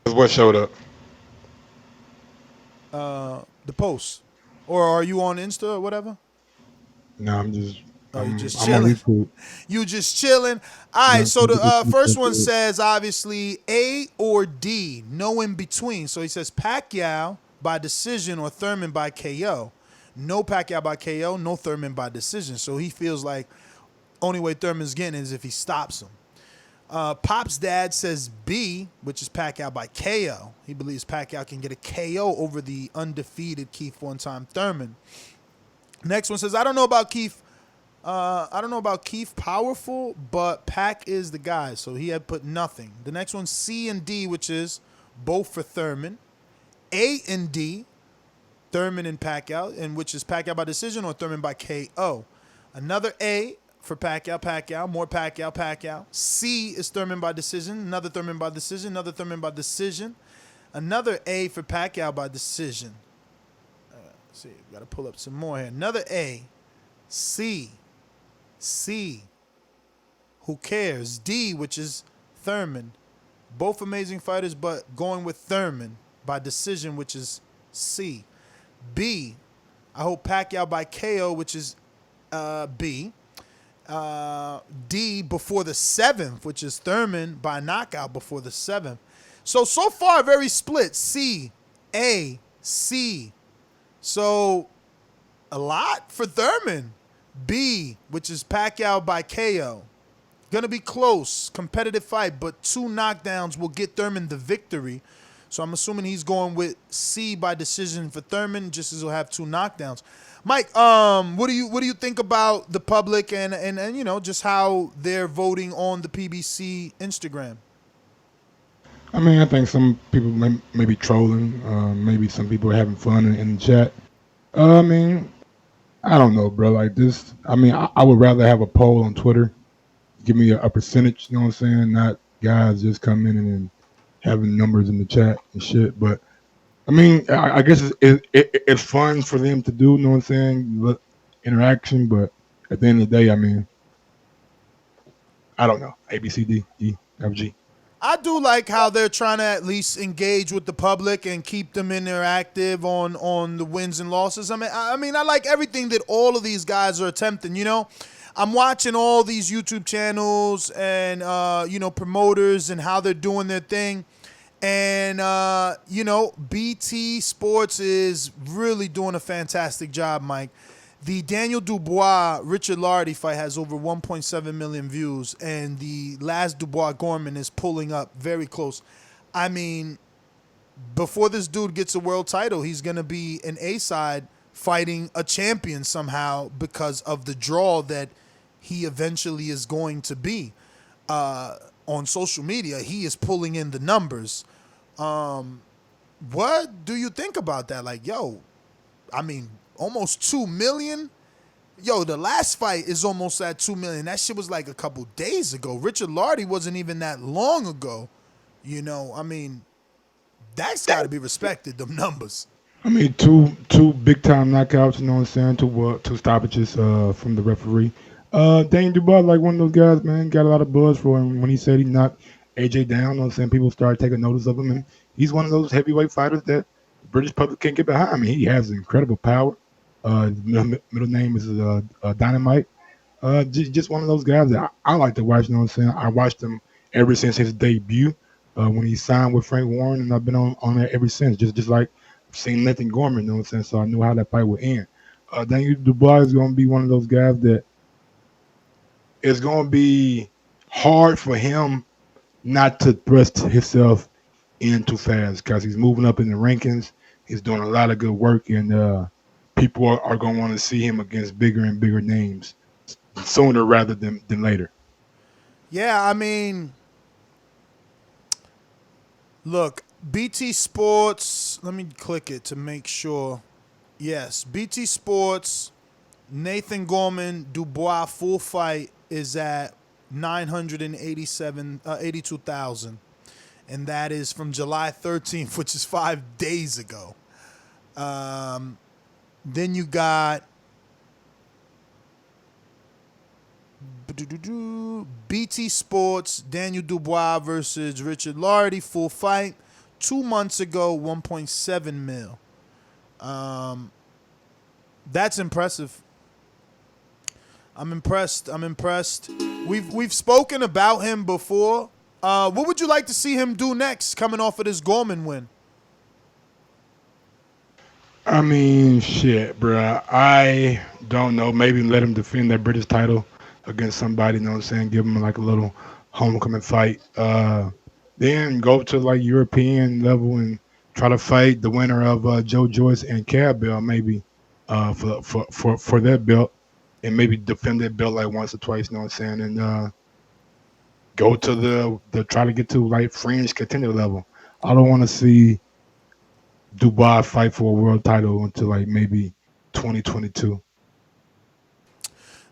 What showed up? The post. Or are you on Insta or whatever? No, I'm just. You just I'm on chilling. YouTube. You just chilling. All right, so the first one says obviously A or D, no in between. So he says Pacquiao by decision or Thurman by KO. No Pacquiao by KO, no Thurman by decision. So he feels like only way Thurman's getting is if he stops him. Pop's dad says B, which is Pacquiao by KO. He believes Pacquiao can get a KO over the undefeated Keith one-time Thurman. Next one says, I don't know about Keith powerful, but Pac is the guy. So he had put nothing. The next one, C and D, which is both for Thurman. A and D, Thurman and Pacquiao, and which is Pacquiao by decision or Thurman by KO. Another A for Pacquiao, more Pacquiao. C is Thurman by decision, another Thurman by decision, another Thurman by decision. Another A for Pacquiao by decision. Let's see, got to pull up some more here. Another A, C, who cares? D, which is Thurman. Both amazing fighters, but going with Thurman by decision, which is C. B, I hope Pacquiao by KO, which is B. D, before the 7th, which is Thurman by knockout before the 7th. So far, very split. C, A, C. So, a lot for Thurman. B, which is Pacquiao by KO. Gonna be close, competitive fight, but 2 knockdowns will get Thurman the victory. So I'm assuming he's going with C by decision for Thurman, just as he'll have 2 knockdowns. Mike, what do you think about the public and just how they're voting on the PBC Instagram? I mean, I think some people may be trolling. Maybe some people are having fun in the chat. I mean, I don't know, bro. Like this, I mean, I would rather have a poll on Twitter. Give me a percentage, you know what I'm saying? Not guys just coming in and having numbers in the chat and shit. But, I mean, I guess it's fun for them to do, you know what I'm saying? Interaction, but at the end of the day, I mean, I don't know. A, B, C, D, E, F, G. I do like how they're trying to at least engage with the public and keep them interactive on the wins and losses. I mean, I like everything that all of these guys are attempting. I'm watching all these YouTube channels and promoters and how they're doing their thing, and BT Sports is really doing a fantastic job, Mike. The Daniel Dubois Richard Lardy fight has over 1.7 million views, and the last Dubois Gorman is pulling up very close. I mean, before this dude gets a world title, he's going to be an A-side fighting a champion somehow because of the draw that he eventually is going to be. On social media, he is pulling in the numbers. What do you think about that? Like, I mean, almost 2 million? The last fight is almost at 2 million. That shit was like a couple days ago. Richard Lardy wasn't even that long ago. I mean, that's got to be respected, them numbers. I mean, two big time knockouts, you know what I'm saying? Two stoppages from the referee. Daniel Dubois, like one of those guys, man, got a lot of buzz for him when he said he knocked AJ down. You know what I'm saying? People started taking notice of him, and he's one of those heavyweight fighters that the British public can't get behind. I mean, he has incredible power. Middle name is Dynamite. Just one of those guys that I like to watch. You know what I'm saying? I watched him ever since his debut. when he signed with Frank Warren, and I've been on that ever since. Just like I've seen Nathan Gorman, you know what I'm saying? So I knew how that fight would end. Daniel Dubois is going to be one of those guys that it's going to be hard for him not to thrust himself in too fast because he's moving up in the rankings. He's doing a lot of good work, and people are going to want to see him against bigger and bigger names sooner rather than later. Yeah, I mean, look, BT Sports, let me click it to make sure. Yes, BT Sports, Nathan Gorman, Dubois full fight is at 82,000. And that is from July 13th, which is 5 days ago. Then you got BT Sports, Daniel Dubois versus Richard Lardy, full fight. 2 months ago, 1.7 mil. That's impressive. I'm impressed. We've spoken about him before. What would you like to see him do next, coming off of this Gorman win? I mean, shit, bro. I don't know. Maybe let him defend that British title against somebody, you know what I'm saying? Give him like a little homecoming fight. Then go to like European level and try to fight the winner of Joe Joyce and Cab Bell maybe for that belt, and maybe defend that belt like once or twice, you know what I'm saying? And go to the try to get to like fringe contender level. I don't want to see Dubois fight for a world title until like maybe 2022.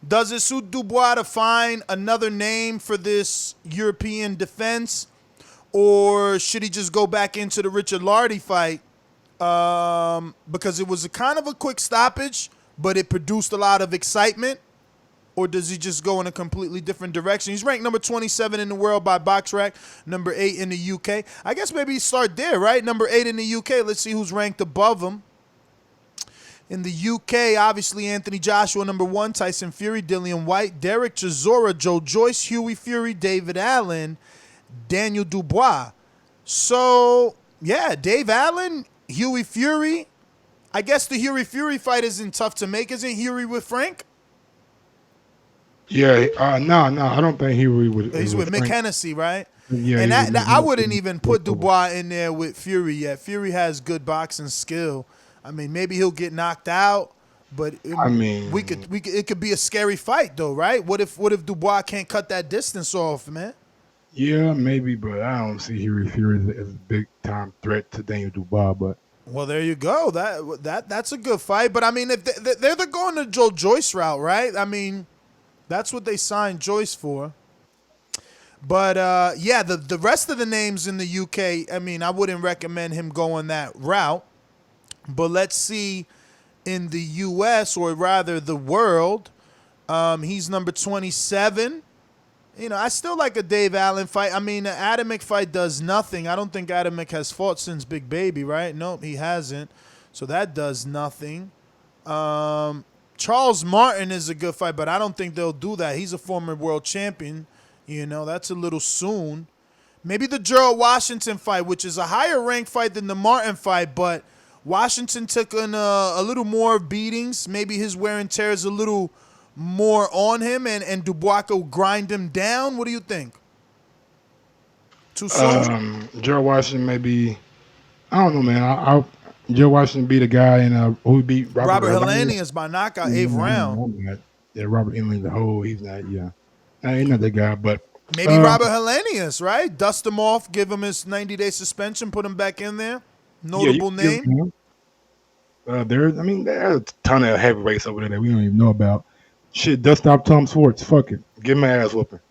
Does it suit Dubois to find another name for this European defense, or should he just go back into the Richard Lardy fight? Because it was a kind of a quick stoppage, but it produced a lot of excitement. Or does he just go in a completely different direction? He's ranked number 27 in the world by BoxRec, number 8 in the UK. I guess maybe start there, right? Number 8 in the UK. Let's see who's ranked above him. In the UK, obviously, Anthony Joshua, number 1, Tyson Fury, Dillian Whyte, Dereck Chisora, Joe Joyce, Hughie Fury, David Allen, Daniel Dubois. So, yeah, Dave Allen, Hughie Fury. I guess the Hughie Fury fight isn't tough to make. Isn't Hughie with Frank? Yeah, no, I don't think he would. He's with Mick Hennessy, right? Yeah, and I wouldn't even put Dubois in there with Fury yet. Fury has good boxing skill. I mean, maybe he'll get knocked out, but it could be a scary fight though, right? What if Dubois can't cut that distance off, man? Yeah, maybe, but I don't see Fury as a big time threat to Daniel Dubois. But well, there you go. That's a good fight. But I mean, if they're going the Joe Joyce route, right? I mean, that's what they signed Joyce for. But, yeah, the rest of the names in the UK, I mean, I wouldn't recommend him going that route. But let's see in the U.S., or rather the world, he's number 27. You know, I still like a Dave Allen fight. I mean, the Adamek fight does nothing. I don't think Adamek has fought since Big Baby, right? Nope, he hasn't. So that does nothing. Charles Martin is a good fight, but I don't think they'll do that. He's a former world champion. You know, that's a little soon. Maybe the Gerald Washington fight, which is a higher ranked fight than the Martin fight, but Washington took in a little more beatings. Maybe his wear and tear is a little more on him, and Dubois will grind him down. What do you think? Too soon? Gerald Washington maybe, I don't know, man. Joe Washington beat a guy who beat Robert Helenius by knockout, 8th round. Yeah, Robert Helenius, he's not, yeah. He's not that guy, but. Maybe Robert Helenius, right? Dust him off, give him his 90-day suspension, put him back in there. Notable name. There's a ton of heavyweights over there that we don't even know about. Shit, dust off Tom Swartz. Fuck it. Give him an ass whooping.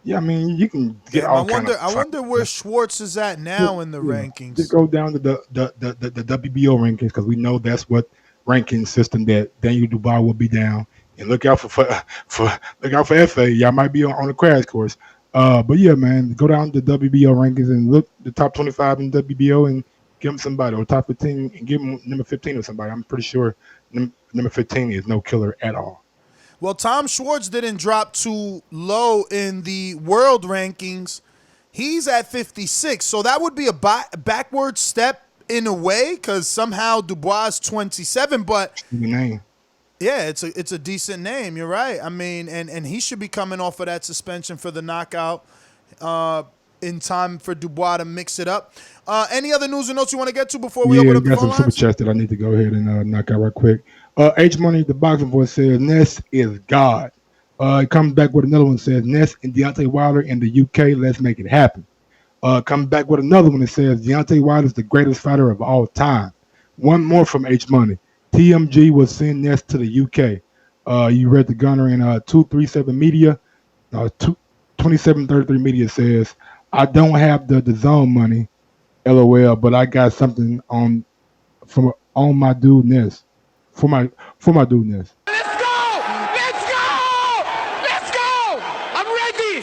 Yeah, I mean, you can get all kinds of. I wonder where Schwartz is at now in the rankings. Just go down to the WBO rankings, because we know that's what ranking system that Daniel Dubois will be down. And look out for Efe. Y'all might be on the crash course. But yeah, man, go down to WBO rankings and look the top 25 in WBO and give him somebody, or top 15 and give him number 15 or somebody. I'm pretty sure number 15 is no killer at all. Well, Tom Schwartz didn't drop too low in the world rankings. He's at 56. So that would be a backward step in a way, because somehow Dubois is 27. But name. yeah, it's a decent name. You're right. I mean, and he should be coming off of that suspension for the knockout in time for Dubois to mix it up. Any other news or notes you want to get to before we open up the got phone some super lines? chats that I need to go ahead and knock out right quick. H Money, the boxing voice says Ness is God. It comes back with another one that says Ness and Deontay Wilder in the UK. Let's make it happen. Comes back with another one that says Deontay Wilder is the greatest fighter of all time. One more from H Money. TMG will send Ness to the UK. You read the gunner in 237 Media. 2733 Media says, I don't have the DAZN money, LOL, but I got something on my dude Ness. For my dude Ness.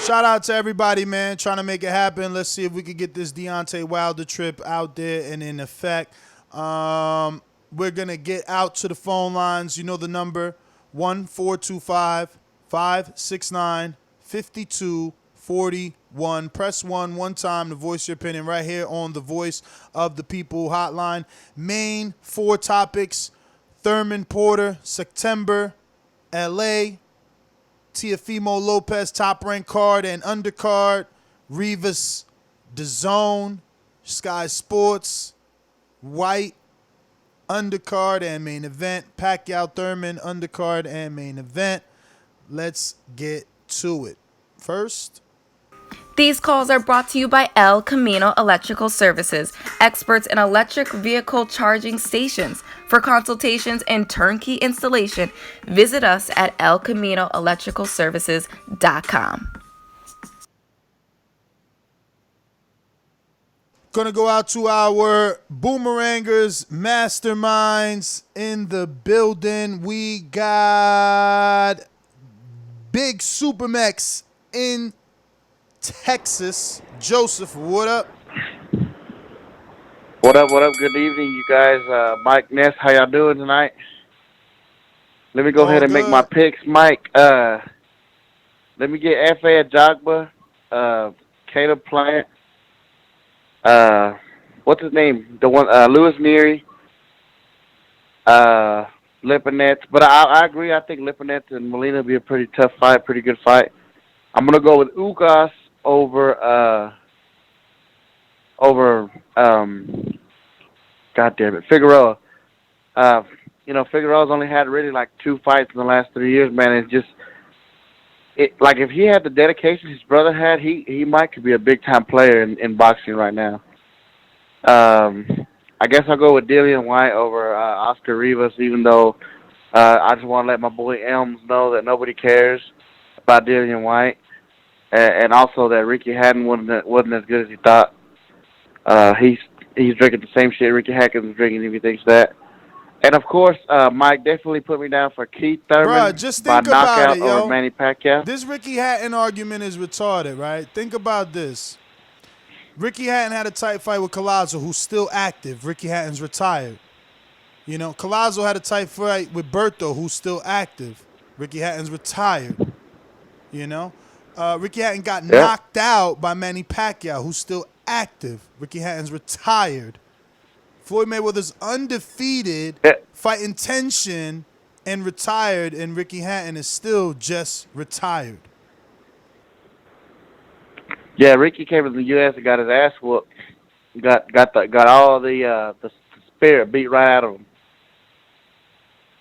Shout out to everybody, man, trying to make it happen. Let's see if we can get this Deontay Wilder trip out there and in effect. We're going to get out to the phone lines. You know the number, 1-425-569-5241. Press 1 time to voice your opinion right here on the Voice of the People hotline. Main 4 topics: Thurman Porter, September, L.A., Teofimo Lopez, top-ranked card and undercard, Rivas, DAZN, Sky Sports, White, undercard and main event, Pacquiao, Thurman, undercard and main event. Let's get to it. First, these calls are brought to you by El Camino Electrical Services, experts in electric vehicle charging stations. For consultations and turnkey installation, visit us at elcaminoelectricalservices.com. Gonna go out to our boomerangers, masterminds in the building. We got Big Supermex in Texas. Joseph, what up? What up? Good evening, you guys. Mike Ness, how y'all doing tonight? Let me go ahead and make my picks, Mike. Let me get Efe Ajagba, Caleb Plant, what's his name? The one, Lewis Nery, Lipinets. But I agree. I think Lipinets and Molina will be a pretty tough fight, pretty good fight. I'm going to go with Ugas over Figueroa. Figueroa's only had really like 2 fights in the last 3 years, man. It's just, like if he had the dedication his brother had, he might could be a big time player in boxing right now. I guess I'll go with Dillian Whyte over Oscar Rivas, even though I just want to let my boy Elms know that nobody cares about Dillian Whyte, and also that Ricky Hatton wasn't as good as he thought. He's drinking the same shit Ricky Hackett was drinking if he thinks that. And, of course, Mike definitely put me down for Keith Thurman. Bruh, just think by about knockout it, yo. over Manny Pacquiao. This Ricky Hatton argument is retarded, right? Think about this. Ricky Hatton had a tight fight with Collazo, who's still active. Ricky Hatton's retired. You know, Collazo had a tight fight with Berto, who's still active. Ricky Hatton's retired. You know? Ricky Hatton got knocked out by Manny Pacquiao, who's still active. Ricky Hatton's retired. Floyd Mayweather's undefeated, fighting tension, and retired, and Ricky Hatton is still just retired. Yeah, Ricky came to the U.S. and got his ass whooped. Got all the spirit beat right out of him.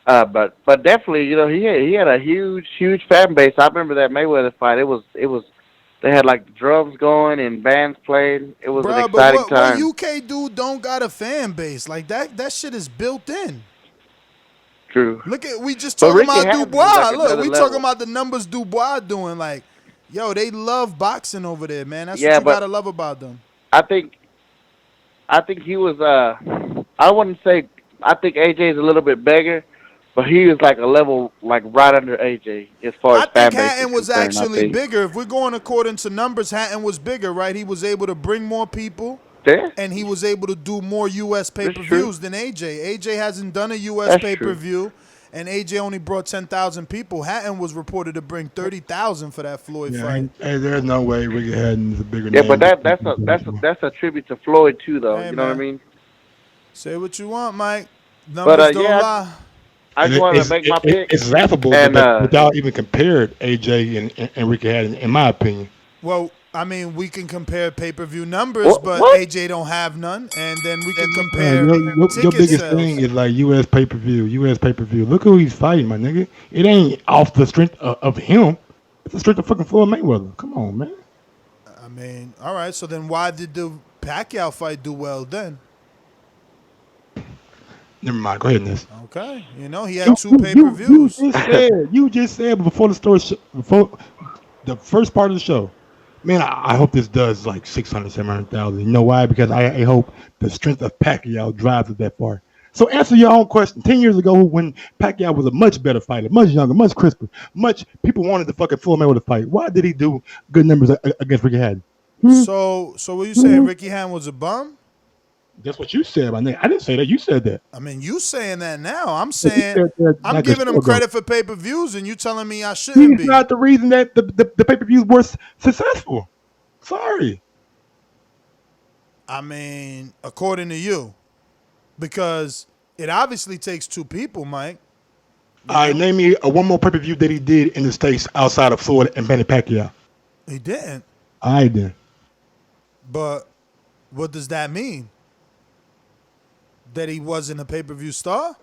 But definitely, you know, he had a huge fan base. I remember that Mayweather fight. It was they had like drums going and bands playing. It was an exciting time. What UK dude don't got a fan base like that? That shit is built in. True. Look at we just talking about Dubois. Like Look, we level. talking about the numbers Dubois doing. Like, yo, they love boxing over there, man. That's what you gotta love about them. I think he was. I wouldn't say. I think AJ is a little bit bigger, but he was like a level like right under AJ as far as fan base. I think Hatton was actually bigger. If we're going according to numbers, Hatton was bigger, right? He was able to bring more people. Yeah. And he was able to do more U.S. pay-per-views than AJ. AJ hasn't done a U.S. pay-per-view, and AJ only brought 10,000 people. Hatton was reported to bring 30,000 for that Floyd fight. Hey, there's no way Ricky Hatton is a bigger Yeah, name. but that's a tribute to Floyd too, though. Hey, you know man. what I mean? Say what you want, Mike. Numbers don't lie. I just wanted to make my pick. It's laughable that y'all even compared AJ and Ricky Hatton, in my opinion. Well, I mean, we can compare pay-per-view numbers, but AJ don't have none, and then we can compare Your ticket biggest sales. thing is like U.S. pay-per-view. Look who he's fighting, my nigga. It ain't off the strength of him. It's the strength of fucking Floyd Mayweather. Come on, man. I mean, all right, so then why did the Pacquiao fight do well then? Never mind. Go ahead, Ness. Okay, you know, he had 2 pay-per-views. You just said before the first part of the show, man, I hope this does like 600, 700,000. You know why? Because I hope the strength of Pacquiao drives it that far. So answer your own question. 10 years ago, when Pacquiao was a much better fighter, much younger, much crisper, people wanted the fucking Floyd Mayweather fight. Why did he do good numbers against Ricky Hatton? So what you saying? Ricky Hatton was a bum? That's what you said, my nigga. I didn't say that. You said that. I mean, you saying that now. I'm saying I'm giving him credit for pay-per-views, and you telling me I shouldn't be. He's not the reason that the pay-per-views were successful. Sorry. I mean, according to you, because it obviously takes 2 people, Mike. All right, name me one more pay-per-view that he did in the States outside of Florida and Manny Pacquiao. He didn't. I did. But what does that mean? That he wasn't a pay-per-view star?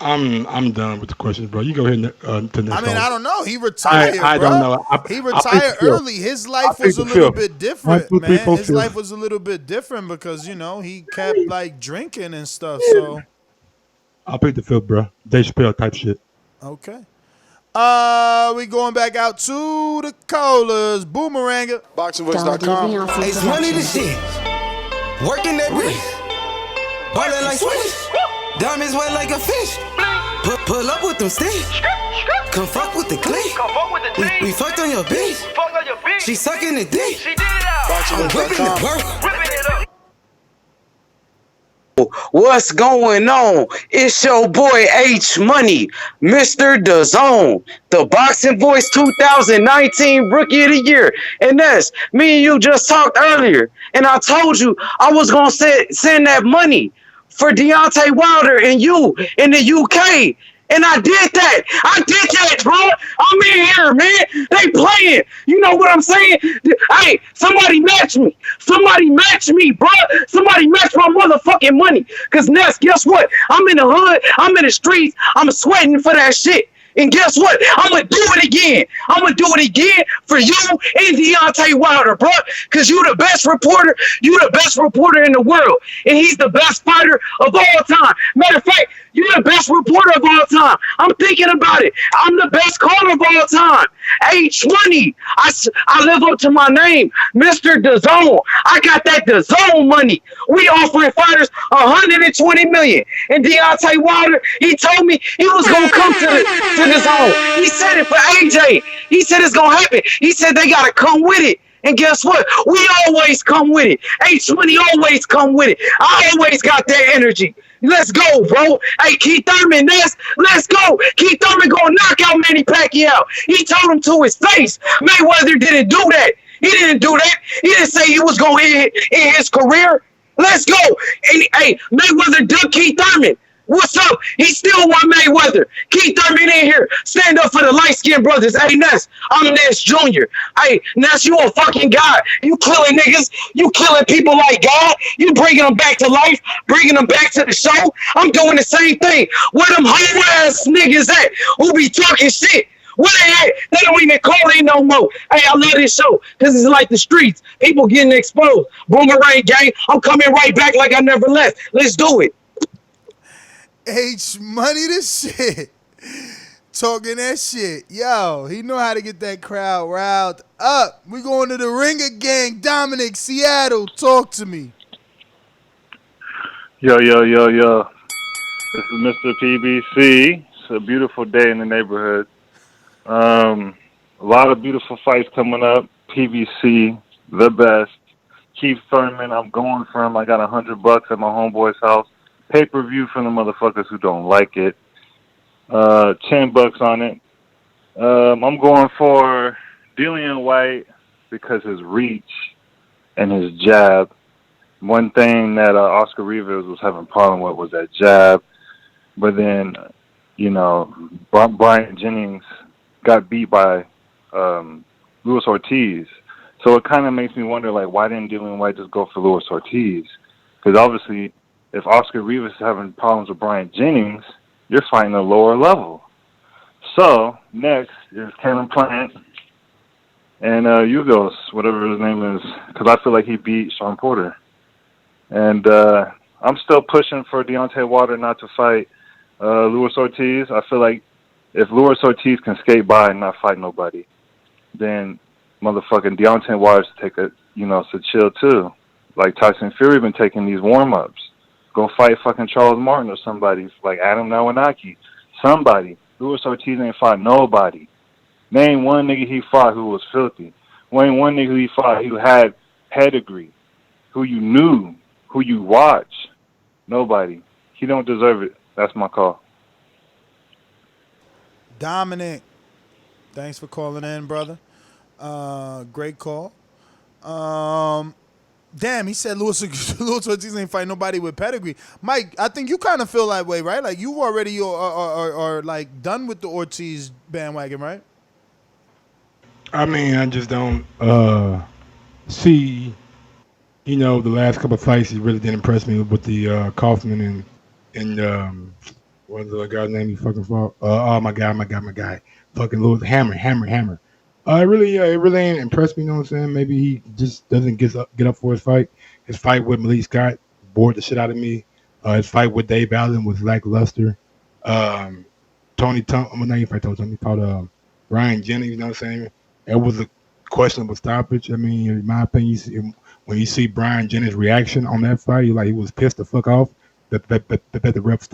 I'm done with the questions, bro. You go ahead to next. I mean, I don't know. He retired, I bro. don't know. He retired early. His life was a little bit different, man. His life was a little bit different because, you know, he kept, like, drinking and stuff, so. I'll pick the 5th, bro. Dave Chappelle type shit. Okay. We going back out to the callers. Boomeranger. BoxingVoice.com. It's money to shit. Working that wrist. Ballin' like Swish. Diamonds wet like a fish. Pull up with them sticks. Come fuck with the clique. We fucked on your bitch. She sucking the dick. I'm whipping the work. What's going on? It's your boy H Money, Mr. DAZN, the Boxing Voice 2019 Rookie of the Year. And that's me and you just talked earlier. And I told you I was going to send that money for Deontay Wilder and you in the UK. And I did that. I did that, bro. I'm in here, man. They playing. You know what I'm saying? Hey, somebody match me. Somebody match me, bro. Somebody match my motherfucking money. Because Ness, guess what? I'm in the hood. I'm in the streets. I'm sweating for that shit. And guess what? I'm going to do it again. I'm going to do it again for you and Deontay Wilder, bro. Because you the best reporter. You the best reporter in the world. And he's the best fighter of all time. Matter of fact, you're the best reporter of all time. I'm thinking about it. I'm the best caller of all time. H20. I live up to my name, Mr. DAZN. I got that DAZN money. We offering fighters $120 million. And Deontay Wilder, he told me he was going to come to the zone. He said it for AJ. He said it's going to happen. He said they got to come with it. And guess what? We always come with it. H20 always come with it. I always got that energy. Let's go, bro. Hey, Keith Thurman, let's go. Keith Thurman gonna knock out Manny Pacquiao. He told him to his face. Mayweather didn't do that. He didn't do that. He didn't say he was gonna end his career. Let's go. And, hey, Mayweather ducked Keith Thurman. What's up? He still want Mayweather. Keith Thurman in here. Stand up for the light-skinned brothers. Hey, Ness, I'm Ness Jr. Hey, Ness, you a fucking god. You killing niggas. You killing people like God. You bringing them back to life, bringing them back to the show. I'm doing the same thing. Where them hoe-ass niggas at who be talking shit? Where they at? They don't even call in no more. Hey, I love this show because it's like the streets. People getting exposed. Boomerang gang. I'm coming right back like I never left. Let's do it. H Money this shit. Talking that shit. Yo, he know how to get that crowd riled up. We going to the Ringer Gang. Dominic, Seattle. Talk to me. Yo. This is Mr. PBC. It's a beautiful day in the neighborhood. A lot of beautiful fights coming up. PBC, the best. Keith Thurman, I'm going for him. I got $100 at my homeboy's house. Pay-per-view from the motherfuckers who don't like it. $10 on it. I'm going for Dillian Whyte because his reach and his jab. One thing that Oscar Rivas was having a problem with was that jab. But then, you know, Brian Jennings got beat by Luis Ortiz. So it kind of makes me wonder, like, why didn't Dillian Whyte just go for Luis Ortiz? Because obviously, if Oscar Rivas is having problems with Brian Jennings, you're fighting a lower level. So, next is Caleb Plant and Ugas, whatever his name is, because I feel like he beat Sean Porter. And I'm still pushing for Deontay Wilder not to fight Luis Ortiz. I feel like if Luis Ortiz can skate by and not fight nobody, then motherfucking Deontay Wilder should take to chill too. Like Tyson Fury been taking these warm-ups. Go fight fucking Charles Martin or somebody, like Adam Nawanaki. Somebody. Luis Ortiz ain't fought nobody. Name one nigga he fought who was filthy. Name one nigga he fought who had pedigree, who you knew, who you watch. Nobody. He don't deserve it. That's my call. Dominic, thanks for calling in, brother. Great call. Damn, he said Luis Ortiz ain't fight nobody with pedigree. Mike, I think you kind of feel that way, right? Like you already are like done with the Ortiz bandwagon, right? I mean, I just don't see, the last couple of fights, he really didn't impress me with the Kaufman and what's the guy's name he fucking fought? My guy. Fucking Lewis, Hammer. It really ain't impressed me, you know what I'm saying? Maybe he just doesn't get up for his fight. His fight with Malik Scott bored the shit out of me. His fight with Dave Allen was lackluster. Tony fought Ryan Jennings, you know what I'm saying? It was a questionable stoppage. I mean, in my opinion, when you see Brian Jennings' reaction on that fight, he was pissed the fuck off that the refs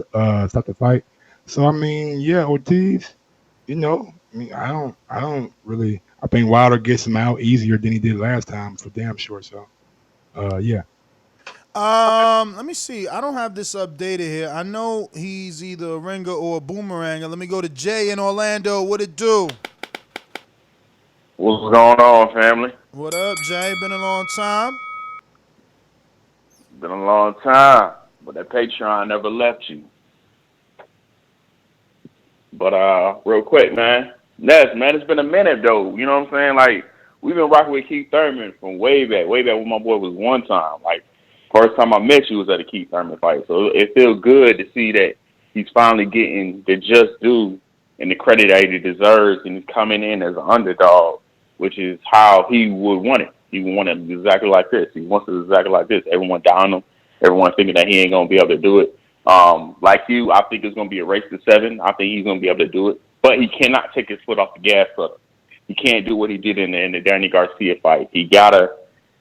stopped the fight. So, I mean, yeah, Ortiz, I don't really. I think Wilder gets him out easier than he did last time for damn sure. So, yeah. Let me see. I don't have this updated here. I know he's either a ringer or a boomerang. Let me go to Jay in Orlando. What it do? What's going on, family? What up, Jay? Been a long time. Been a long time, but that Patreon never left you. But real quick, man. Ness, man, it's been a minute though. You know what I'm saying? Like, we've been rocking with Keith Thurman from way back when my boy was one time. Like, first time I met you was at a Keith Thurman fight. So it feels good to see that he's finally getting the just due and the credit that he deserves, and he's coming in as an underdog, which is how he would want it. He would want it exactly like this. He wants it exactly like this. Everyone down him. Everyone thinking that he ain't going to be able to do it. Like you, I think it's going to be a race to 7. I think he's going to be able to do it. But he cannot take his foot off the gas pedal. He can't do what he did in the Danny Garcia fight. He's gotta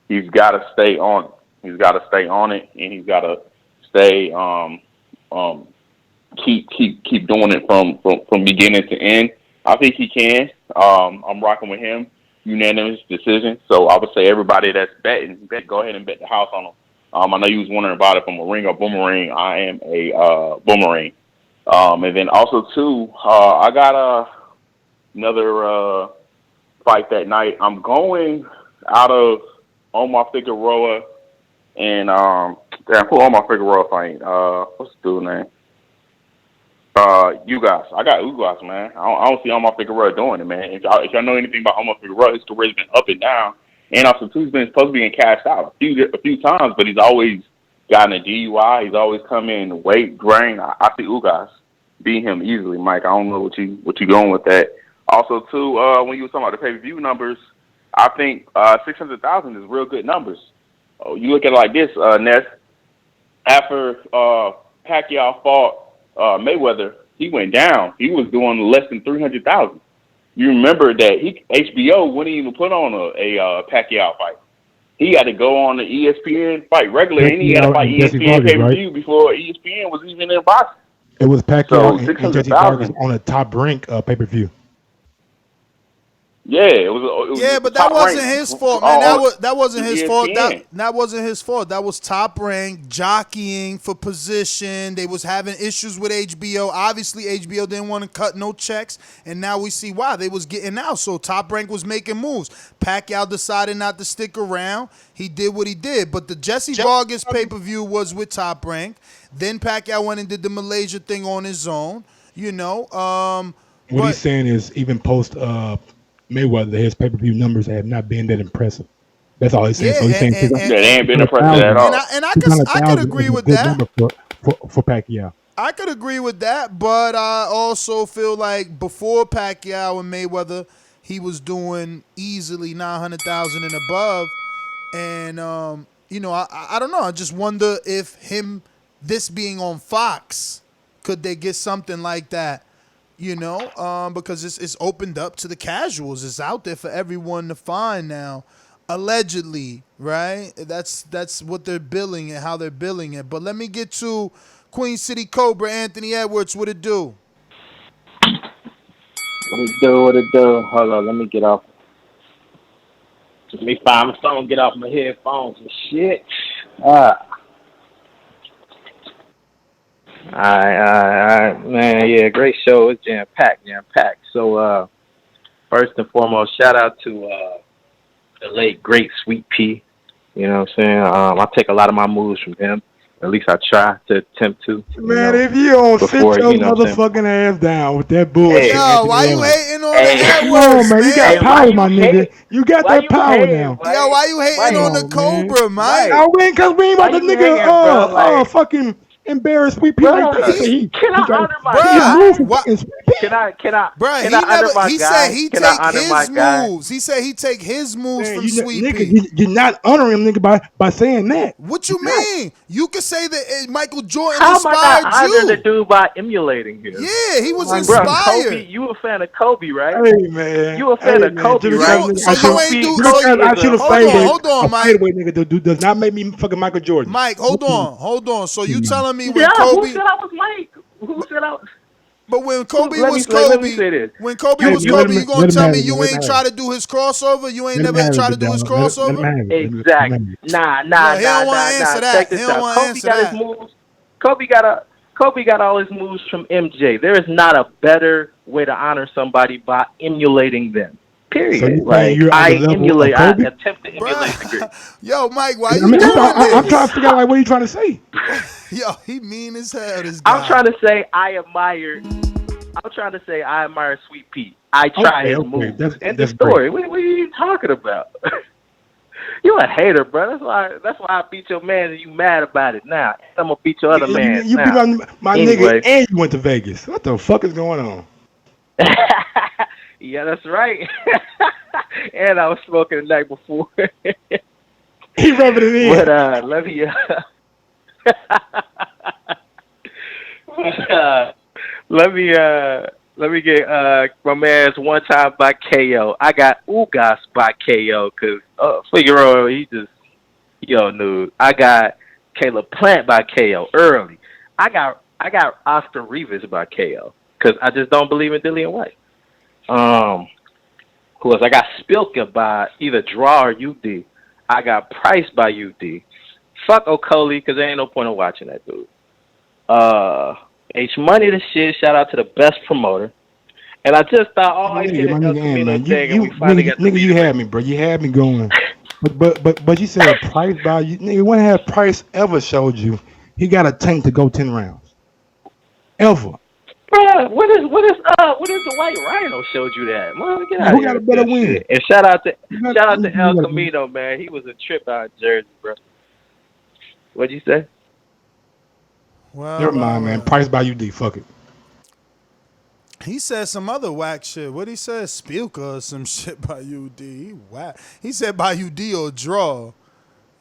stay on it. He's got to stay on it, and he's got to stay keep doing it from beginning to end. I think he can. I'm rocking with him. Unanimous decision. So I would say everybody that's betting, go ahead and bet the house on him. I know you was wondering about if I'm a ring or boomerang. I am a boomerang. And then also too, I got another fight that night. I'm going out of Omar Figueroa and who Omar Figueroa fighting? What's the dude's name? Ugas. I got Ugas, man. I don't see Omar Figueroa doing it, man. If y'all know anything about Omar Figueroa, his career's been up and down. And also, too, he's been supposed to be cashed out a few times, but he's always gotten a DUI. He's always come in weight drain. I see Ugas beat him easily, Mike. I don't know what you going with that. Also, too, when you were talking about the pay-per-view numbers, I think 600,000 is real good numbers. You look at it like this, Ness. After Pacquiao fought Mayweather, he went down. He was doing less than 300,000. You remember that HBO wouldn't even put on a Pacquiao fight. He had to go on the ESPN fight regular, and he had to fight ESPN pay-per-view before ESPN was even in boxing. It was Pacquiao and Jesse Vargas on the Top Rank pay-per-view. Yeah, it was Yeah, but that wasn't his fault, man. That wasn't his fault. ESPN. That wasn't his fault. That was Top Rank jockeying for position. They was having issues with HBO. Obviously, HBO didn't want to cut no checks, and now we see why. They was getting out, so Top Rank was making moves. Pacquiao decided not to stick around. He did what he did, but the Jesse Vargas pay-per-view was with Top Rank. Then Pacquiao went and did the Malaysia thing on his own. You know, what he's saying is even post Mayweather, his pay-per-view numbers have not been that impressive. That's all he's saying. Yeah, so he's saying they ain't been impressive at all. And I could agree with that. For Pacquiao. I could agree with that, but I also feel like before Pacquiao and Mayweather, he was doing easily 900,000 and above. And you know, I don't know. I just wonder if this being on Fox, could they get something like that? You know, because it's opened up to the casuals. It's out there for everyone to find now. Allegedly, right? That's what they're billing and how they're billing it. But let me get to Queen City Cobra, Anthony Edwards. What it do? What it do? Hold on, let me get off. Let me find my phone, get off my headphones and shit. All right, man. Yeah, great show. It's jam-packed. So, first and foremost, shout out to the late, great Sweet Pea. You know what I'm saying? I take a lot of my moves from him. At least I try to attempt to. Man, if you don't sit your motherfucking ass down with that bullshit. Yo, why you hating on the Edwards, come on, man. You got power, my nigga. You got that power now. Yo, why you hating on the Cobra, Mike? I win because we ain't about the nigga fucking embarrass Sweet Pea like that. Can I honor my guy? Can I honor my he guy? said he take his moves. He said he take his moves from Sweet Pea. You're not honoring him, nigga, by saying that. What you mean? You could say that Michael Jordan How am I inspired not honoring you. the dude by emulating him? Yeah, he was Bro, inspired. Kobe, you a fan of Kobe, right? Hey, man. You a fan of Kobe, right? So you ain't do. I should have said Hold on, Mike. Nigga does not make me fucking Michael Jordan. Mike, hold on. So you telling me when Yeah, Kobe? who said I was Mike? Who said I was? But when Kobe Let was me Kobe, say this. when Kobe Hey, was man, Kobe, you gonna tell me you ain't try to do his crossover? You ain't never tried to do his crossover? Exactly. Nah. He don't want to answer that. Check He this don't out. want to Kobe answer got that. his moves. Kobe got all his moves from MJ. There is not a better way to honor somebody by emulating them. Period. So you like you're I on the level emulate, of I Kobe? attempt to emulate the great. Yo, Mike, why I you mean, doing I'm this? trying to figure out what are you trying to say. Yo, he mean as hell. This guy. I'm trying to say I admire Sweet Pea. I try his moves. End the story. What are you talking about? You a hater, bro. That's why I beat your man and you mad about it now. I'm gonna beat your other man. You beat now. my nigga and you went to Vegas. What the fuck is going on? Yeah, that's right. And I was smoking the night before. He rubbing it in. But let me get my man's one time by KO. I got Ugas by KO because Figueroa, he knew. I got Caleb Plant by KO early. I got Oscar Rivas by KO because I just don't believe in Dillian Whyte. Who else? I got Szpilka by either draw or UD. I got Price by UD. Fuck Okolie because there ain't no point in watching that dude. H Money the shit. Shout out to the best promoter. And I just thought, I hit El Camino thing, and we finally got nigga, you had me, bro. You had me going. But you said Price by you. Nigga, when have Price ever showed you he got a tank to go 10 rounds? Ever? Bro, what is the White Rhino showed you that? Well, get out Who of here got a better win? shit. And shout out to El Camino, man. He was a trip out of Jersey, bro. What'd you say? Well, never mind, man. Price by UD. Fuck it. He said some other whack shit. What he said? Szpilka or some shit by UD. He whack. He said by UD or draw.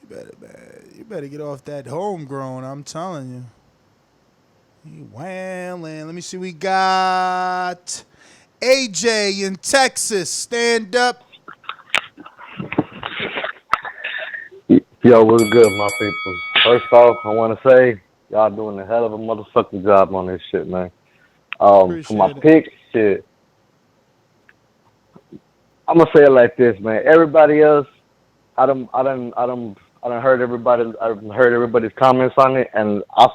You better get off that homegrown. I'm telling you. He wailing. Let me see. We got AJ in Texas. Stand up. Yo, what's good, my people? First off, I want to say y'all doing a hell of a motherfucking job on this shit, man. For my pick, shit, I'm gonna say it like this, man. Everybody else, I done heard everybody. I've heard everybody's comments on it, and I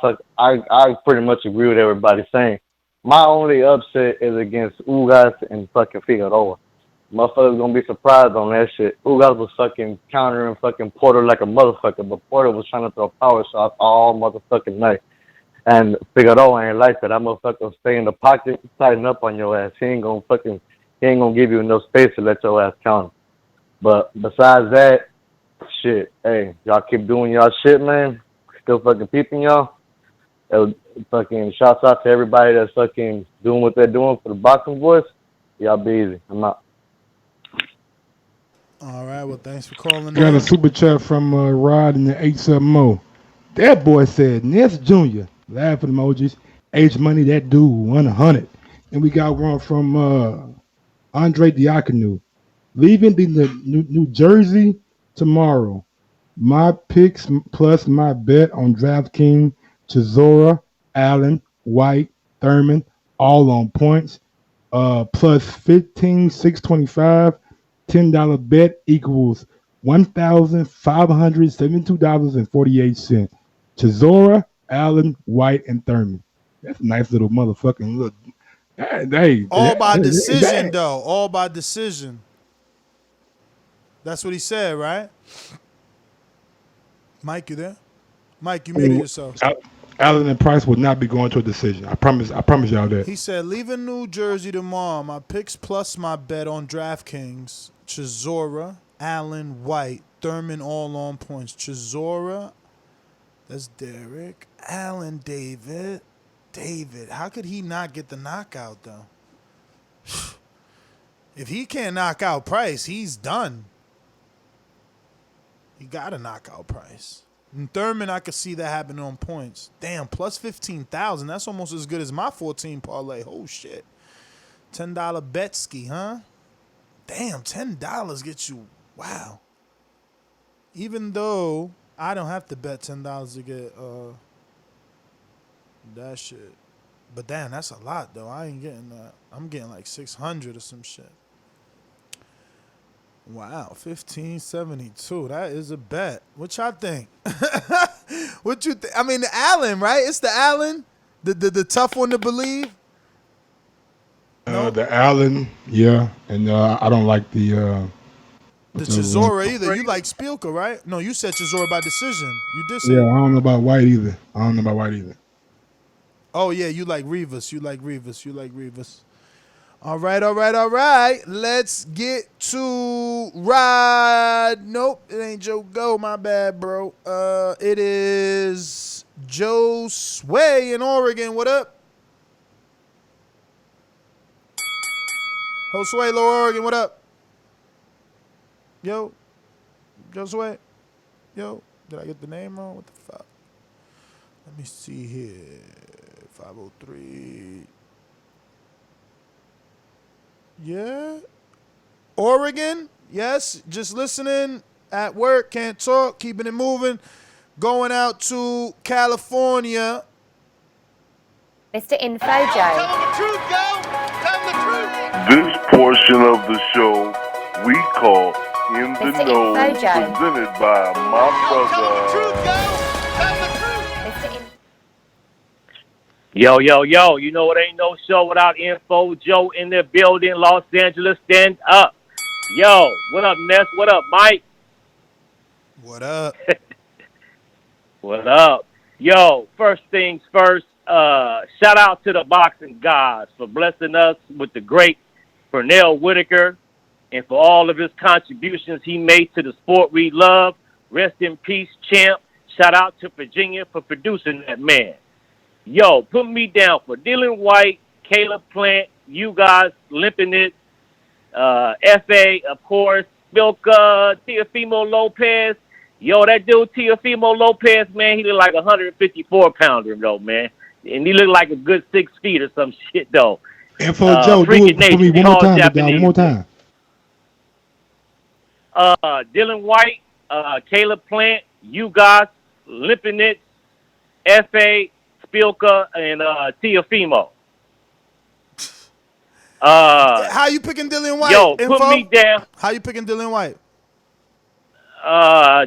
pretty much agree with everybody saying. My only upset is against Ugas and fucking Figueroa. Motherfuckers gonna be surprised on that shit. Ugas was fucking countering fucking Porter like a motherfucker, but Porter was trying to throw power shots all motherfucking night. And Figueroa ain't like that. That motherfucker stay in the pocket, tighten up on your ass. He ain't gonna give you enough space to let your ass counter. But besides that, shit, hey, y'all keep doing y'all shit, man. Still fucking peeping y'all. Fucking shouts out to everybody that's fucking doing what they're doing for the boxing voice. Y'all be easy. I'm out. All right, well, thanks for calling. Got a super chat from Rod in the 870. That boy said, Ness Jr. Laughing emojis. H Money, that dude, 100. And we got one from Andre Diakonu. Leaving the New Jersey tomorrow. My picks plus my bet on DraftKings, Chisora, Allen, White, Thurman, all on points. Plus 15,625. $10 bet equals $1,572.48. Chisora, Allen, White, and Thurman. That's a nice little motherfucking look. All by decision, though. All by decision. That's what he said, right? Mike, you there? Mike, you muted yourself. Allen and Price will not be going to a decision. I promise y'all that. He said, leaving New Jersey tomorrow. My picks plus my bet on DraftKings. Chisora, Allen, White, Thurman all on points. Chisora, that's Derek. Allen, David. How could he not get the knockout, though? If he can't knock out Price, he's done. He got a knockout Price. And Thurman, I could see that happening on points. Damn, plus 15,000. That's almost as good as my 14 parlay. Oh, shit. $10 bet ski, huh? Damn, $10 gets you, wow. Even though I don't have to bet $10 to get that shit. But damn, that's a lot, though. I ain't getting that. I'm getting like 600 or some shit. Wow, 1572. That is a bet. What y'all think? What you think? I mean, the Allen, right? It's the Allen, the tough one to believe. The Allen, yeah, and I don't like the Chisora either. You like Szpilka, right? No, you said Chisora by decision. You did say. Yeah, I don't know about White either. Oh yeah, you like Rivas. All right. Let's get to Rod. Nope, it ain't Joe Go. My bad, bro. It is Joe Sway in Oregon. What up? Sway, Lower Oregon. What up? Yo, Joe Sway. Yo, did I get the name wrong? What the fuck? Let me see here. 503. Yeah. Oregon, yes. Just listening at work, can't talk, keeping it moving. Going out to California. Mr. Info Joe. Tell them the truth, Joe. Tell them the truth. This portion of the show we call In the Mr. Know, Info Joe. presented by my brother. Tell them the truth, Joe. Tell them the truth. Yo, you know it ain't no show without Info Joe in the building, Los Angeles, stand up. Yo, what up, Ness? What up, Mike? What up? What up? Yo, first things first, shout out to the boxing gods for blessing us with the great Pernell Whitaker and for all of his contributions he made to the sport we love. Rest in peace, champ. Shout out to Virginia for producing that man. Yo, put me down for Dillian Whyte, Caleb Plant, Ugas, Lipinets, Efe, of course, Szpilka, Teofimo Lopez. Yo, that dude Teofimo Lopez, man, he look like a 154-pounder, though, man. And he look like a good 6 feet or some shit, though. Info Joe, do it for me one more time, One more time. Dillian Whyte, Caleb Plant, Ugas, Lipinets, Efe, Szpilka, and Teofimo. How you picking Dillian Whyte? Yo, Info? put me down. How you picking Dillian Whyte?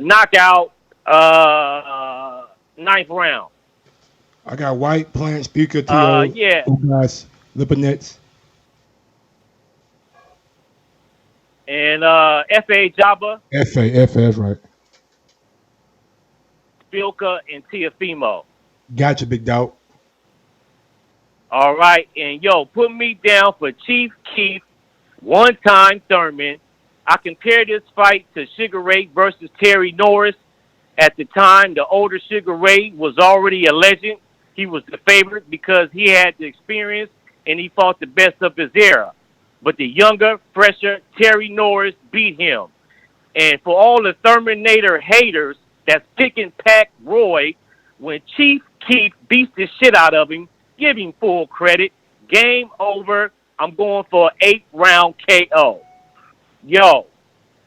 Knockout. 9th round. I got White, Plant, Szpilka, Ugas, Lipinets. And Efe Ajagba. Efe, that's right. Szpilka, and Teofimo. Gotcha, big dog. All right, and yo, put me down for Chief Keef, one-time Thurman. I compare this fight to Sugar Ray versus Terry Norris. At the time, the older Sugar Ray was already a legend. He was the favorite because he had the experience and he fought the best of his era. But the younger, fresher Terry Norris beat him. And for all the Thurmanator haters that's picking Pac Roy, when Chief Keef beats the shit out of him, give him full credit. Game over. I'm going for an 8-round KO. Yo,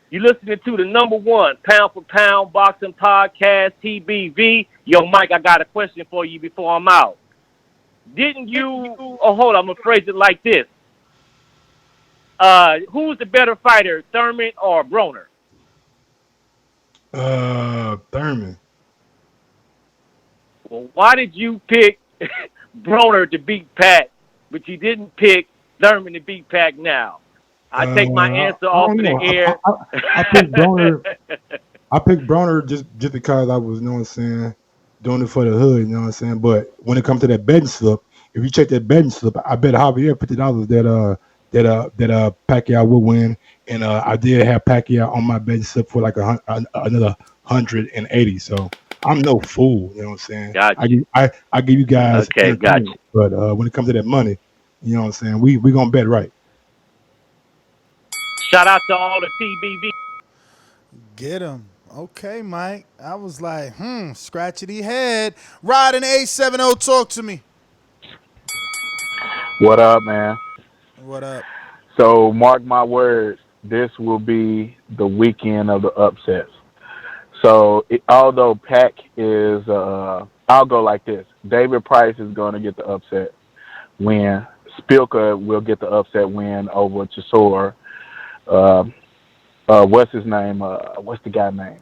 you listening to the #1 pound-for-pound boxing podcast, TBV. Yo, Mike, I got a question for you before I'm out. Didn't you... Oh, hold on. I'm going to phrase it like this. Who's the better fighter, Thurman or Broner? Thurman. Well, why did you pick Broner to beat Pac, but you didn't pick Thurman to beat Pac now? I take my answer off of the air. I picked Broner. I picked Broner just because I was, you know what I'm saying, doing it for the hood, you know what I'm saying. But when it comes to that betting slip, if you check that betting slip, I bet Javier $50 that Pacquiao will win, and I did have Pacquiao on my betting slip for like another 180. So I'm no fool, you know what I'm saying. Gotcha. I give you guys okay, gotcha. But when it comes to that money, you know what I'm saying, we gonna bet right. Shout out to all the TBV. Get him. Okay, Mike. I was like, scratchety head. Riding A70, talk to me. What up, man? What up? So, mark my words, this will be the weekend of the upsets. So, although Pac is, I'll go like this. David Price is going to get the upset win. Szpilka will get the upset win over Chisora. What's his name? What's the guy name?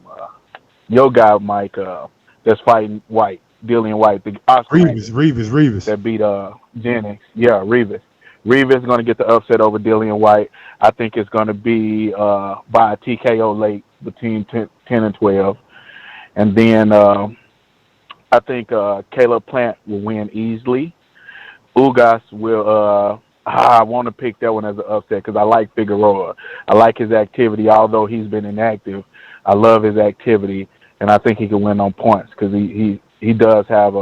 Your guy, Mike, that's fighting White, Dillian Whyte. The Rivas. That beat Jennings. Yeah, Rivas. Rivas is going to get the upset over Dillian Whyte. I think it's going to be by a TKO late between 10 and 12. And then I think Caleb Plant will win easily. Ugas will... I want to pick that one as an upset because I like Figueroa. I like his activity, although he's been inactive. I love his activity, and I think he can win on points because he does have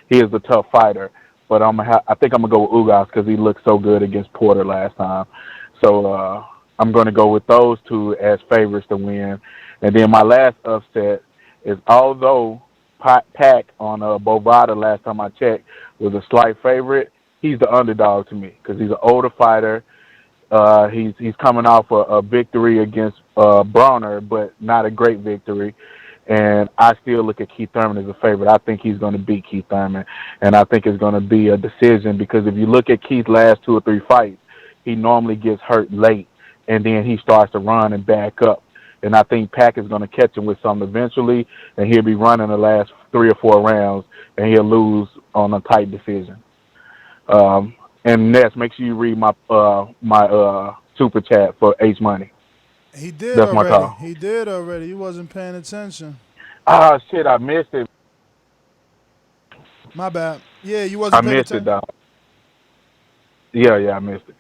he is a tough fighter. But I think I'm gonna go with Ugas because he looked so good against Porter last time. So I'm gonna go with those two as favorites to win. And then my last upset is, although Pac on Bovada last time I checked was a slight favorite, he's the underdog to me because he's an older fighter. He's coming off a victory against Broner, but not a great victory. And I still look at Keith Thurman as a favorite. I think he's going to beat Keith Thurman, and I think it's going to be a decision because if you look at Keith's last 2 or 3 fights, he normally gets hurt late, and then he starts to run and back up. And I think Pac is going to catch him with something eventually, and he'll be running the last 3 or 4 rounds, and he'll lose on a tight decision. And Ness, make sure you read my super chat for H Money. He did That's already. my call. He did already. You wasn't paying attention. Ah, shit, I missed it. My bad. Yeah, you wasn't paying attention. I missed it, dog. Yeah, I missed it.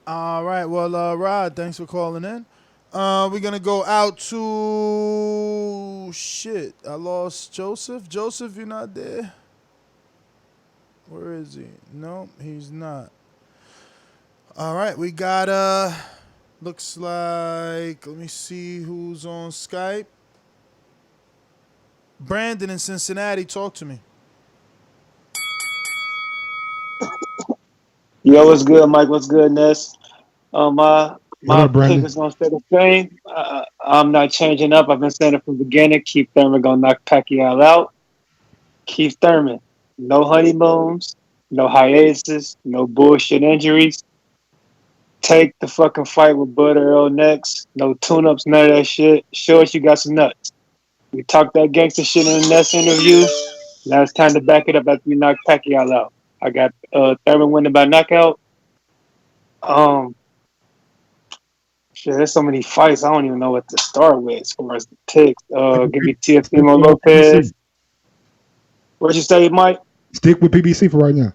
All right. Well, Rod, thanks for calling in. We're going to go out to... Shit, I lost Joseph. Joseph, you're not there? Where is he? No, he's not. All right, we got, looks like, let me see who's on Skype. Brandon in Cincinnati, talk to me. Yo, what's good, Mike? What's good, Ness? My pick is gonna stay the same. I'm not changing up. I've been saying it from the beginning. Keith Thurman gonna knock Pacquiao out. Keith Thurman, no honeymoons, no hiatuses, no bullshit injuries. Take the fucking fight with Bud Earl next. No tune-ups, none of that shit. Show us you got some nuts. We talked that gangster shit in the next interview. Now it's time to back it up after we knock Pacquiao out. I got Thurman winning by knockout. Shit, there's so many fights. I don't even know what to start with as far as the picks. Give me Teofimo Lopez. What'd you say, Mike? Stick with PBC for right now.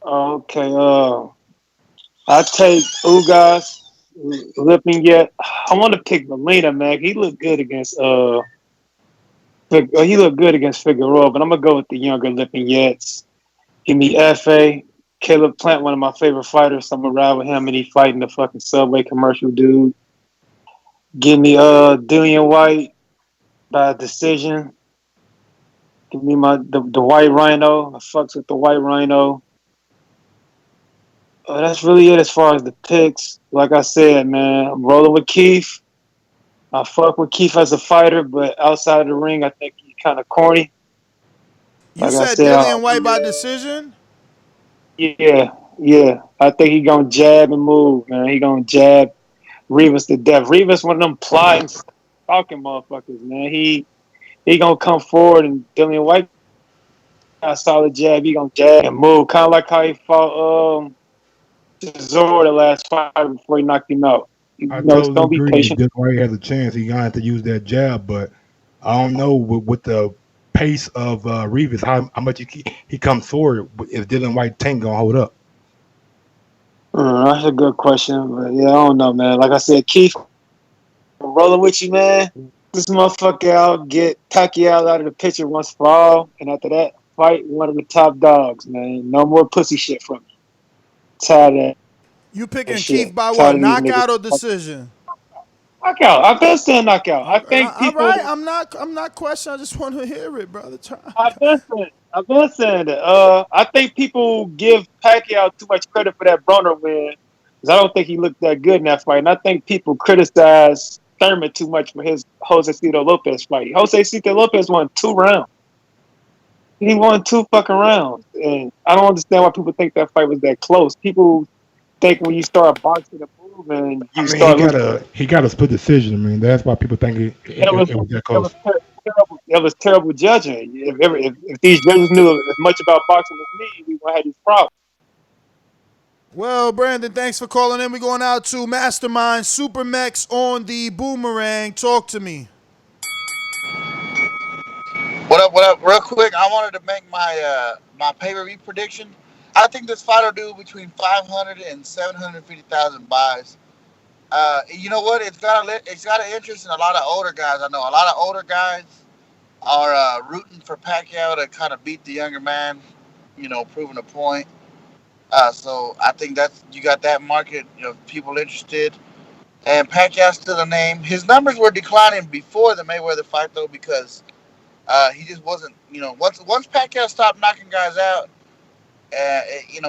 Okay. I take Ugas, Lipinets. I want to pick Molina, man. He looked good against Figueroa, but I'm gonna go with the younger Lipinets. Give me Efe. Caleb Plant, one of my favorite fighters. So I'm gonna ride with him, and he fighting the fucking Subway commercial dude. Give me Dillian Whyte by decision. Give me the White Rhino. I fucks with the White Rhino. That's really it as far as the picks. Like I said, man, I'm rolling with Keith. I fuck with Keith as a fighter, but outside the ring, I think he's kind of corny. You said Dillian Whyte by decision? Yeah. I think he gonna jab and move, man. He gonna jab Rivas to death. Rivas one of them plotting, stalking motherfuckers, man. He gonna come forward, and Dillian Whyte got a solid jab. He gonna jab and move, kind of like how he fought Chisora the last fight before he knocked him out. Totally be agree. patient. If White has a chance, he's gonna have to use that jab, but I don't know with the pace of Rivas how much he comes forward if Dillian Whyte tank gonna hold up. That's a good question, but yeah, I don't know, man. Like I said, Keith, I'm rolling with you, man. This motherfucker out, get Pacquiao out of the picture once for all, and after that, fight one of the top dogs, man. No more pussy shit from me. Tired of that. You picking shit. Keith by Tired what? of these Knockout niggas. or decision? Knockout. I've been saying knockout. I think people. All right, I'm not questioning. I just want to hear it, brother. I've been saying that. I think people give Pacquiao too much credit for that Broner win, because I don't think he looked that good in that fight. And I think people criticize Thurman too much for his Josecito Lopez fight. Josecito Lopez won 2 rounds. He won 2 fucking rounds, and I don't understand why people think that fight was that close. People think when you start boxing and moving, he got a split decision. I mean, that's why people think it was that close. It was terrible judging. If these judges knew as much about boxing as me, we would have these problems. Well, Brandon, thanks for calling in. We're going out to Mastermind Super Mex on the Boomerang. Talk to me. What up? Real quick, I wanted to make my my pay-per-view prediction. I think this fight will do between 500 and 750,000 buys. You know what? It's got an interest in a lot of older guys. I know a lot of older guys are rooting for Pacquiao to kind of beat the younger man, proving a point. So I think you got that market, people interested. And Pacquiao's still a name. His numbers were declining before the Mayweather fight, though, because he just wasn't, once Pacquiao stopped knocking guys out,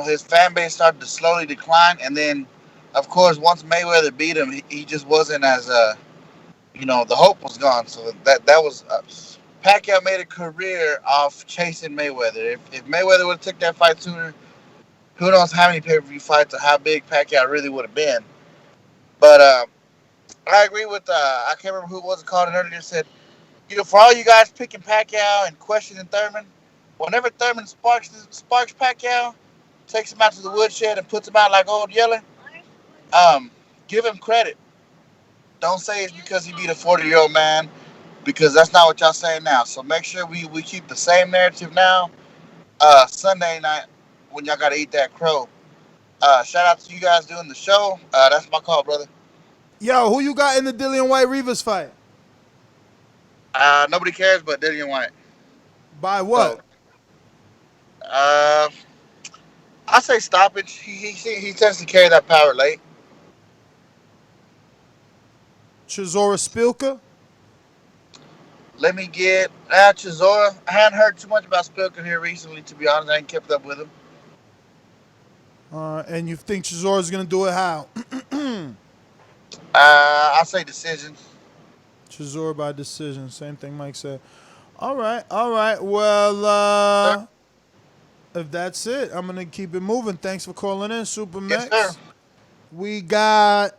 his fan base started to slowly decline. And then, of course, once Mayweather beat him, he just wasn't as, the hope was gone. So that was, Pacquiao made a career off chasing Mayweather. If Mayweather would have took that fight sooner, who knows how many pay-per-view fights or how big Pacquiao really would have been. But I agree with, I can't remember who it was that called it earlier, said, for all you guys picking Pacquiao and questioning Thurman, whenever Thurman sparks Pacquiao, takes him out to the woodshed and puts him out like old Yeller, give him credit. Don't say it's because he beat a 40-year-old man, because that's not what y'all saying now. So make sure we keep the same narrative now. Sunday night when y'all got to eat that crow. Shout out to you guys doing the show. That's my call, brother. Yo, who you got in the Dillian Whyte Rivas fight? Nobody cares but Dillian Whyte. By what? So, I say stoppage. He tends to carry that power late. Chisora Szpilka? Let me get Chisora. I hadn't heard too much about Szpilka here recently, to be honest. I ain't kept up with him. And you think Chisora's going to do it how? I say decision. Chisora by decision. Same thing Mike said. All right. Well, if that's it, I'm gonna keep it moving. Thanks for calling in, Super Yes, Mex. sir. We got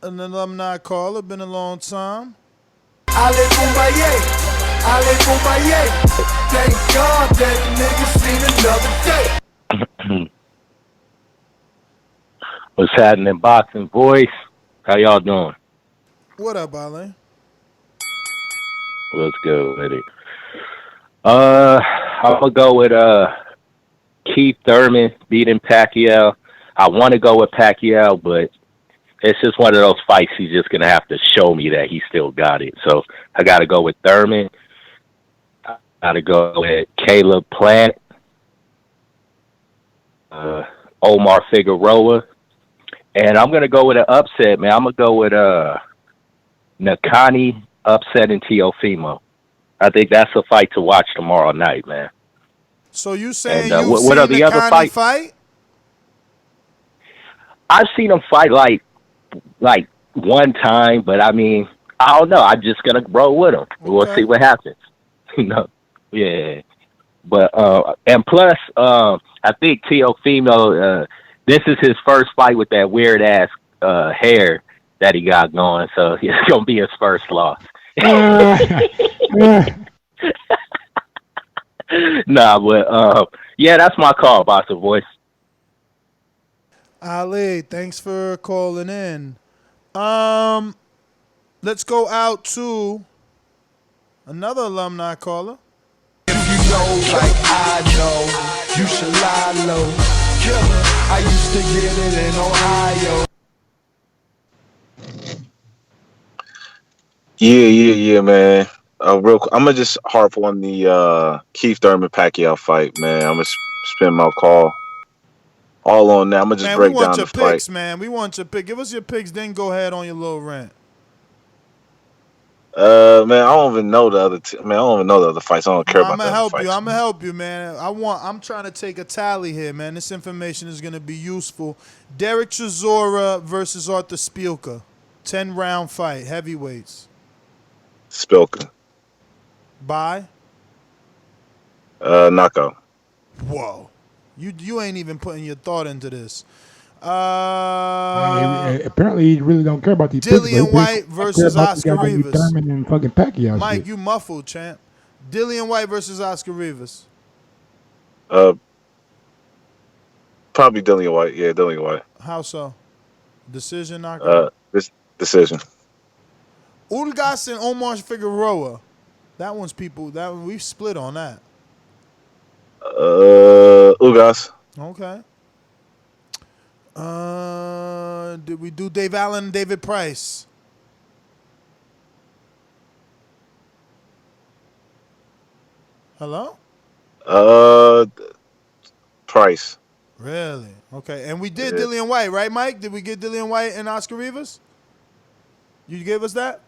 an alumni caller. Been a long time. Ale Kumbaya, Ale Kumbaya. Thank God that niggas seen another day. What's happening, Boxing Voice? How y'all doing? What up, Ale? Let's go with it. I'm gonna go with Keith Thurman beating Pacquiao. I want to go with Pacquiao, but it's just one of those fights he's just gonna have to show me that he still got it. So I got to go with Thurman. I got to go with Caleb Plant, Omar Figueroa, and I'm gonna go with an upset, man. I'm gonna go with Nakani upsetting Teofimo. I think that's a fight to watch tomorrow night, man. So you saying And, you've what are seen the other Nakani fights? fight? I've seen him fight like one time, but I mean, I don't know. I'm just gonna roll with him. We'll see what happens. Yeah. But and plus, I think Teofimo, this is his first fight with that weird ass hair that he got going, so it's gonna be his first loss. Nah, but yeah, that's my call, Boxer Voice. Ali, thanks for calling in. Let's go out to another alumni caller. If you know like I know, you should lie low. I used to get it in Ohio. Yeah, man. Real quick, I'm gonna just harp on the Keith Thurman Pacquiao fight, man. I'm gonna spend my call all on that. I'm gonna just Man, we break want down your the fight. picks, man. We want your pick. Give us your picks, then go ahead on your little rant. Man, I don't even know the other. Man, I don't even know the other fights. I don't care I'm about the gonna other help fights. you. I'm gonna help you, man. I'm trying to take a tally here, man. This information is gonna be useful. Dereck Chisora versus Artur Szpilka, 10-round fight, heavyweights. Szpilka. By? Knockout. Whoa, you ain't even putting your thought into this. Apparently, he really don't care about these picks. Dillian Whyte versus Oscar Rivas. Thurman and fucking Pacquiao Mike, shit. you muffled, champ. Dillian Whyte versus Oscar Rivas. Probably Dillian Whyte. Yeah, Dillian Whyte. How so? Decision, knockout. This decision. Ugas and Omar Figueroa. That one's people. That one, we've split on that. Ugas. Okay. Did we do Dave Allen and David Price? Hello? Price. Really? Okay. And we did Dillian Whyte, right, Mike? Did we get Dillian Whyte and Oscar Rivas? You gave us that?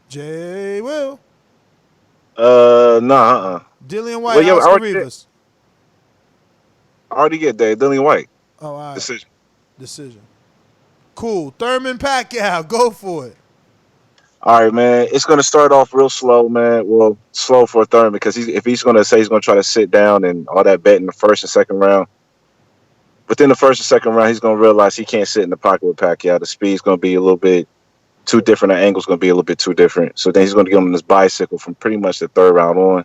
Jay Will. Nah. Dillian Whyte, Oscar Rivas. I already get that. Dillian Whyte. Oh, all right. Decision. Cool. Thurman Pacquiao. Go for it. All right, man. It's going to start off real slow, man. Well, slow for Thurman because if he's going to say he's going to try to sit down and all that bet in the first and second round, within the first and second round, he's going to realize he can't sit in the pocket with Pacquiao. The speed's going to be a little bit too different. The angle's going to be a little bit too different. So then he's going to get him on this bicycle from pretty much the third round on.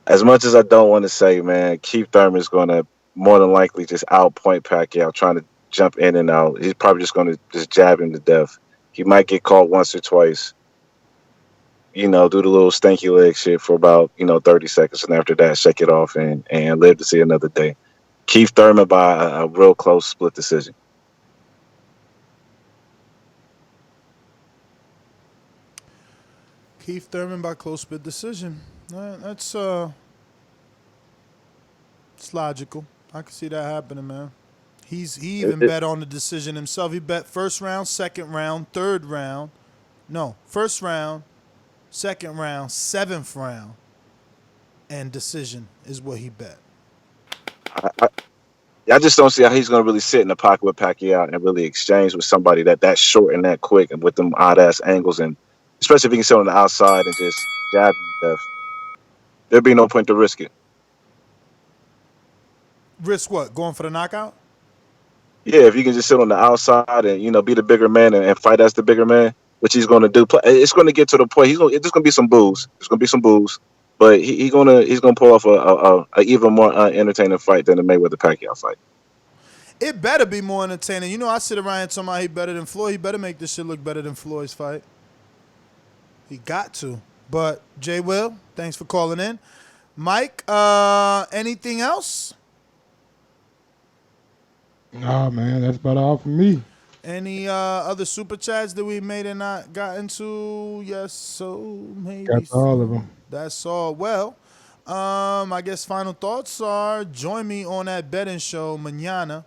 As much as I don't want to say, man, Keith Thurman is going to more than likely just outpoint Pacquiao, trying to jump in and out. He's probably just going to just jab him to death. He might get caught once or twice, do the little stanky leg shit for about, 30 seconds. And after that, shake it off and live to see another day. Keith Thurman by a real close split decision. Keith Thurman by close split decision. That's it's logical. I can see that happening, man. He even bet on the decision himself. He bet first round, second round, third round. No, first round, second round, seventh round, and decision is what he bet. Yeah, I just don't see how he's going to really sit in the pocket with Pacquiao and really exchange with somebody that short and that quick and with them odd ass angles, and especially if he can sit on the outside and just jab you to death. There'd be no point to risk it. Risk what? Going for the knockout? Yeah, if you can just sit on the outside and be the bigger man and fight as the bigger man, which he's going to do. It's going to get to the point. There's going to be some boos. There's going to be some boos, but he's gonna pull off a even more entertaining fight than the Mayweather Pacquiao fight. It better be more entertaining. You know, I sit around and talking about he better than Floyd. He better make this shit look better than Floyd's fight. He got to. But Jay Will, thanks for calling in. Mike, anything else? Nah, man, that's about all for me. Any other super chats that we made and not got into? Yes, so maybe. That's all of them. That's all. Well, I guess final thoughts are join me on that betting show mañana,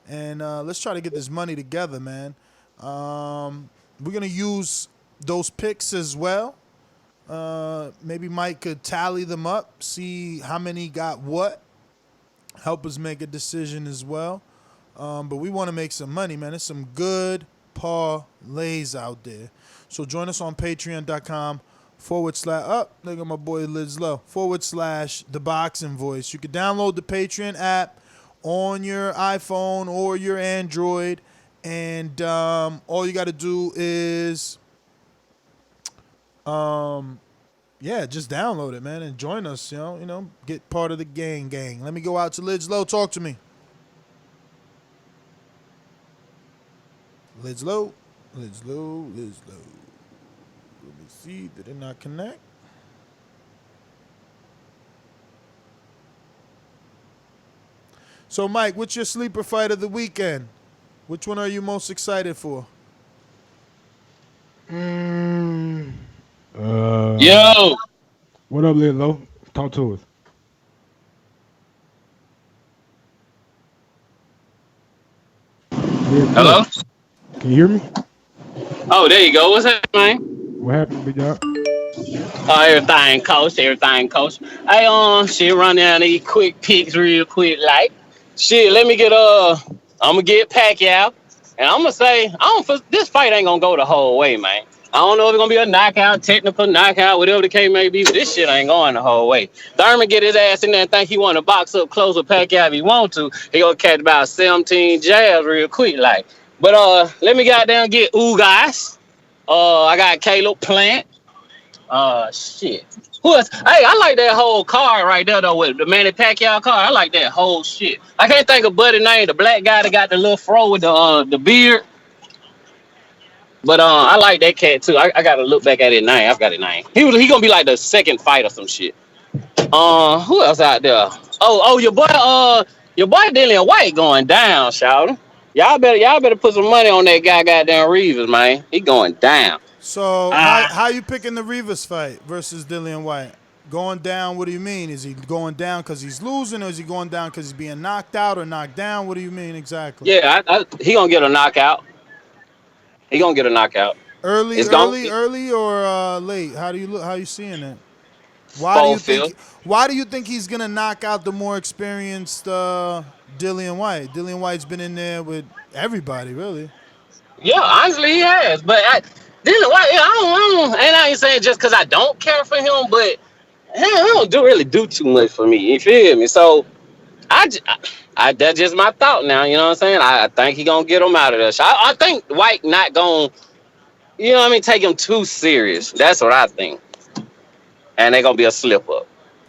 and let's try to get this money together, man. We're gonna use those picks as well. Maybe Mike could tally them up, see how many got what, help us make a decision as well. But we want to make some money, man. There's some good parlays out there. So join us on patreon.com/ look at my boy Liz Low, / ThaBoxingVoice. You can download the Patreon app on your iPhone or your Android, and all you got to do is just download it, man, and join us, you know, get part of the gang. Let me go out to Liz Low. Talk to me. Liz Low. Let me see. Did it not connect? So, Mike, what's your sleeper fight of the weekend? Which one are you most excited for? Yo. What up, Lizzo? Talk to us. Hello? Can you hear me? Oh, there you go. What's up, man? What happened, big dog? Everything, coach. Hey, shit, run down these quick picks real quick, like. Shit, let me get, I'm gonna get Pacquiao. And I'm gonna say, this fight ain't gonna go the whole way, man. I don't know if it's gonna be a knockout, technical knockout, whatever the case may be, but this shit ain't going the whole way. Thurman get his ass in there and think he want to box up close with Pacquiao if he want to. He gonna catch about 17 jabs real quick, like. But let me goddamn get Ugas. I got Caleb Plant. Shit. Who else? Hey, I like that whole card right there though with the Manny Pacquiao card. I like that whole shit. I can't think of buddy name, the black guy that got the little fro with the beard. But I like that cat too. I gotta look back at his name. I've got his name. He gonna be like the second fight or some shit. Who else out there? Oh, your boy Dillian Whyte going down, shout. Y'all better put some money on that guy, goddamn Rivas, man. He going down. So how you picking the Rivas fight versus Dillian Whyte? Going down, what do you mean? Is he going down because he's losing, or is he going down because he's being knocked out or knocked down? What do you mean exactly? Yeah, he gonna get a knockout. He gonna get a knockout. Early or late? How you seeing it? Why do you think he's gonna knock out the more experienced Dillian Whyte? Dillian Whyte's been in there with everybody, really. Yeah, honestly, he has. But Dillian Whyte, I ain't saying just because I don't care for him, but he don't really do too much for me. You feel me? So that's just my thought now. You know what I'm saying? I think he gonna get him out of there. So I think Whyte not gonna, take him too serious. That's what I think. And they gonna be a slip up.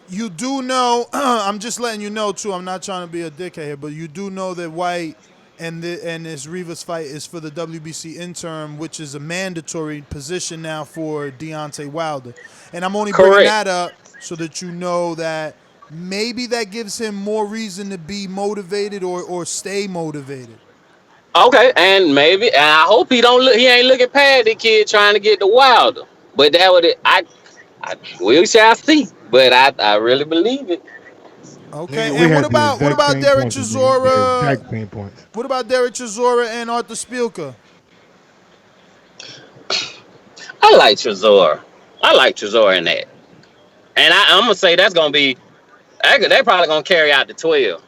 You do know, I'm just letting you know too, I'm not trying to be a dickhead here, but you do know that Whyte and this Rivas fight is for the WBC interim, which is a mandatory position now for Deontay Wilder. And I'm only bringing that up so that you know that maybe that gives him more reason to be motivated or stay motivated. Okay, and I hope he ain't looking past the kid trying to get the Wilder. But that would we shall see. But I really believe it. Okay, and what about Dereck Chisora? What about Dereck Chisora and Artur Szpilka? I like Chisora in that. And I'm gonna say that's gonna be they're probably gonna carry out the 12.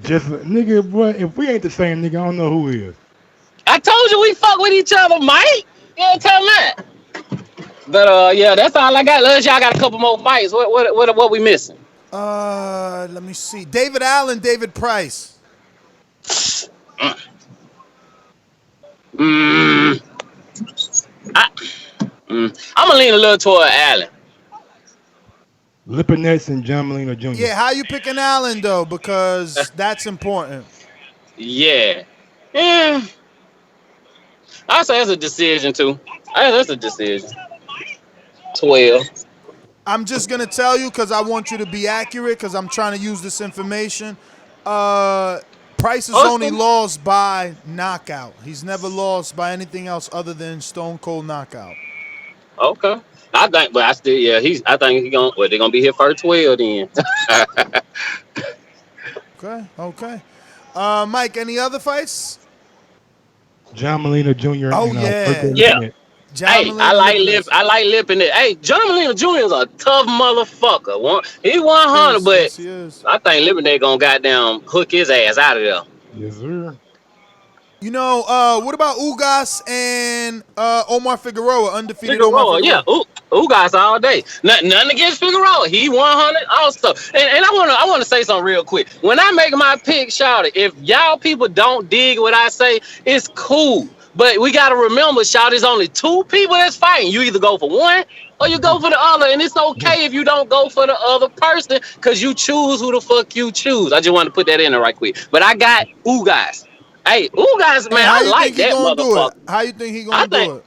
Just nigga, boy. If we ain't the same nigga, I don't know who is. I told you we fuck with each other, Mike. You know tell me that. But yeah, that's all I got. Unless y'all got a couple more fights. What we missing? Let me see. David Allen, David Price. I'm gonna lean a little toward Allen. Lipinets and John Molina Jr. Yeah, how you picking Allen though? Because that's important. Yeah. I say that's a decision too. That's a decision. 12. I'm just gonna tell you because I want you to be accurate because I'm trying to use this information. Price is only lost by knockout. He's never lost by anything else other than stone cold knockout. Okay. I think, but I still, yeah, I think they're gonna be here for 12 then. Okay. Mike, any other fights? John Molina Jr. Oh and, yeah. Hey, Molina I like Lipinets. Hey, John Molina Jr. is a tough motherfucker. He 100, but yes, he is. I think Lipinets gonna goddamn hook his ass out of there. Yes, sir. You know, what about Ugas and Omar Figueroa, undefeated Figueroa, Omar Figueroa? yeah, Ugas all day. Nothing against Figueroa. He 100 also. And I wanna say something real quick. When I make my pick, shout it. If y'all people don't dig what I say, it's cool. But we gotta remember, shout, there's only two people that's fighting. You either go for one or you go for the other. And it's okay if you don't go for the other person because you choose who the fuck you choose. I just want to put that in there right quick. But I got Ugas. Hey, Ugas, man, I like that motherfucker. How you think he gonna do it?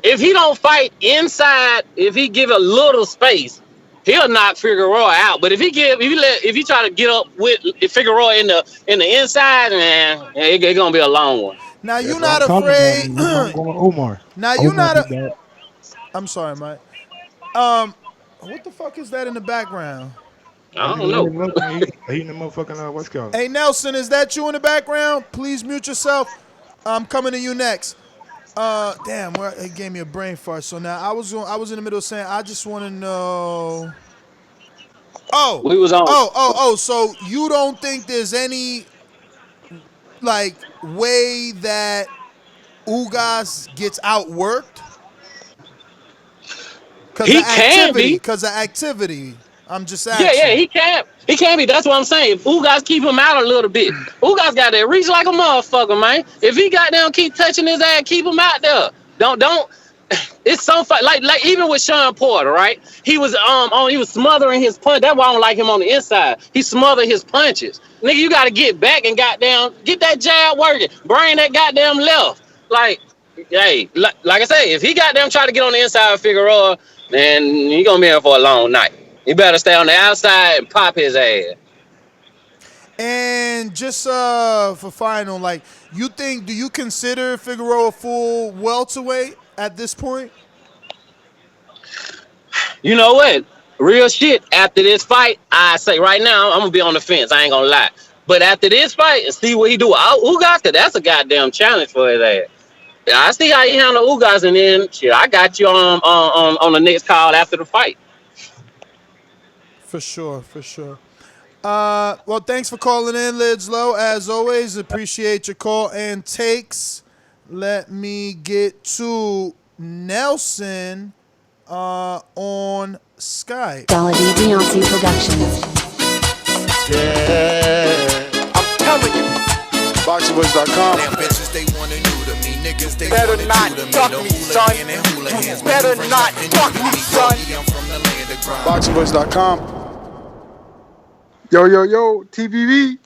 If he don't fight inside, if he give a little space, he'll knock Figueroa out. But if he try to get up with Figueroa in the inside, man, it's gonna be a long one. Now you're not afraid. Omar. Now you're not. I'm sorry, Mike. What the fuck is that in the background? I don't know. Eating the motherfucking what's called. Hey Nelson, is that you in the background? Please mute yourself. I'm coming to you next. Damn, it gave me a brain fart. So now I was in the middle of saying I just want to know. Oh, we was on. Oh. So you don't think there's any like way that Ugas gets outworked? He can be because of activity. I'm just asking. Yeah, he can. He can be. That's what I'm saying. If Ugas keep him out a little bit, Ugas got that reach like a motherfucker, man. If he got down, keep touching his ass, keep him out there. Don't. It's so fun. Like even with Sean Porter, right? He was he was smothering his punch. That's why I don't like him on the inside. He smothered his punches. Nigga, you got to get back and goddamn get that jab working. Bring that goddamn left. Like, hey, like I say, if he goddamn try to get on the inside of Figueroa, man, he gonna be here for a long night. He better stay on the outside and pop his ass. And just for final, like, do you consider Figueroa full welterweight at this point? You know what? Real shit. After this fight, I say right now, I'm gonna be on the fence. I ain't gonna lie. But after this fight and see what he do. Ugas, that's a goddamn challenge for his ass. I see how he handle Ugas, and then shit, I got you on the next call after the fight. For sure. Well, thanks for calling in, Lidslow. As always, appreciate your call and takes. Let me get to Nelson on Skype. Dollar D Beyonce Productions. Yeah, I'm telling you. BoxingVoice.com. You better not duck me, son. You better not duck me, son. BoxingVoice.com. Yo, TBV.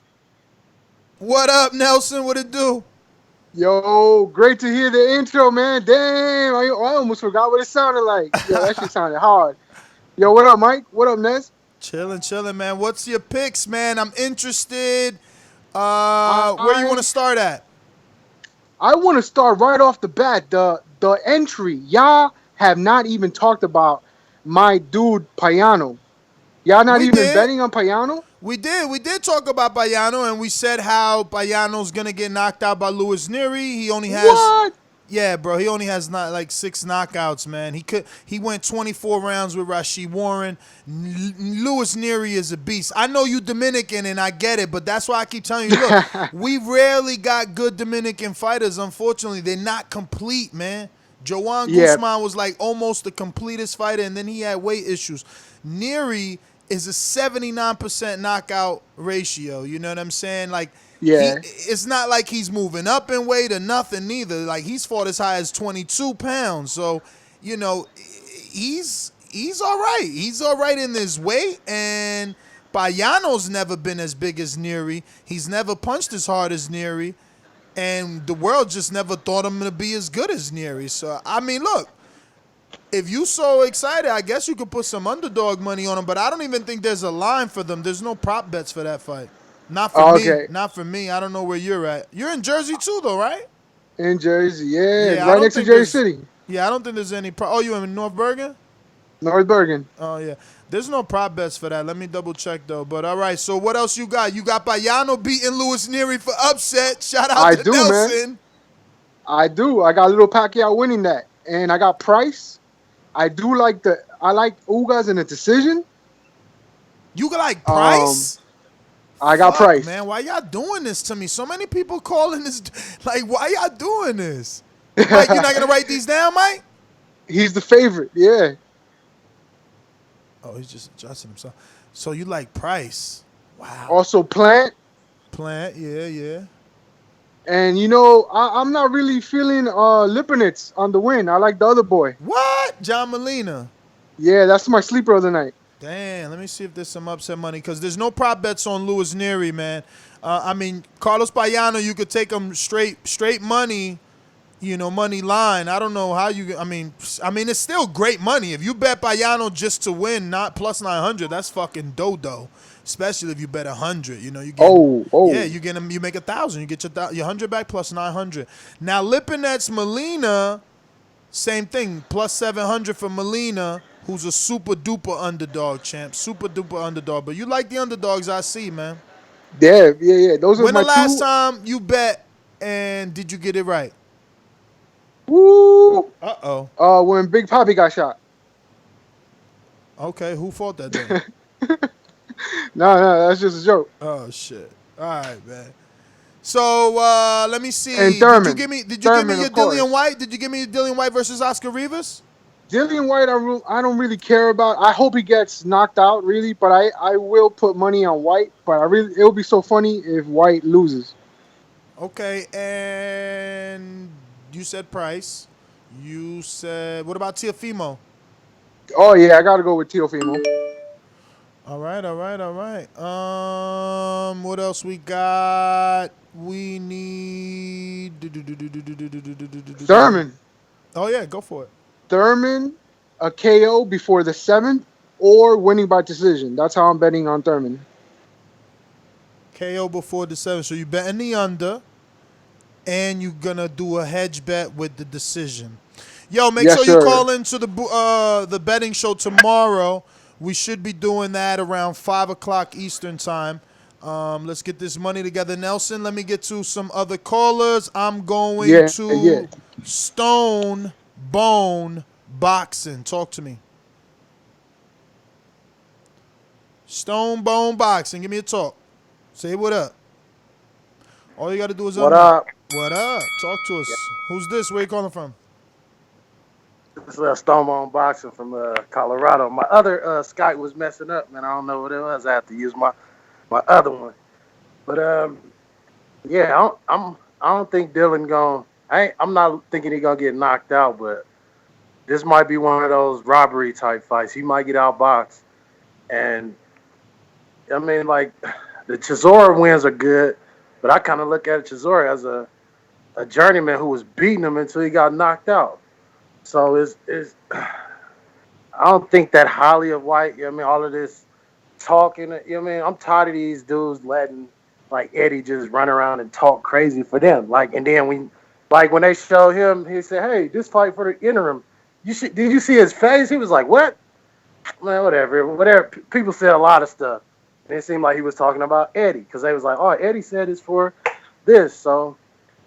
What up, Nelson? What it do? Yo, great to hear the intro, man. Damn, I almost forgot what it sounded like. Yo, that shit sounded hard. Yo, what up, Mike? What up, Ness? Chilling, man. What's your picks, man? I'm interested. Where you want to start at? I want to start right off the bat. The entry. Y'all have not even talked about my dude Payano. Y'all not even betting on Payano? We did talk about Payano, and we said how Payano's gonna get knocked out by Nery. He only has what? Yeah, bro. He only has not like 6 knockouts, man. He went 24 rounds with Rashid Warren. Louis Nery is a beast. I know you Dominican and I get it, but that's why I keep telling you, look, we rarely got good Dominican fighters. Unfortunately, they're not complete, man. Joan Yeah. Guzman was like almost the completest fighter, and then he had weight issues. Nery is a 79% knockout ratio. You know what I'm saying? Like, Yeah. it's not like he's moving up in weight or nothing neither. Like, he's fought as high as 22 pounds. So, you know, he's all right. He's all right in this weight. And Payano's never been as big as Nery. He's never punched as hard as Nery. And the world just never thought him to be as good as Nery. So, I mean, look, if you so excited, I guess you could put some underdog money on him. But I don't even think there's a line for them. There's no prop bets for that fight. Not for me. Not for me. I don't know where you're at. You're in Jersey too, though, right? In Jersey, yeah, I right don't next to think Jersey there's- City, Yeah, I don't think there's any. Oh, you in North Bergen? North Bergen. Oh, yeah. There's no prop bets for that. Let me double check, though. But all right, so what else you got? You got Payano beating Louis Nery for upset. Shout out to Nelson. Man. I do. I got little Pacquiao winning that, and I got Price. I like Ugas in a decision. You like Price? I got Fuck, Price. Man, why y'all doing this to me? So many people calling this. Like, why y'all doing this? Mike, you're not going to write these down, Mike? He's the favorite, yeah. Oh, he's just adjusting himself. So you like Price. Wow. Also Plant. Yeah. And, you know, I'm not really feeling Lipinets on the win. I like the other boy. What? John Molina. Yeah, that's my sleeper of the night. Damn, let me see if there's some upset money because there's no prop bets on Louis Nery, man. I mean, Carlos Payano, you could take him straight money, you know, money line. I don't know how you. I mean, it's still great money if you bet Payano just to win, not plus 900. That's fucking dodo. Especially if you bet 100, you know, you get. Yeah, you get him. You make 1,000. You get your 100 back plus 900. Now Lipinets Molina, same thing, plus 700 for Molina, who's a super duper underdog, champ. Super duper underdog. But you like the underdogs, I see, man. Yeah. Those are When my the last two. time you bet and did you get it right? Woo! Uh-oh. When Big Papi got shot. Okay, who fought that day? No, that's just a joke. Oh shit! All right, man. So let me see. And Thurman. Did you give me Thurman, your of course. Dillian Whyte? Did you give me your Dillian Whyte versus Oscar Rivas? Dillian Whyte, I don't really care about. I hope he gets knocked out, really, but I will put money on Whyte. But it'll be so funny if Whyte loses. Okay, and you said Price. You said what about Teofimo? Oh yeah, I gotta go with Teofimo. All right. What else we got? We need Thurman. Oh yeah, go for it. Thurman, a KO before the 7th, or winning by decision. That's how I'm betting on Thurman. KO before the 7th. So you betting the under, and you're gonna do a hedge bet with the decision. Yo, make sure you call into the betting show tomorrow. We should be doing that around 5 o'clock Eastern time. Let's get this money together. Nelson, let me get to some other callers. I'm going to Stone Bone Boxing. Talk to me. Stone Bone Boxing. Give me a talk. Say what up. All you got to do is What up? What up? Talk to us. Who's this? Where you calling from? This is Stonebone Boxing from Colorado. My other Skype was messing up, man. I don't know what it was. I have to use my other one. But yeah, I don't think Dylan I'm not thinking he's gonna get knocked out, but this might be one of those robbery type fights. He might get outboxed, and I mean, like the Chisora wins are good, but I kind of look at Chisora as a journeyman who was beating him until he got knocked out. So it's I don't think that highly of Whyte. You know what I mean? All of this talking. You know what I mean? I'm tired of these dudes letting like Eddie just run around and talk crazy for them. Like, and then when they show him, he said, "Hey, this fight for the interim. Did you see his face? He was like, what? Man, whatever. People said a lot of stuff. And it seemed like he was talking about Eddie because they was like, oh, Eddie said it's for this. So,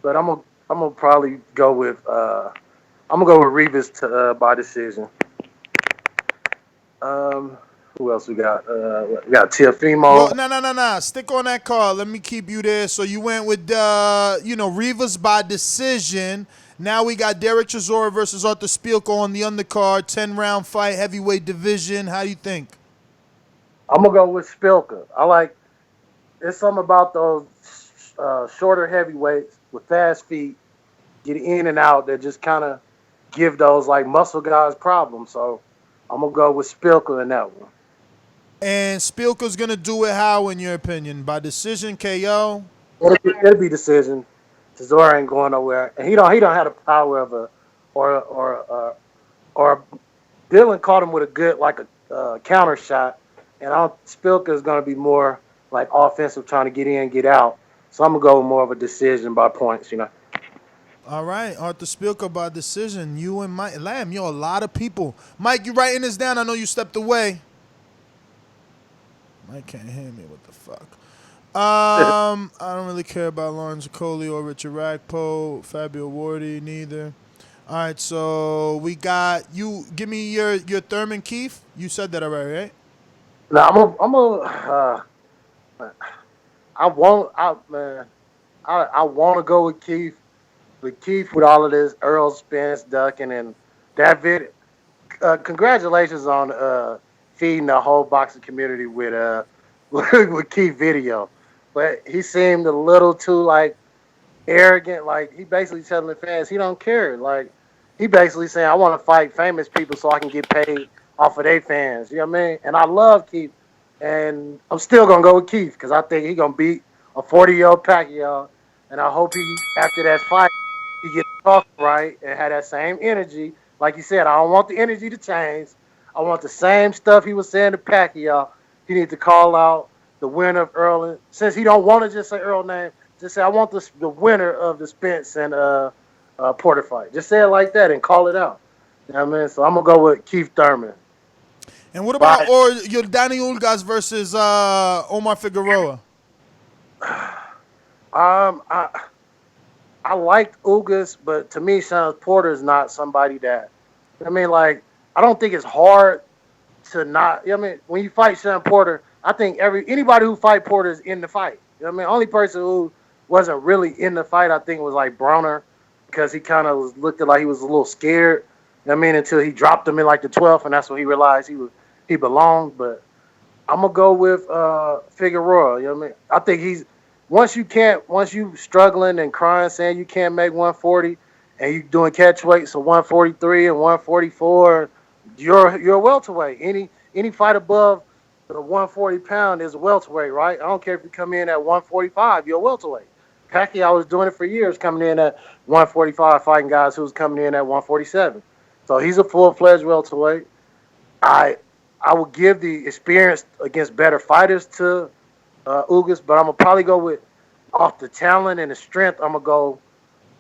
but I'm I'm gonna probably go with Rivas by decision. Who else we got? We got Well, Teofimo. no. Stick on that card. Let me keep you there. So you went with, Rivas by decision. Now we got Dereck Chisora versus Artur Szpilka on the undercard, 10-round fight, heavyweight division. How do you think? I'm gonna go with Szpilka. There's something about those shorter heavyweights with fast feet, get in and out that just kind of give those like muscle guys problems. So I'm gonna go with Szpilka in that one. And Szpilka's gonna do it how, in your opinion? By decision, KO? It'll be decision. Chisora ain't going nowhere, and he don't have the power of or Dylan caught him with a good counter shot, and Szpilka is going to be more like offensive, trying to get in, get out. So I'm gonna go with more of a decision by points. All right, Artur Szpilka by decision. You and Mike Lamb, a lot of people. Mike, you writing this down? I know you stepped away. Mike can't hear me. What the fuck? I don't really care about Lawrence Okolie or Richard Ragpo, Fabio Wardy, neither. All right, so we got you. Give me your Thurman Keith. You said that already, right? No, I want to go with Keith. With Keith, with all of this Earl Spence ducking and that vid. Congratulations on feeding the whole boxing community with with Keith video. But he seemed a little too arrogant. Like he basically telling the fans he don't care. Like he basically saying I want to fight famous people so I can get paid off of their fans. You know what I mean? And I love Keith, and I'm still gonna go with Keith because I think he gonna beat a 40-year-old Pacquiao, and I hope he after that fight he gets talking right and had that same energy. Like you said, I don't want the energy to change. I want the same stuff he was saying to Pacquiao. He needs to call out the winner of Earl. Since he don't want to just say Earl name, just say I want the winner of the Spence and Porter fight. Just say it like that and call it out. You know what I mean? So I'm gonna go with Keith Thurman. And what about Yordenis Ugas versus Omar Figueroa? I liked Ugas, but to me, Sean Porter is not somebody that. I mean, I don't think it's hard to not. You know what I mean, when you fight Sean Porter, I think anybody who fight Porter is in the fight. You know what I mean, only person who wasn't really in the fight, I think, was Browner, because he kind of looked like he was a little scared. You know what I mean, until he dropped him in the 12th, and that's when he realized he belonged. But I'm gonna go with Figueroa. You know what I mean? I think once you struggling and crying, saying you can't make 140, and you doing catch weights of 143 and 144, you're a welterweight. Any fight above the 140 pound is a welterweight, right? I don't care if you come in at 145, you're a welterweight. Pacquiao was doing it for years, coming in at 145, fighting guys who was coming in at 147. So he's a full-fledged welterweight. I would give the experience against better fighters to Ugas, but I'm gonna probably go with off the talent and the strength. I'm gonna go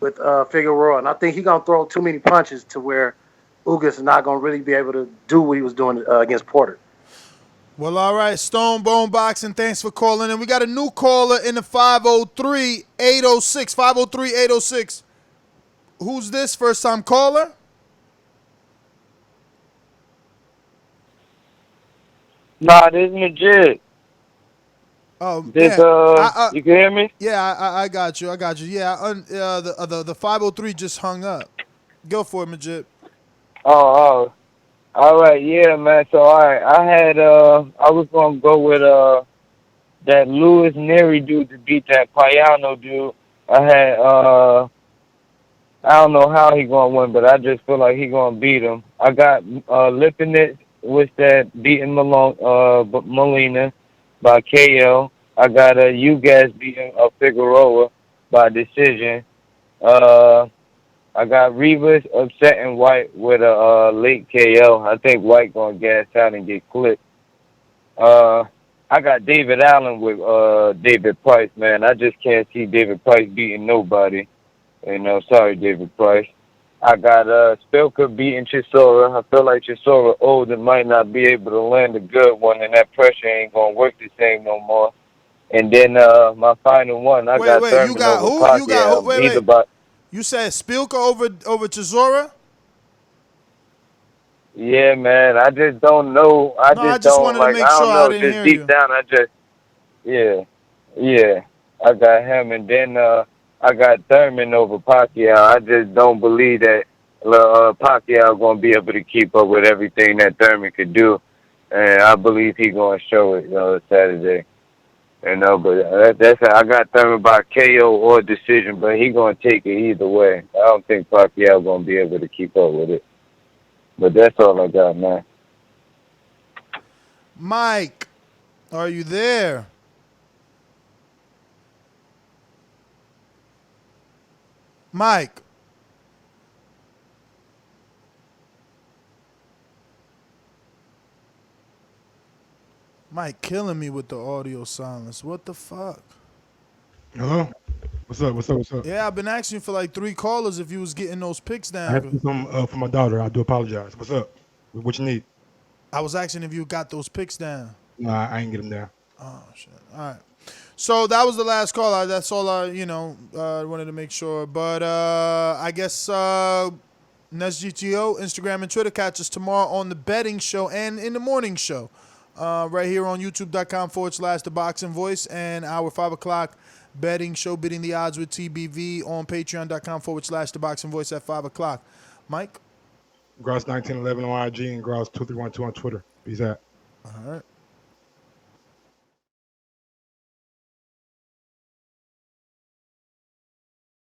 with Figueroa, and I think he's gonna throw too many punches to where Ugas is not gonna really be able to do what he was doing against Porter. Well, all right, Stone Bone Boxing, thanks for calling. And we got a new caller in the 503-806. 503-806. Who's this? First time caller? Nah, this is legit. Oh, this, you can hear me? Yeah, I got you. Yeah, the 503 just hung up. Go for it, Majid. Oh. All right, yeah, man. So, all right, I was going to go with that Nery dude to beat that Payano dude. I don't know how he going to win, but I just feel like he going to beat him. I got Lipinets with that beating Molina by KO. I got Ugas beating Figueroa by decision. I got Rivas upsetting White with a late KO. I think White gonna gas out and get clipped. I got David Allen with David Price, man. I just can't see David Price beating nobody. Sorry, David Price. I got Szpilka beating Chisora. I feel like Chisora old and might not be able to land a good one, and that pressure ain't gonna work the same no more. And then my final one, I got Thurman over Pacquiao. You said Szpilka over Chisora? Yeah, man. I just don't know. I just wanted to make sure I didn't hear deep you. down, yeah. I got him, and then I got Thurman over Pacquiao. I just don't believe that Pacquiao gonna be able to keep up with everything that Thurman could do, and I believe he gonna show it Saturday. But that's I got Thurman by KO or decision, but he gonna take it either way. I don't think Pacquiao gonna be able to keep up with it. But that's all I got, man. Mike, are you there? Mike. Mike killing me with the audio silence. What the fuck? Hello? What's up? Yeah, I've been asking you for like 3 callers if you was getting those picks I have down. some for my daughter. I do apologize. What's up? What you need? I was asking if you got those picks down. Nah, I ain't get them down. Oh, shit. All right. So that was the last call. That's all I wanted to make sure. But I guess NesGTO, Instagram and Twitter, catch us tomorrow on the betting show and in the morning show. Right here on youtube.com/ThaBoxingVoice and our 5 o'clock betting show, Bidding the Odds with TBV on patreon.com/ThaBoxingVoice at 5 o'clock. Mike? Gross1911 on IG and Gross2312 on Twitter. Peace out. All right.